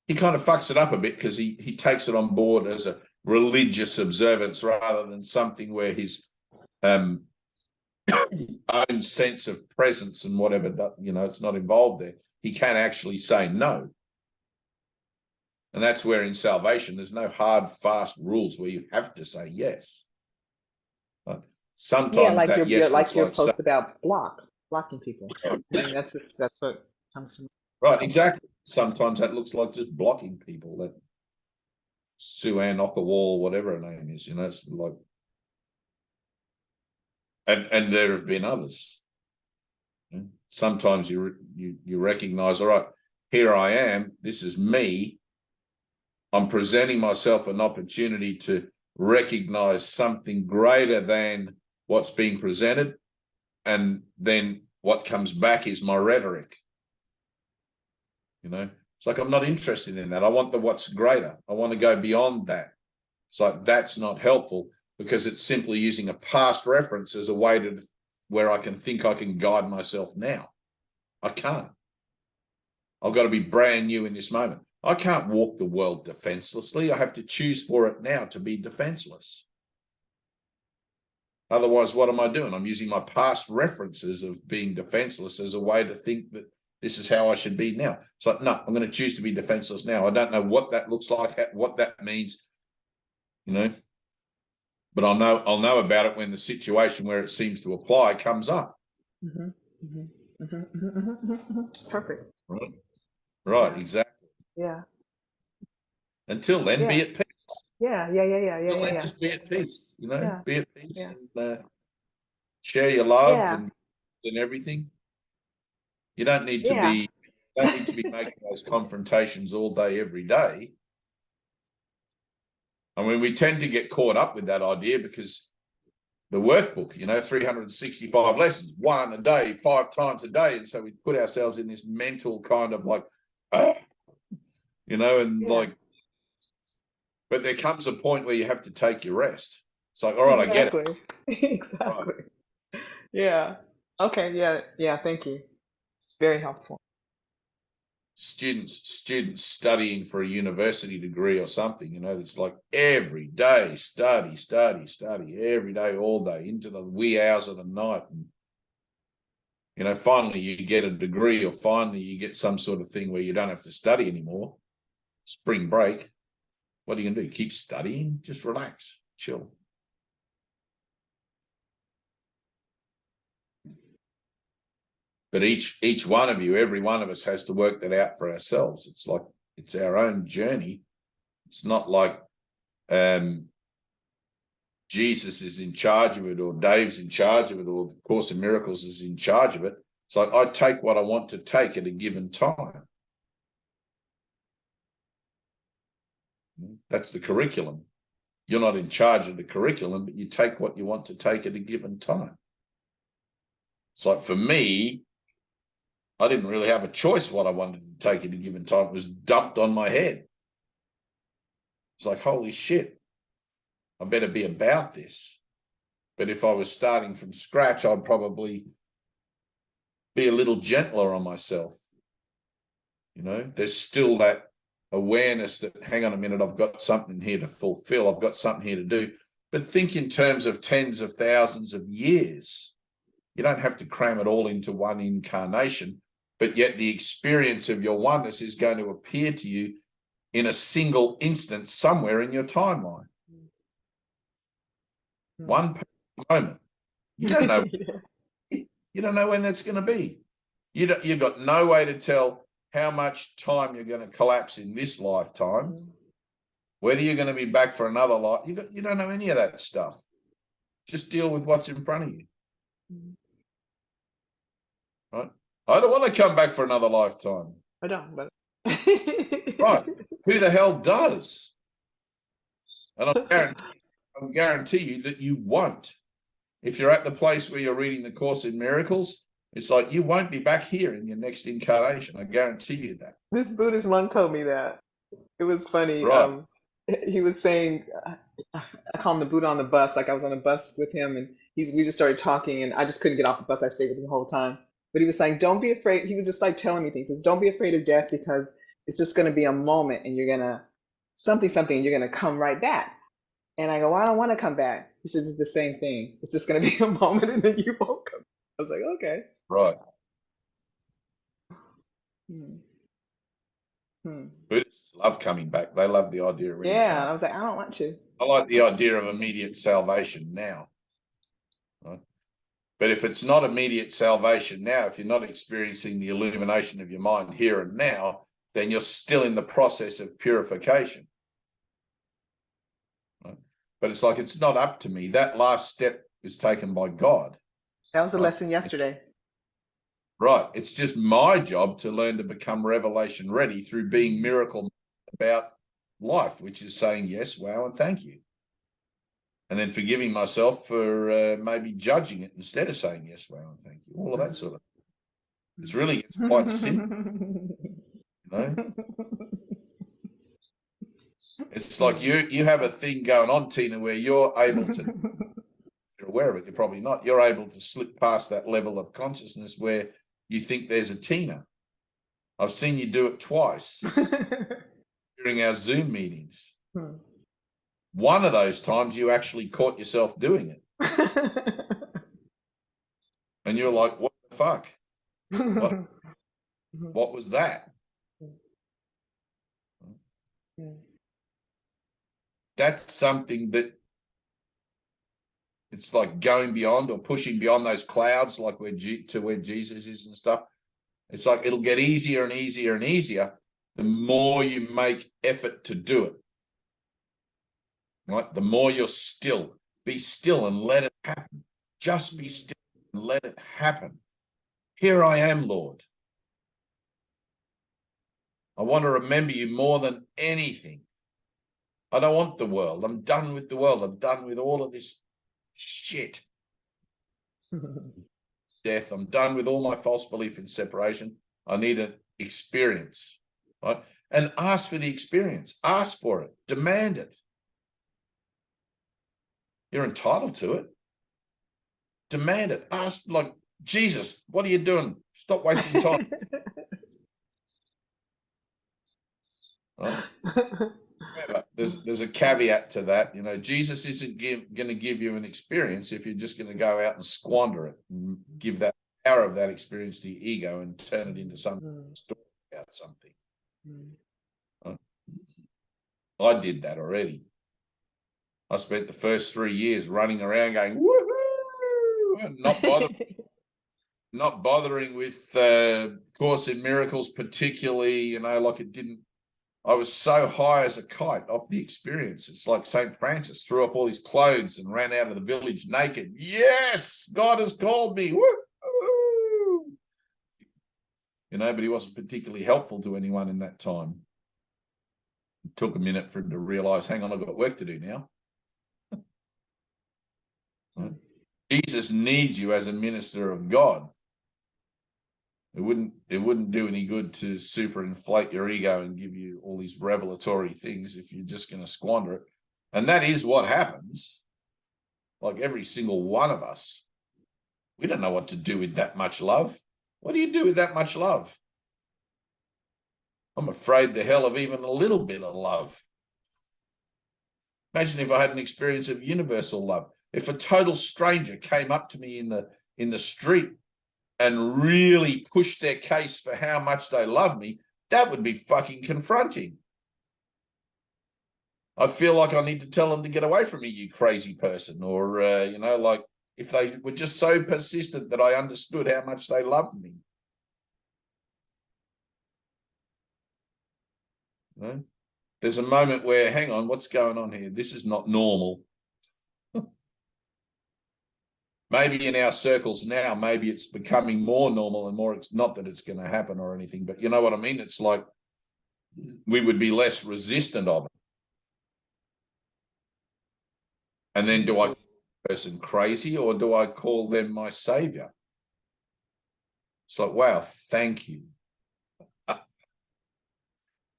S1: He kind of fucks it up a bit because he takes it on board as a religious observance rather than something where his own sense of presence and whatever, you know, it's not involved there. He can actually say no. And that's where in salvation, there's no hard, fast rules where you have to say yes. But sometimes
S2: like
S1: that yes
S2: like your
S1: like
S2: post about blocking people. I mean, that's what comes to me.
S1: Right, exactly. Sometimes that looks like just blocking people. That Sue-Ann Ockawall, whatever her name is, you know, it's like, and there have been others. Sometimes you recognize, all right, here I am. This is me. I'm presenting myself an opportunity to recognize something greater than what's being presented. And then what comes back is my rhetoric. You know, it's like, I'm not interested in that. I want what's greater. I want to go beyond that. It's like, that's not helpful because it's simply using a past reference as a way to where I can think I can guide myself now. I can't. I've got to be brand new in this moment. I can't walk the world defenselessly. I have to choose for it now to be defenseless. Otherwise, what am I doing? I'm using my past references of being defenseless as a way to think that this is how I should be now. It's like, no, I'm going to choose to be defenseless now. I don't know what that looks like, what that means, you know, but I'll know about it when the situation where it seems to apply comes up.
S2: Perfect.
S1: Right, exactly.
S2: Yeah.
S1: Until then, be at peace.
S2: Yeah.
S1: Just be at peace, you know, be at peace and share your love and everything. You don't need to be making those confrontations all day, every day. I mean, we tend to get caught up with that idea because the workbook, you know, 365 lessons, one a day, 5 times a day. And so we put ourselves in this mental kind of like, you know, and like, But there comes a point where you have to take your rest. It's like, all right, I get it.
S2: Exactly. Yeah. Okay. Yeah. Yeah. Thank you. It's very helpful.
S1: Students studying for a university degree or something, you know, it's like every day study every day, all day, into the wee hours of the night. And, you know, finally you get a degree, or finally you get some sort of thing where you don't have to study anymore. Spring break. What are you going to do? Keep studying? Just relax, chill. But each one of you, every one of us has to work that out for ourselves. It's like, it's our own journey. It's not like Jesus is in charge of it, or Dave's in charge of it, or the Course in Miracles is in charge of it. It's like, I take what I want to take at a given time. That's the curriculum. You're not in charge of the curriculum, but you take what you want to take at a given time. It's like, for me, I didn't really have a choice what I wanted to take at a given time. It was dumped on my head. It's like, holy shit, I better be about this. But if I was starting from scratch, I'd probably be a little gentler on myself. You know, there's still that awareness that, hang on a minute, I've got something here to fulfill. I've got something here to do. But think in terms of tens of thousands of years. You don't have to cram it all into one incarnation, but yet the experience of your oneness is going to appear to you in a single instant somewhere in your timeline. One moment. You don't know. You don't know when that's going to be. You've got no way to tell how much time you're going to collapse in this lifetime, whether you're going to be back for another life. You don't know any of that stuff. Just deal with what's in front of you. Right? I don't want to come back for another lifetime.
S2: I don't, but
S1: right. Who the hell does? And I guarantee you that you won't. If you're at the place where you're reading the Course in Miracles, it's like you won't be back here in your next incarnation. I guarantee you that.
S2: This Buddhist monk told me that. It was funny.
S1: Right.
S2: He was saying, I call him the Buddha on the bus. Like, I was on a bus with him, and we just started talking, and I just couldn't get off the bus. I stayed with him the whole time. But he was saying, don't be afraid. He was just like telling me things. He says, don't be afraid of death, because it's just going to be a moment, and you're going to something, and you're going to come right back. And I go, well, I don't want to come back. He says, it's the same thing. It's just going to be a moment, and then you won't come. I was like, okay.
S1: Right. Buddhists love coming back. They love the idea of reincarnation.
S2: Yeah, and I was like, I don't want to.
S1: I like the idea of immediate salvation now. Right? But if it's not immediate salvation now, if you're not experiencing the illumination of your mind here and now, then you're still in the process of purification. Right? But it's like, it's not up to me. That last step is taken by God.
S2: That was a lesson yesterday.
S1: Right. It's just my job to learn to become revelation ready through being miracle about life, which is saying yes, wow, and thank you. And then forgiving myself for maybe judging it instead of saying yes, wow, and thank you. All of that sort of. It's really quite simple. You know? It's like you have a thing going on, Tina, where you're able to, if you're aware of it, you're probably not, you're able to slip past that level of consciousness where you think there's a Tina. I've seen you do it twice during our Zoom meetings. One of those times you actually caught yourself doing it. And you're like, what the fuck? What was that? That's something that it's like going beyond or pushing beyond those clouds, like where Jesus is and stuff. It's like it'll get easier and easier and easier the more you make effort to do it. Right? The more you're still. Be still and let it happen. Just be still and let it happen. Here I am, Lord. I want to remember you more than anything. I don't want the world. I'm done with the world. I'm done with all of this shit. Death. I'm done with all my false belief in separation. I need an experience. Right? and ask for the experience. Ask for it. Demand it. You're entitled to it. Demand it. Ask, like, Jesus, what are you doing? Stop wasting time. Right? Remember, there's a caveat to that. You know, Jesus isn't going to give you an experience if you're just going to go out and squander it and give that power of that experience to your ego and turn it into some story about something. Right? I did that already. I spent the first 3 years running around going, woohoo, and not bothering with Course in Miracles, particularly, you know, like it didn't. I was so high as a kite off the experience. It's like St. Francis threw off all his clothes and ran out of the village naked. Yes, God has called me. Woo! You know, but he wasn't particularly helpful to anyone in that time. It took a minute for him to realize, hang on, I've got work to do now. Right? Jesus needs you as a minister of God. It wouldn't do any good to superinflate your ego and give you all these revelatory things if you're just going to squander it. And that is what happens. Like every single one of us, we don't know what to do with that much love. What do you do with that much love? I'm afraid the hell of even a little bit of love. Imagine if I had an experience of universal love. If a total stranger came up to me in the street and really pushed their case for how much they love me, that would be fucking confronting. I feel like I need to tell them to get away from me, you crazy person. Or, you know, like if they were just so persistent that I understood how much they loved me. You know? There's a moment where, hang on, what's going on here? This is not normal. Maybe in our circles now, maybe it's becoming more normal and more, it's not that it's going to happen or anything, but you know what I mean? It's like we would be less resistant of it. And then do I call the person crazy or do I call them my savior? It's like, wow, thank you.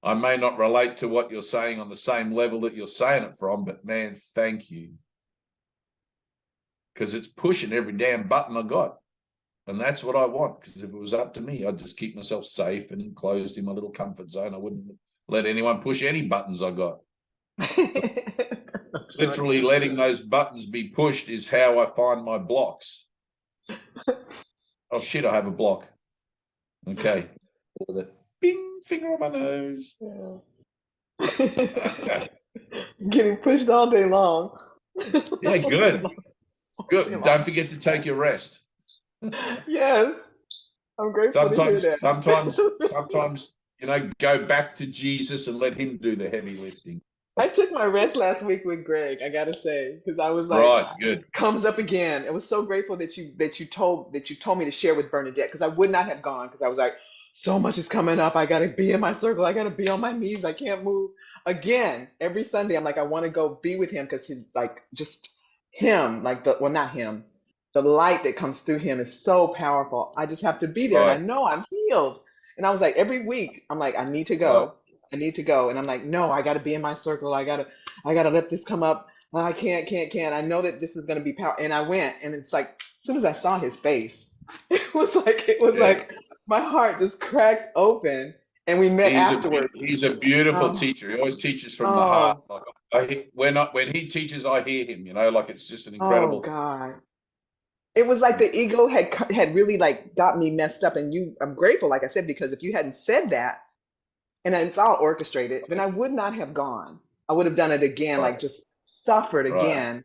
S1: I may not relate to what you're saying on the same level that you're saying it from, but man, thank you. Because it's pushing every damn button I got. And that's what I want. Because if it was up to me, I'd just keep myself safe and closed in my little comfort zone. I wouldn't let anyone push any buttons I got. Literally letting those buttons be pushed is how I find my blocks. Oh, shit, I have a block. Okay. With a bing, finger on my nose.
S2: Yeah. Getting pushed all day long.
S1: Yeah, good. Good. Don't forget to take your rest.
S2: Yes. I'm grateful to hear that.
S1: Sometimes, you know, go back to Jesus and let him do the heavy lifting.
S2: I took my rest last week with Greg, I gotta say, because I was like,
S1: right, good.
S2: Comes up again. I was so grateful that you told me to share with Bernadette, because I would not have gone, because I was like, so much is coming up. I gotta be in my circle. I gotta be on my knees. I can't move. Again, every Sunday, I'm like, I want to go be with him because he's like just him, like not him. The light that comes through him is so powerful. I just have to be there, and I know I'm healed. And I was like, every week, I'm like, I need to go. Right. I need to go. And I'm like, no, I got to be in my circle. I gotta let this come up. I can't. I know that this is going to be power. And I went, and it's like, as soon as I saw his face, it was like my heart just cracks open. And we met afterwards.
S1: He's a beautiful teacher. He always teaches from the heart. Like when he teaches, I hear him, you know, like it's just an incredible.
S2: Oh God. It was like the ego had really like got me messed up. And I'm grateful, like I said, because if you hadn't said that, and it's all orchestrated, then I would not have gone. I would have done it again, like just suffered again.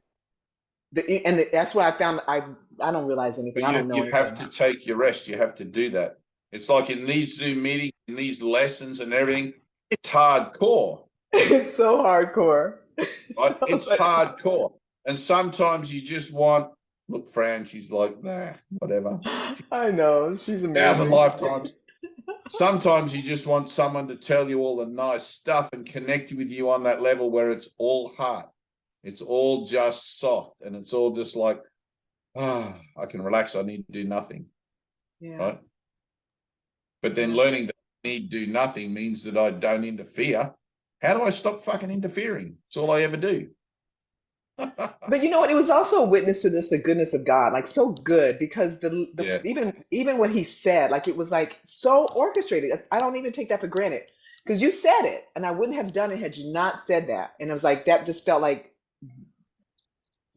S2: That's why I found I don't realize anything. I don't know.
S1: You have to take your rest. You have to do that. It's like in these Zoom meetings, in these lessons and everything, it's hardcore.
S2: It's so hardcore.
S1: Right? It's hardcore. And sometimes you just want, look, Fran, she's like, nah, whatever.
S2: I know. She's amazing.
S1: 1,000 lifetimes. Sometimes you just want someone to tell you all the nice stuff and connect with you on that level where it's all heart. It's all just soft. And it's all just like, I can relax. I need to do nothing.
S2: Yeah.
S1: Right? But then learning to need do nothing means that I don't interfere. How do I stop fucking interfering? It's all I ever do.
S2: But you know what? It was also a witness to this, the goodness of God, like so good, because
S1: Yeah.
S2: even what he said, like it was like so orchestrated. I don't even take that for granted, because you said it, and I wouldn't have done it had you not said that. And it was like that just felt like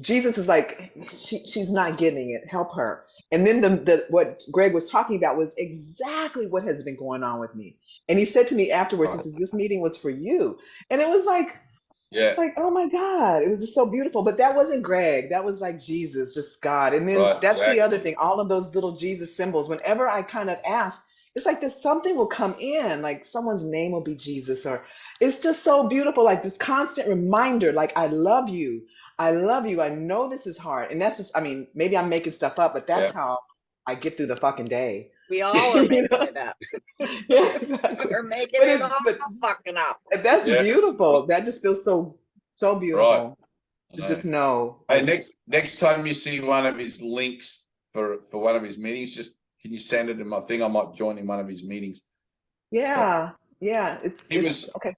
S2: Jesus is like, she's not getting it. Help her. And then the what Greg was talking about was exactly what has been going on with me. And he said to me afterwards, he says, "This meeting was for you." And it was like,
S1: Yeah.
S2: oh my God, it was just so beautiful. But that wasn't Greg. That was like Jesus, just God. And then
S1: Right,
S2: that's the other
S1: exactly.
S2: thing. All of those little Jesus symbols. Whenever I kind of ask, it's like there's something will come in, like someone's name will be Jesus, or it's just so beautiful. Like this constant reminder, like I love you. I love you. I know this is hard. And that's just, I mean, maybe I'm making stuff up, but that's
S1: Yeah.
S2: how I get through the fucking day.
S6: We all are
S2: You
S6: making
S2: know?
S6: it up.
S2: Yeah, exactly.
S6: We're making
S2: But
S6: it all
S2: but
S6: fucking up.
S2: that's
S1: Yeah.
S2: beautiful. That just feels so
S1: Right.
S2: beautiful
S1: I
S2: to
S1: know.
S2: just know.
S1: Hey,
S2: Like,
S1: next time you see one of his links for one of his meetings, just can you send it to my thing? I might join in one of his meetings.
S2: yeah,
S1: He was
S2: okay.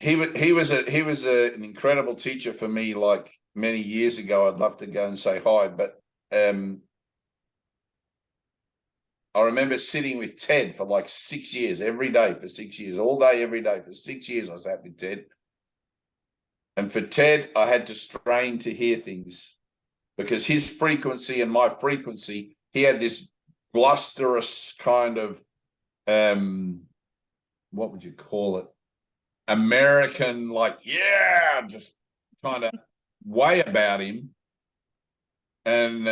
S1: he was an incredible teacher for me. Like many years ago, I'd love to go and say hi, but I remember sitting with Ted for like 6 years, every day for 6 years, all day, every day for 6 years. I sat with Ted, and for Ted, I had to strain to hear things because his frequency and my frequency, he had this blusterous kind of what would you call it? American, like, yeah, just kind of way about him. And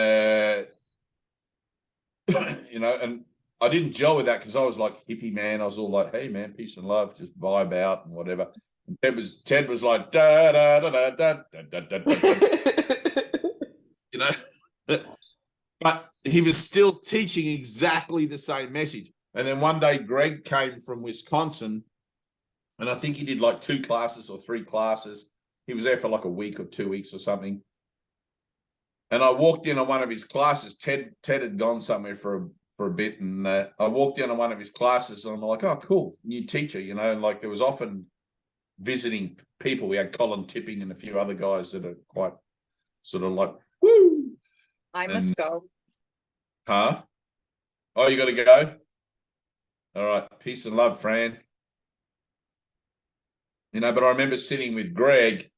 S1: you know, and I didn't gel with that because I was like hippie man. I was all like, hey man, peace and love, just vibe out and whatever. And Ted was like da da da da da da da da, you know. But he was still teaching exactly the same message. And then one day Greg came from Wisconsin, and I think he did like 2 classes or 3 classes. He was there for like a week or 2 weeks or something. And I walked in on one of his classes. Ted had gone somewhere for a bit, and I walked in on one of his classes, and I'm like, oh, cool, new teacher, you know. And like there was often visiting people. We had Colin Tipping and a few other guys that are quite sort of like, woo.
S6: I must go.
S1: Huh? Oh, you got to go? All right. Peace and love, Fran. You know, but I remember sitting with Greg,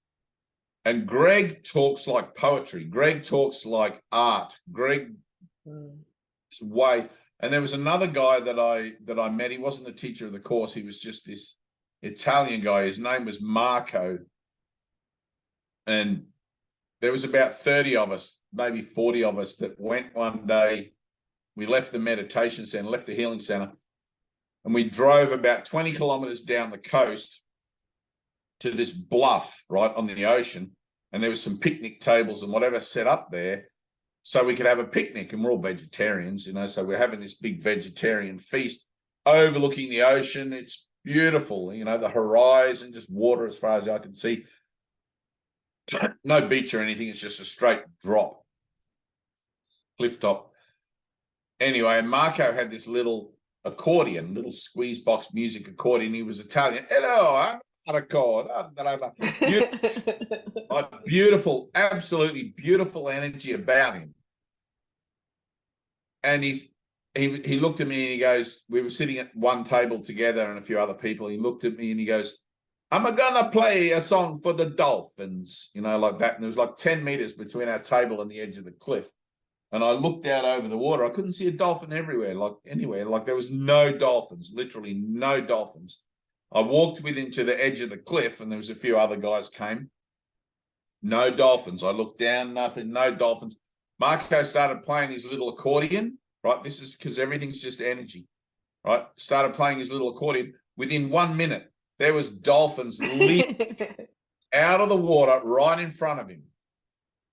S1: and Greg talks like poetry. Greg talks like art. Greg's way. And there was another guy that I met. He wasn't a teacher of the course. He was just this Italian guy. His name was Marco. And there was about 30 of us, maybe 40 of us that went one day. We left the meditation center, left the healing center, and we drove about 20 kilometers down the coast to this bluff right on the ocean. And there was some picnic tables and whatever set up there so we could have a picnic. And we're all vegetarians, you know, so we're having this big vegetarian feast overlooking the ocean. It's beautiful, you know, the horizon, just water as far as I can see. No beach or anything. It's just a straight drop, cliff top. Anyway, Marco had this little accordion, little squeeze box music accordion. He was Italian. Hello, I'm Marco. Beautiful, absolutely beautiful energy about him. And he looked at me and he goes, we were sitting at one table together and a few other people. He looked at me and he goes, I'm gonna play a song for the dolphins, you know, like that. And there was like 10 meters between our table and the edge of the cliff. And I looked out over the water. I couldn't see a dolphin everywhere, like anywhere. Like there was no dolphins, literally no dolphins. I walked with him to the edge of the cliff, and there was a few other guys came. No dolphins. I looked down, nothing, no dolphins. Marco started playing his little accordion, right? This is because everything's just energy, right? Started playing his little accordion. Within 1 minute, there was dolphins leaping out of the water right in front of him.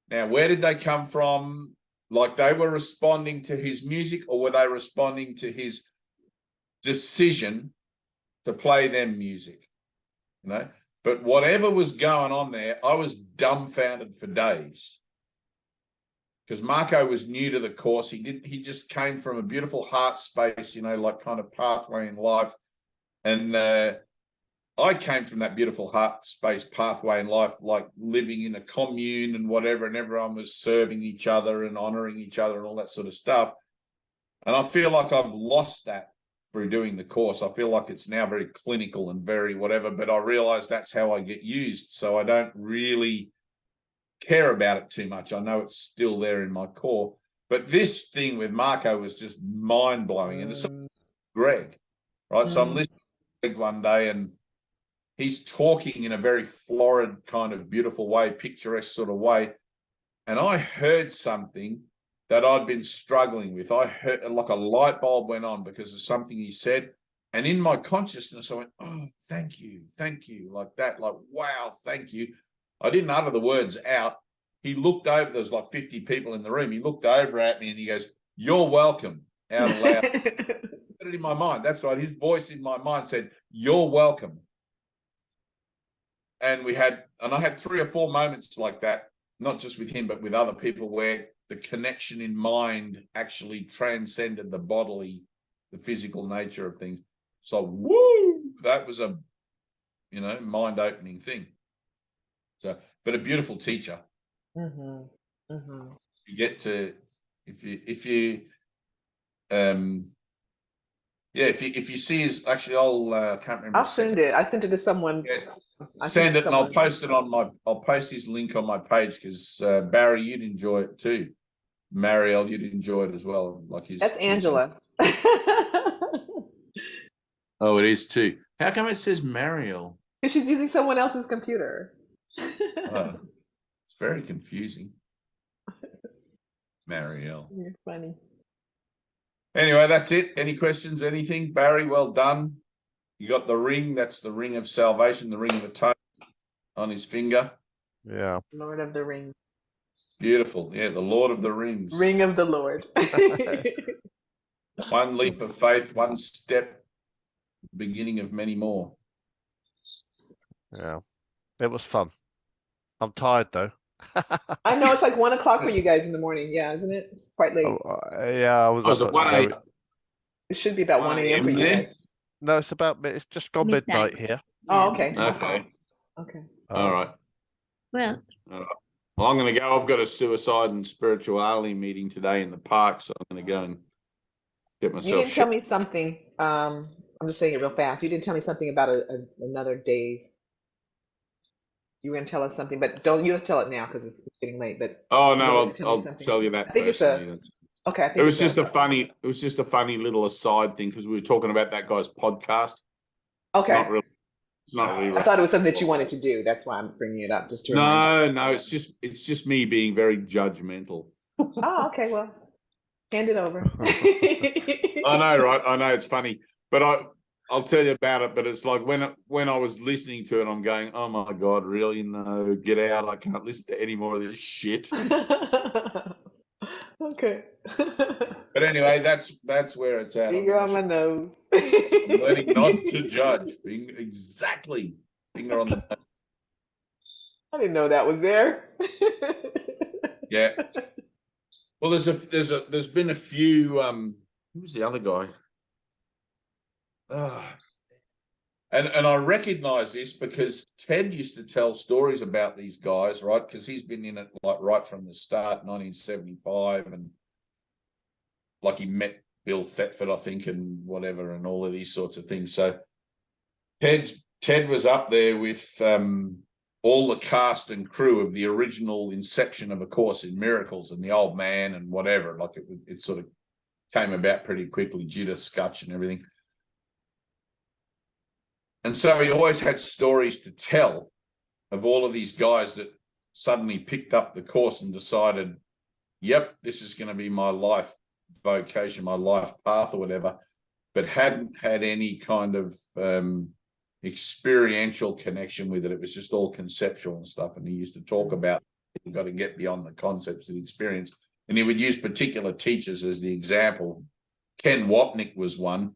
S1: Now, where did they come from? Like they were responding to his music, or were they responding to his decision to play them music? You know, but whatever was going on there, I was dumbfounded for days. Because Marco was new to the course. He just came from a beautiful heart space, you know, like kind of pathway in life. And I came from that beautiful heart space pathway in life, like living in a commune and whatever, and everyone was serving each other and honoring each other and all that sort of stuff. And I feel like I've lost that through doing the course. I feel like it's now very clinical and very whatever, but I realize that's how I get used. So I don't really care about it too much. I know it's still there in my core. But this thing with Marco was just mind-blowing. And it's Greg, right? So I'm listening to Greg one day, and he's talking in a very florid kind of beautiful way, picturesque sort of way. And I heard something that I'd been struggling with. I heard like a light bulb went on because of something he said. And in my consciousness, I went, oh, thank you, like that, like, wow, thank you. I didn't utter the words out. He looked over, there's like 50 people in the room. He looked over at me and he goes, you're welcome, out loud. I put it in my mind. That's right. His voice in my mind said, you're welcome. And I had 3 or 4 moments like that, not just with him, but with other people, where the connection in mind actually transcended the bodily, the physical nature of things. So, woo, that was a, mind-opening thing. So, but a beautiful teacher.
S2: Mm-hmm. Mm-hmm.
S1: You get to, if you see his, actually, can't remember.
S2: I'll send it. I sent it to someone.
S1: Yes. Send it, and I'll post it on I'll post his link on my page, because Barry, you'd enjoy it too. Marielle, you'd enjoy it as well. Like his.
S2: That's
S1: teaching.
S2: Angela.
S1: Oh, it is too. How come it says Marielle?
S2: She's using someone else's computer.
S1: Oh, it's very confusing. Marielle.
S2: You're funny.
S1: Anyway, that's it. Any questions? Anything? Barry, well done. You got the ring. That's the ring of salvation, the ring of atonement on his finger.
S3: Yeah.
S2: Lord of the Rings.
S1: Beautiful. Yeah, the Lord of the Rings.
S2: Ring of the Lord.
S1: One leap of faith, one step, beginning of many more.
S3: Yeah. It was fun. I'm tired though.
S2: I know it's like 1 o'clock for you guys in the morning. Yeah, isn't it? It's quite late.
S3: Yeah, I was
S1: at
S3: up
S1: 1
S3: at
S1: a.m.
S2: It should be about 1 a.m. for you
S1: there?
S2: guys.
S3: No, it's just gone midnight here.
S2: Oh, okay.
S1: Okay.
S2: Okay.
S1: All right.
S7: Well,
S1: Well, I'm going to go. I've got a suicide and spirituality meeting today in the park, so I'm going to go and get myself.
S2: You didn't tell me something. I'm just saying it real fast. You didn't tell me something about another Dave. You were going to tell us something, but don't you just tell it now because it's getting late. But
S1: Oh no,
S2: you
S1: I'll tell you that.
S2: I think
S1: personally.
S2: okay. I think
S1: It was just a funny little aside thing, because we were talking about that guy's podcast.
S2: Okay.
S1: It's not really.
S2: I thought it was something that you wanted to do. That's why I'm bringing it up, just to remind you.
S1: No, it's just me being very judgmental.
S2: Oh, okay. Well, hand it over.
S1: I know, right? I know it's funny, but I'll tell you about it. But it's like when I was listening to it, I'm going, oh my God, really? No, get out! I can't listen to any more of this shit.
S2: Okay.
S1: But anyway, that's where it's at.
S2: Finger on my nose.
S1: I'm learning not to judge. Exactly. Finger on the nose.
S2: I didn't know that was there.
S1: Yeah. Well, there's been a few. Who was the other guy? And I recognize this because Ted used to tell stories about these guys, right? Because he's been in it like right from the start, 1975, and like he met Bill Thetford, I think, and whatever, and all of these sorts of things. So Ted was up there with all the cast and crew of the original inception of A Course in Miracles, and the old man and whatever. Like it sort of came about pretty quickly, Judith Scutch and everything. And so he always had stories to tell of all of these guys that suddenly picked up the course and decided, yep, this is going to be my life vocation, my life path or whatever, but hadn't had any kind of experiential connection with it. It was just all conceptual and stuff. And he used to talk about, you've got to get beyond the concepts of the experience. And he would use particular teachers as the example. Ken Wapnick was one.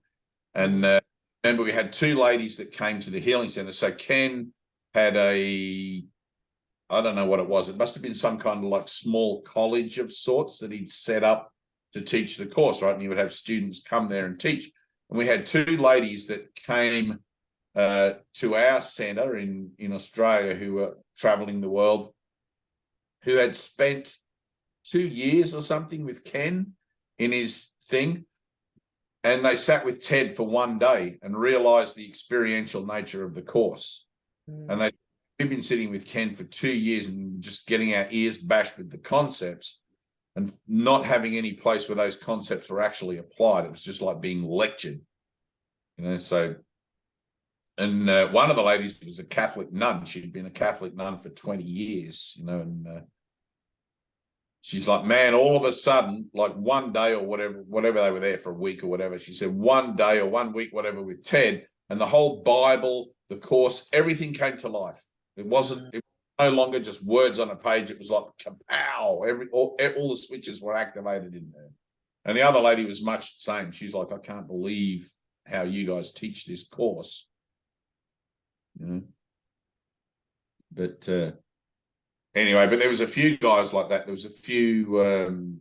S1: And remember, we had 2 ladies that came to the healing center. So Ken had I don't know what it was. It must have been some kind of like small college of sorts that he'd set up to teach the course, right? And he would have students come there and teach. And we had two ladies that came to our centre in Australia who were travelling the world, who had spent 2 years or something with Ken in his thing. And they sat with Ted for one day and realised the experiential nature of the course. And we've been sitting with Ken for 2 years and just getting our ears bashed with the concepts and not having any place where those concepts were actually applied. It was just like being lectured, so. And one of the ladies was a Catholic nun. She'd been a Catholic nun for 20 years, and she's like, man, all of a sudden, like one day or whatever they were there for a week or whatever, she said 1 day or 1 week, whatever, with Ted, and the whole Bible, the course, everything came to life. It was no longer just words on a page. It was like kapow. All the switches were activated in there. And the other lady was much the same. She's like, I can't believe how you guys teach this course. But anyway, but there was a few guys like that. There was a few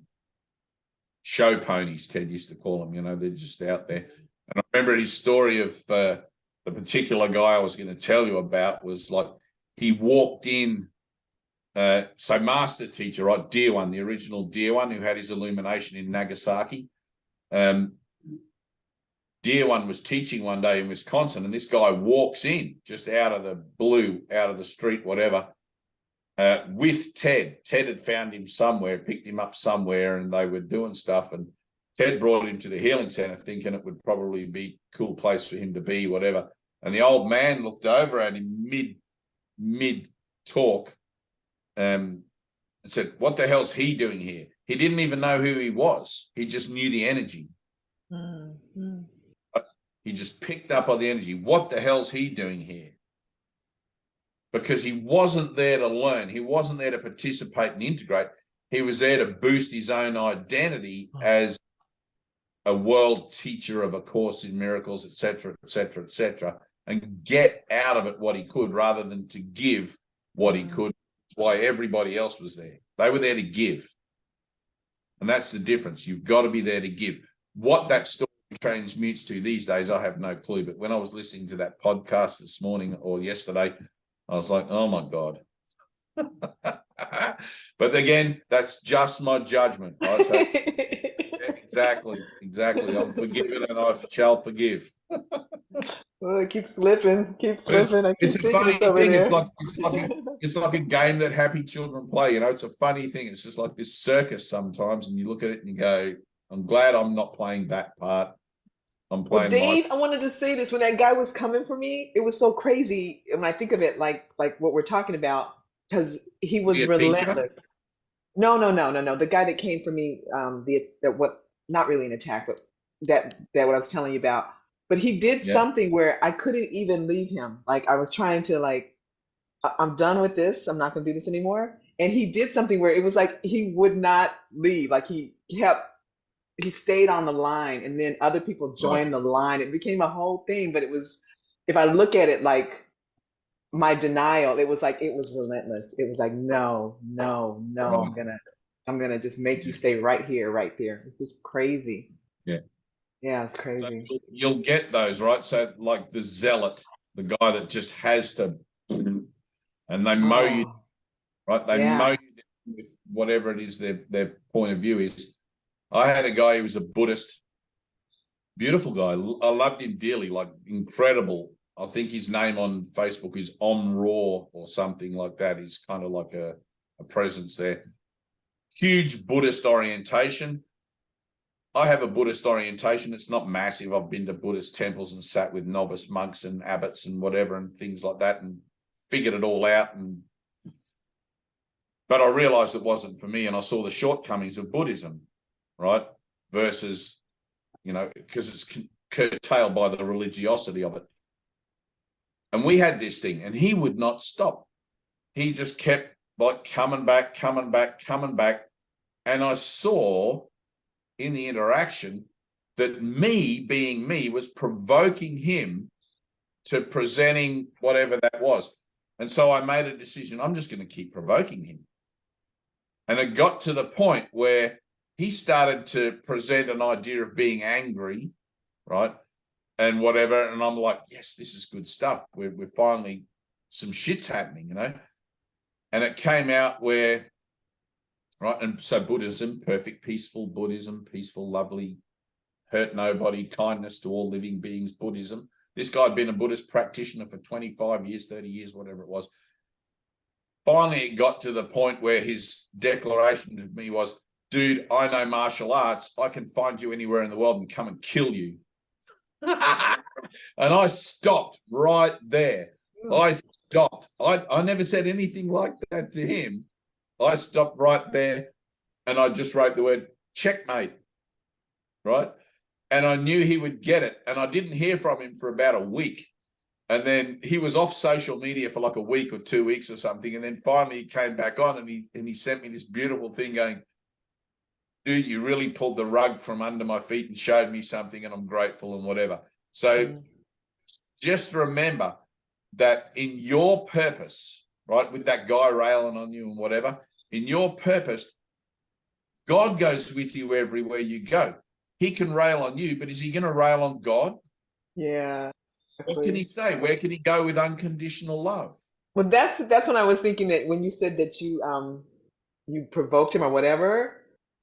S1: show ponies, Ted used to call them. They're just out there. And I remember his story of the particular guy I was going to tell you about was like, he walked in, so master teacher, right, DearOne, the original DearOne, who had his illumination in Nagasaki. DearOne was teaching one day in Wisconsin, and this guy walks in just out of the blue, out of the street, whatever, with Ted. Ted had found him somewhere, picked him up somewhere, and they were doing stuff. And Ted brought him to the healing center thinking it would probably be a cool place for him to be, whatever. And the old man looked over at him mid talk and said, what the hell's he doing here? He didn't even know who he was. He just knew the energy. Mm-hmm. He just picked up on the energy. What the hell's he doing here? Because he wasn't there to learn. He wasn't there to participate and integrate. He was there to boost his own identity as a world teacher of A Course in Miracles, etc., etc., etc., and get out of it what he could rather than to give what he could. That's why everybody else was there. They were there to give. And that's the difference. You've got to be there to give. What that story transmutes to these days, I have no clue. But when I was listening to that podcast this morning or yesterday, I was like, oh my God. But again, that's just my judgment, right? So, exactly. I'm forgiven and I shall forgive.
S2: Well, it keeps slipping. It's a
S1: funny thing. It's like a game that happy children play. It's a funny thing. It's just like this circus sometimes, and you look at it and you go, I'm glad I'm not playing that part. I'm playing.
S2: Well, Dave, I wanted to say this. When that guy was coming for me, it was so crazy. When I think of it, like what we're talking about, because he was relentless. Teacher? No. The guy that came for me, not really an attack, but that what I was telling you about. But he did something where I couldn't even leave him. Like I was trying to I'm done with this. I'm not going to do this anymore. And he did something where it was like he would not leave. Like he stayed on the line, and then other people joined the line. It became a whole thing. But it was, if I look at it like my denial, it was relentless. It was like, no, I'm gonna just make you stay right here, right there. It's just crazy. Yeah, it's crazy.
S1: So you'll get those, right? So like the zealot, the guy that just has to, and they mow you, right? They mow you down with whatever it is their point of view is. I had a guy who was a Buddhist, beautiful guy. I loved him dearly, like incredible. I think his name on Facebook is Raw or something like that. He's kind of like a presence there. Huge Buddhist orientation. I have a Buddhist orientation. It's not massive. I've been to Buddhist temples and sat with novice monks and abbots and whatever and things like that and figured it all out. But I realized it wasn't for me, and I saw the shortcomings of Buddhism, right? Versus, because it's curtailed by the religiosity of it. And we had this thing, and he would not stop. He just kept coming back. And I saw in the interaction that me being me was provoking him to presenting whatever that was. And so I made a decision, I'm just going to keep provoking him. And it got to the point where he started to present an idea of being angry, right? and whatever. And I'm like, yes, this is good stuff. We're finally, some shit's happening, you know. And it came out where, right, and so Buddhism, perfect, peaceful Buddhism, peaceful, lovely, hurt nobody, kindness to all living beings, Buddhism. This guy had been a Buddhist practitioner for 25 years, 30 years, whatever it was. Finally, it got to the point where his declaration to me was, dude, I know martial arts. I can find you anywhere in the world and come and kill you. And I stopped right there. I stopped. I never said anything like that to him. I stopped right there and I just wrote the word checkmate, right? And I knew he would get it. And I didn't hear from him for about a week. And then he was off social media for like a week or 2 weeks or something. And then finally he came back on and he sent me this beautiful thing going, dude, you really pulled the rug from under my feet and showed me something, and I'm grateful and whatever. So just remember that in your purpose, right, with that guy railing on you and whatever, in your purpose, God goes with you everywhere you go. He can rail on you, but is he going to rail on God?
S2: Yeah.
S1: What can he say? Where can he go with unconditional love?
S2: Well, that's when I was thinking that when you said that you provoked him or whatever,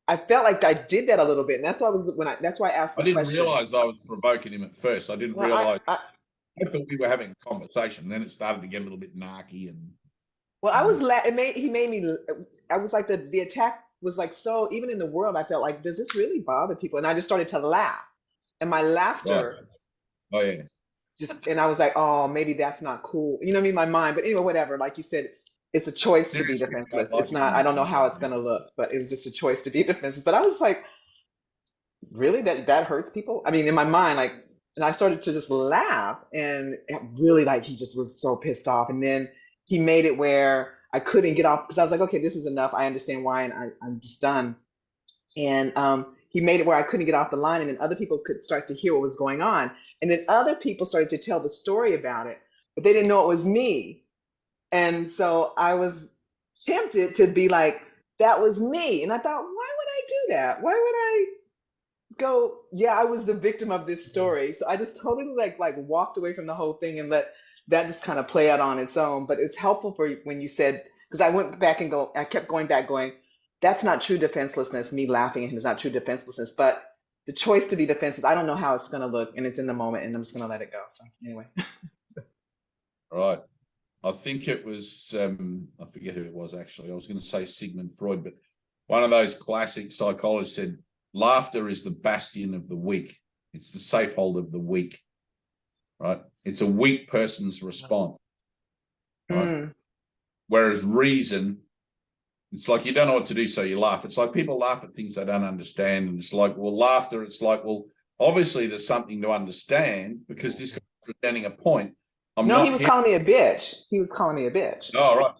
S2: I felt like I did that a little bit, and that's why I asked the question.
S1: I didn't realize I was provoking him at first. I didn't realize. I thought we were having a conversation. Then it started to get a little bit narky and.
S2: Well, he made me. I was like the attack was like so. Even in the world, I felt like, does this really bother people? And I just started to laugh, and my laughter.
S1: Right. Oh yeah.
S2: And I was like, oh, maybe that's not cool. You know what I mean? My mind. But anyway, whatever. Like you said, it's a choice to be defenseless. It's not, I don't know how it's going to look, but it was just a choice to be defenseless. But I was like, really? That hurts people? I mean, in my mind, like, and I started to just laugh, and really, like, he just was so pissed off. And then he made it where I couldn't get off, because I was like, okay, this is enough. I understand why, and I'm just done. And he made it where I couldn't get off the line, and then other people could start to hear what was going on. And then other people started to tell the story about it, but they didn't know it was me. And so I was tempted to be like, that was me. And I thought, why would I do that? Why would I go, yeah, I was the victim of this story. So I just totally like walked away from the whole thing and let that just kind of play out on its own. But it's helpful for when you said, because I went back and I kept going back going, that's not true defenselessness. Me laughing at him is not true defenselessness, but the choice to be defenseless, I don't know how it's going to look, and it's in the moment, and I'm just going to let it go. So anyway.
S1: Right. I think it was, I forget who it was actually. I was going to say Sigmund Freud, but one of those classic psychologists said, laughter is the bastion of the weak. It's the safehold of the weak, right? It's a weak person's response, right? Whereas reason, it's like you don't know what to do, so you laugh. It's like people laugh at things they don't understand. And it's like, well, laughter, it's like, well, obviously there's something to understand because this guy's presenting a point.
S2: He was calling me a bitch. He was calling me a bitch.
S1: Oh, right.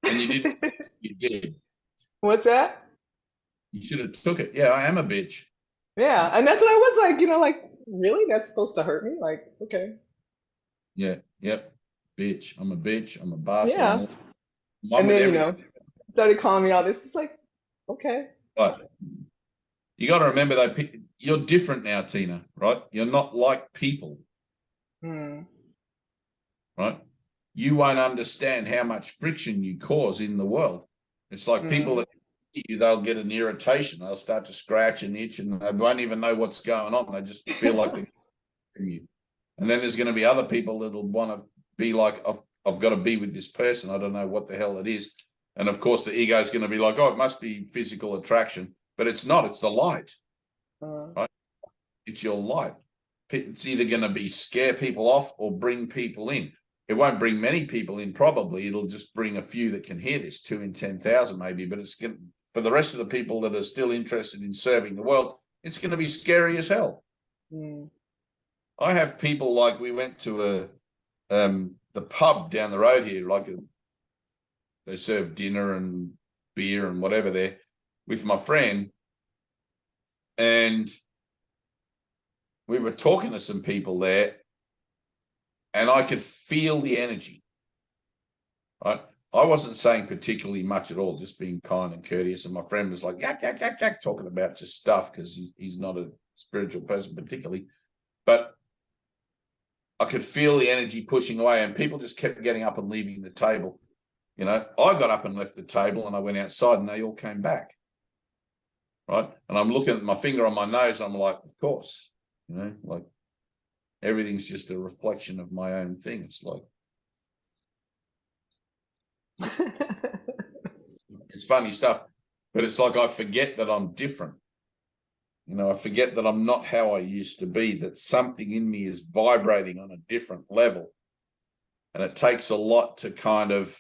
S1: And you did. You did.
S2: What's that?
S1: You should have took it. Yeah, I am a bitch.
S2: Yeah, and that's what I was like, like, really? That's supposed to hurt me? Like, okay.
S1: Yeah, yep. Bitch. I'm a bitch. I'm a boss.
S2: Yeah. And then, started calling me all this. It's like, okay.
S1: Right. You got to remember, though, you're different now, Tina, right? You're not like people. Right? You won't understand how much friction you cause in the world. It's like people that they'll get an irritation. They'll start to scratch and itch, and they won't even know what's going on. They just feel like they're from you. And then there's going to be other people that'll want to be like, I've got to be with this person. I don't know what the hell it is. And of course, the ego is going to be like, oh, it must be physical attraction, but it's not. It's the light, right? It's your light. It's either going to be scare people off or bring people in. It won't bring many people in, probably. It'll just bring a few that can hear this, 2 in 10,000 maybe. But it's going to, for the rest of the people that are still interested in serving the world, it's going to be scary as hell. I have people like, we went to the pub down the road here, like they serve dinner and beer and whatever there with my friend. And we were talking to some people there, and I could feel the energy, right? I wasn't saying particularly much at all, just being kind and courteous. And my friend was like, yak, yak, yak, yak, talking about just stuff because he's not a spiritual person particularly. But I could feel the energy pushing away, and people just kept getting up and leaving the table. You know, I got up and left the table, and I went outside, and they all came back. Right, and I'm looking at my finger on my nose. I'm like, of course, you know, like everything's just a reflection of my own thing. It's like, it's funny stuff, but it's like I forget that I'm different. You know, I forget that I'm not how I used to be, that something in me is vibrating on a different level. And it takes a lot to kind of,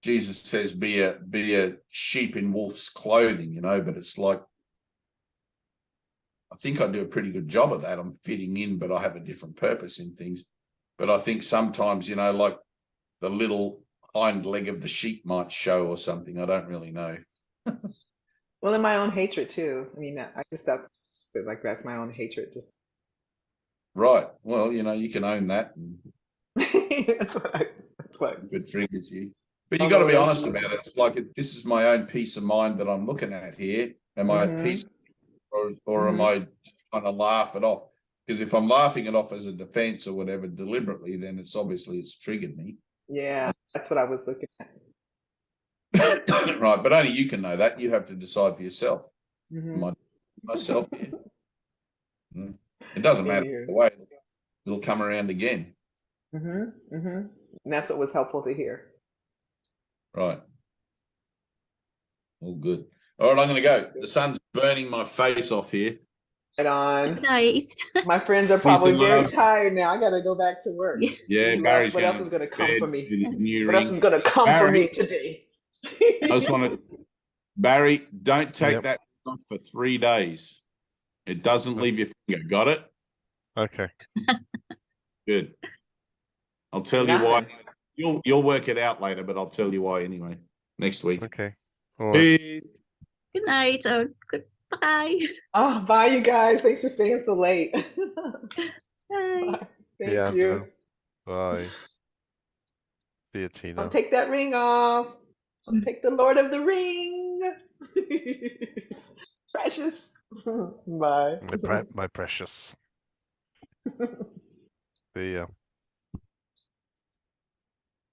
S1: Jesus says, be a sheep in wolf's clothing, you know, but it's like, I think I do a pretty good job of that. I'm fitting in, but I have a different purpose in things. But I think sometimes, you know, like the little hind leg of the sheep might show or something. I don't really know.
S2: Well, in my own hatred too. I mean, that's my own hatred. Just
S1: Right. Well, you know, you can own that. And
S2: that's what.
S1: if it triggers you. But you got to be honest about it. It's like, this is my own peace of mind that I'm looking at here. Am I at peace, or am I trying to laugh it off? Because if I'm laughing it off as a defense or whatever deliberately, then it's triggered me.
S2: Yeah, that's what I was looking at.
S1: Right, but only you can know that. You have to decide for yourself. Myself here. It doesn't matter the way, it'll come around again.
S2: And that's what was helpful to hear.
S1: Right. All good. All right, I'm going to go. The sun's burning my face off here.
S2: Right on.
S7: Good night.
S2: My friends are probably very tired now. I got to go back to work.
S1: Yeah, Barry's
S2: what else is going to come for me? What else is going to come for me today?
S1: I just want to, Barry, don't take that off for 3 days. It doesn't leave your finger. Got it?
S3: Okay.
S1: Good. I'll tell you why. You'll work it out later, but I'll tell you why anyway next week.
S3: Okay. All right.
S1: Peace.
S7: Good night. Oh, goodbye.
S2: Oh, bye, you guys. Thanks for staying so late.
S7: Bye.
S2: Bye. Thank you.
S3: Bye. See you, Tina.
S2: Don't take that ring off. Don't take the Lord of the Ring. Precious. Bye.
S3: My precious. See ya.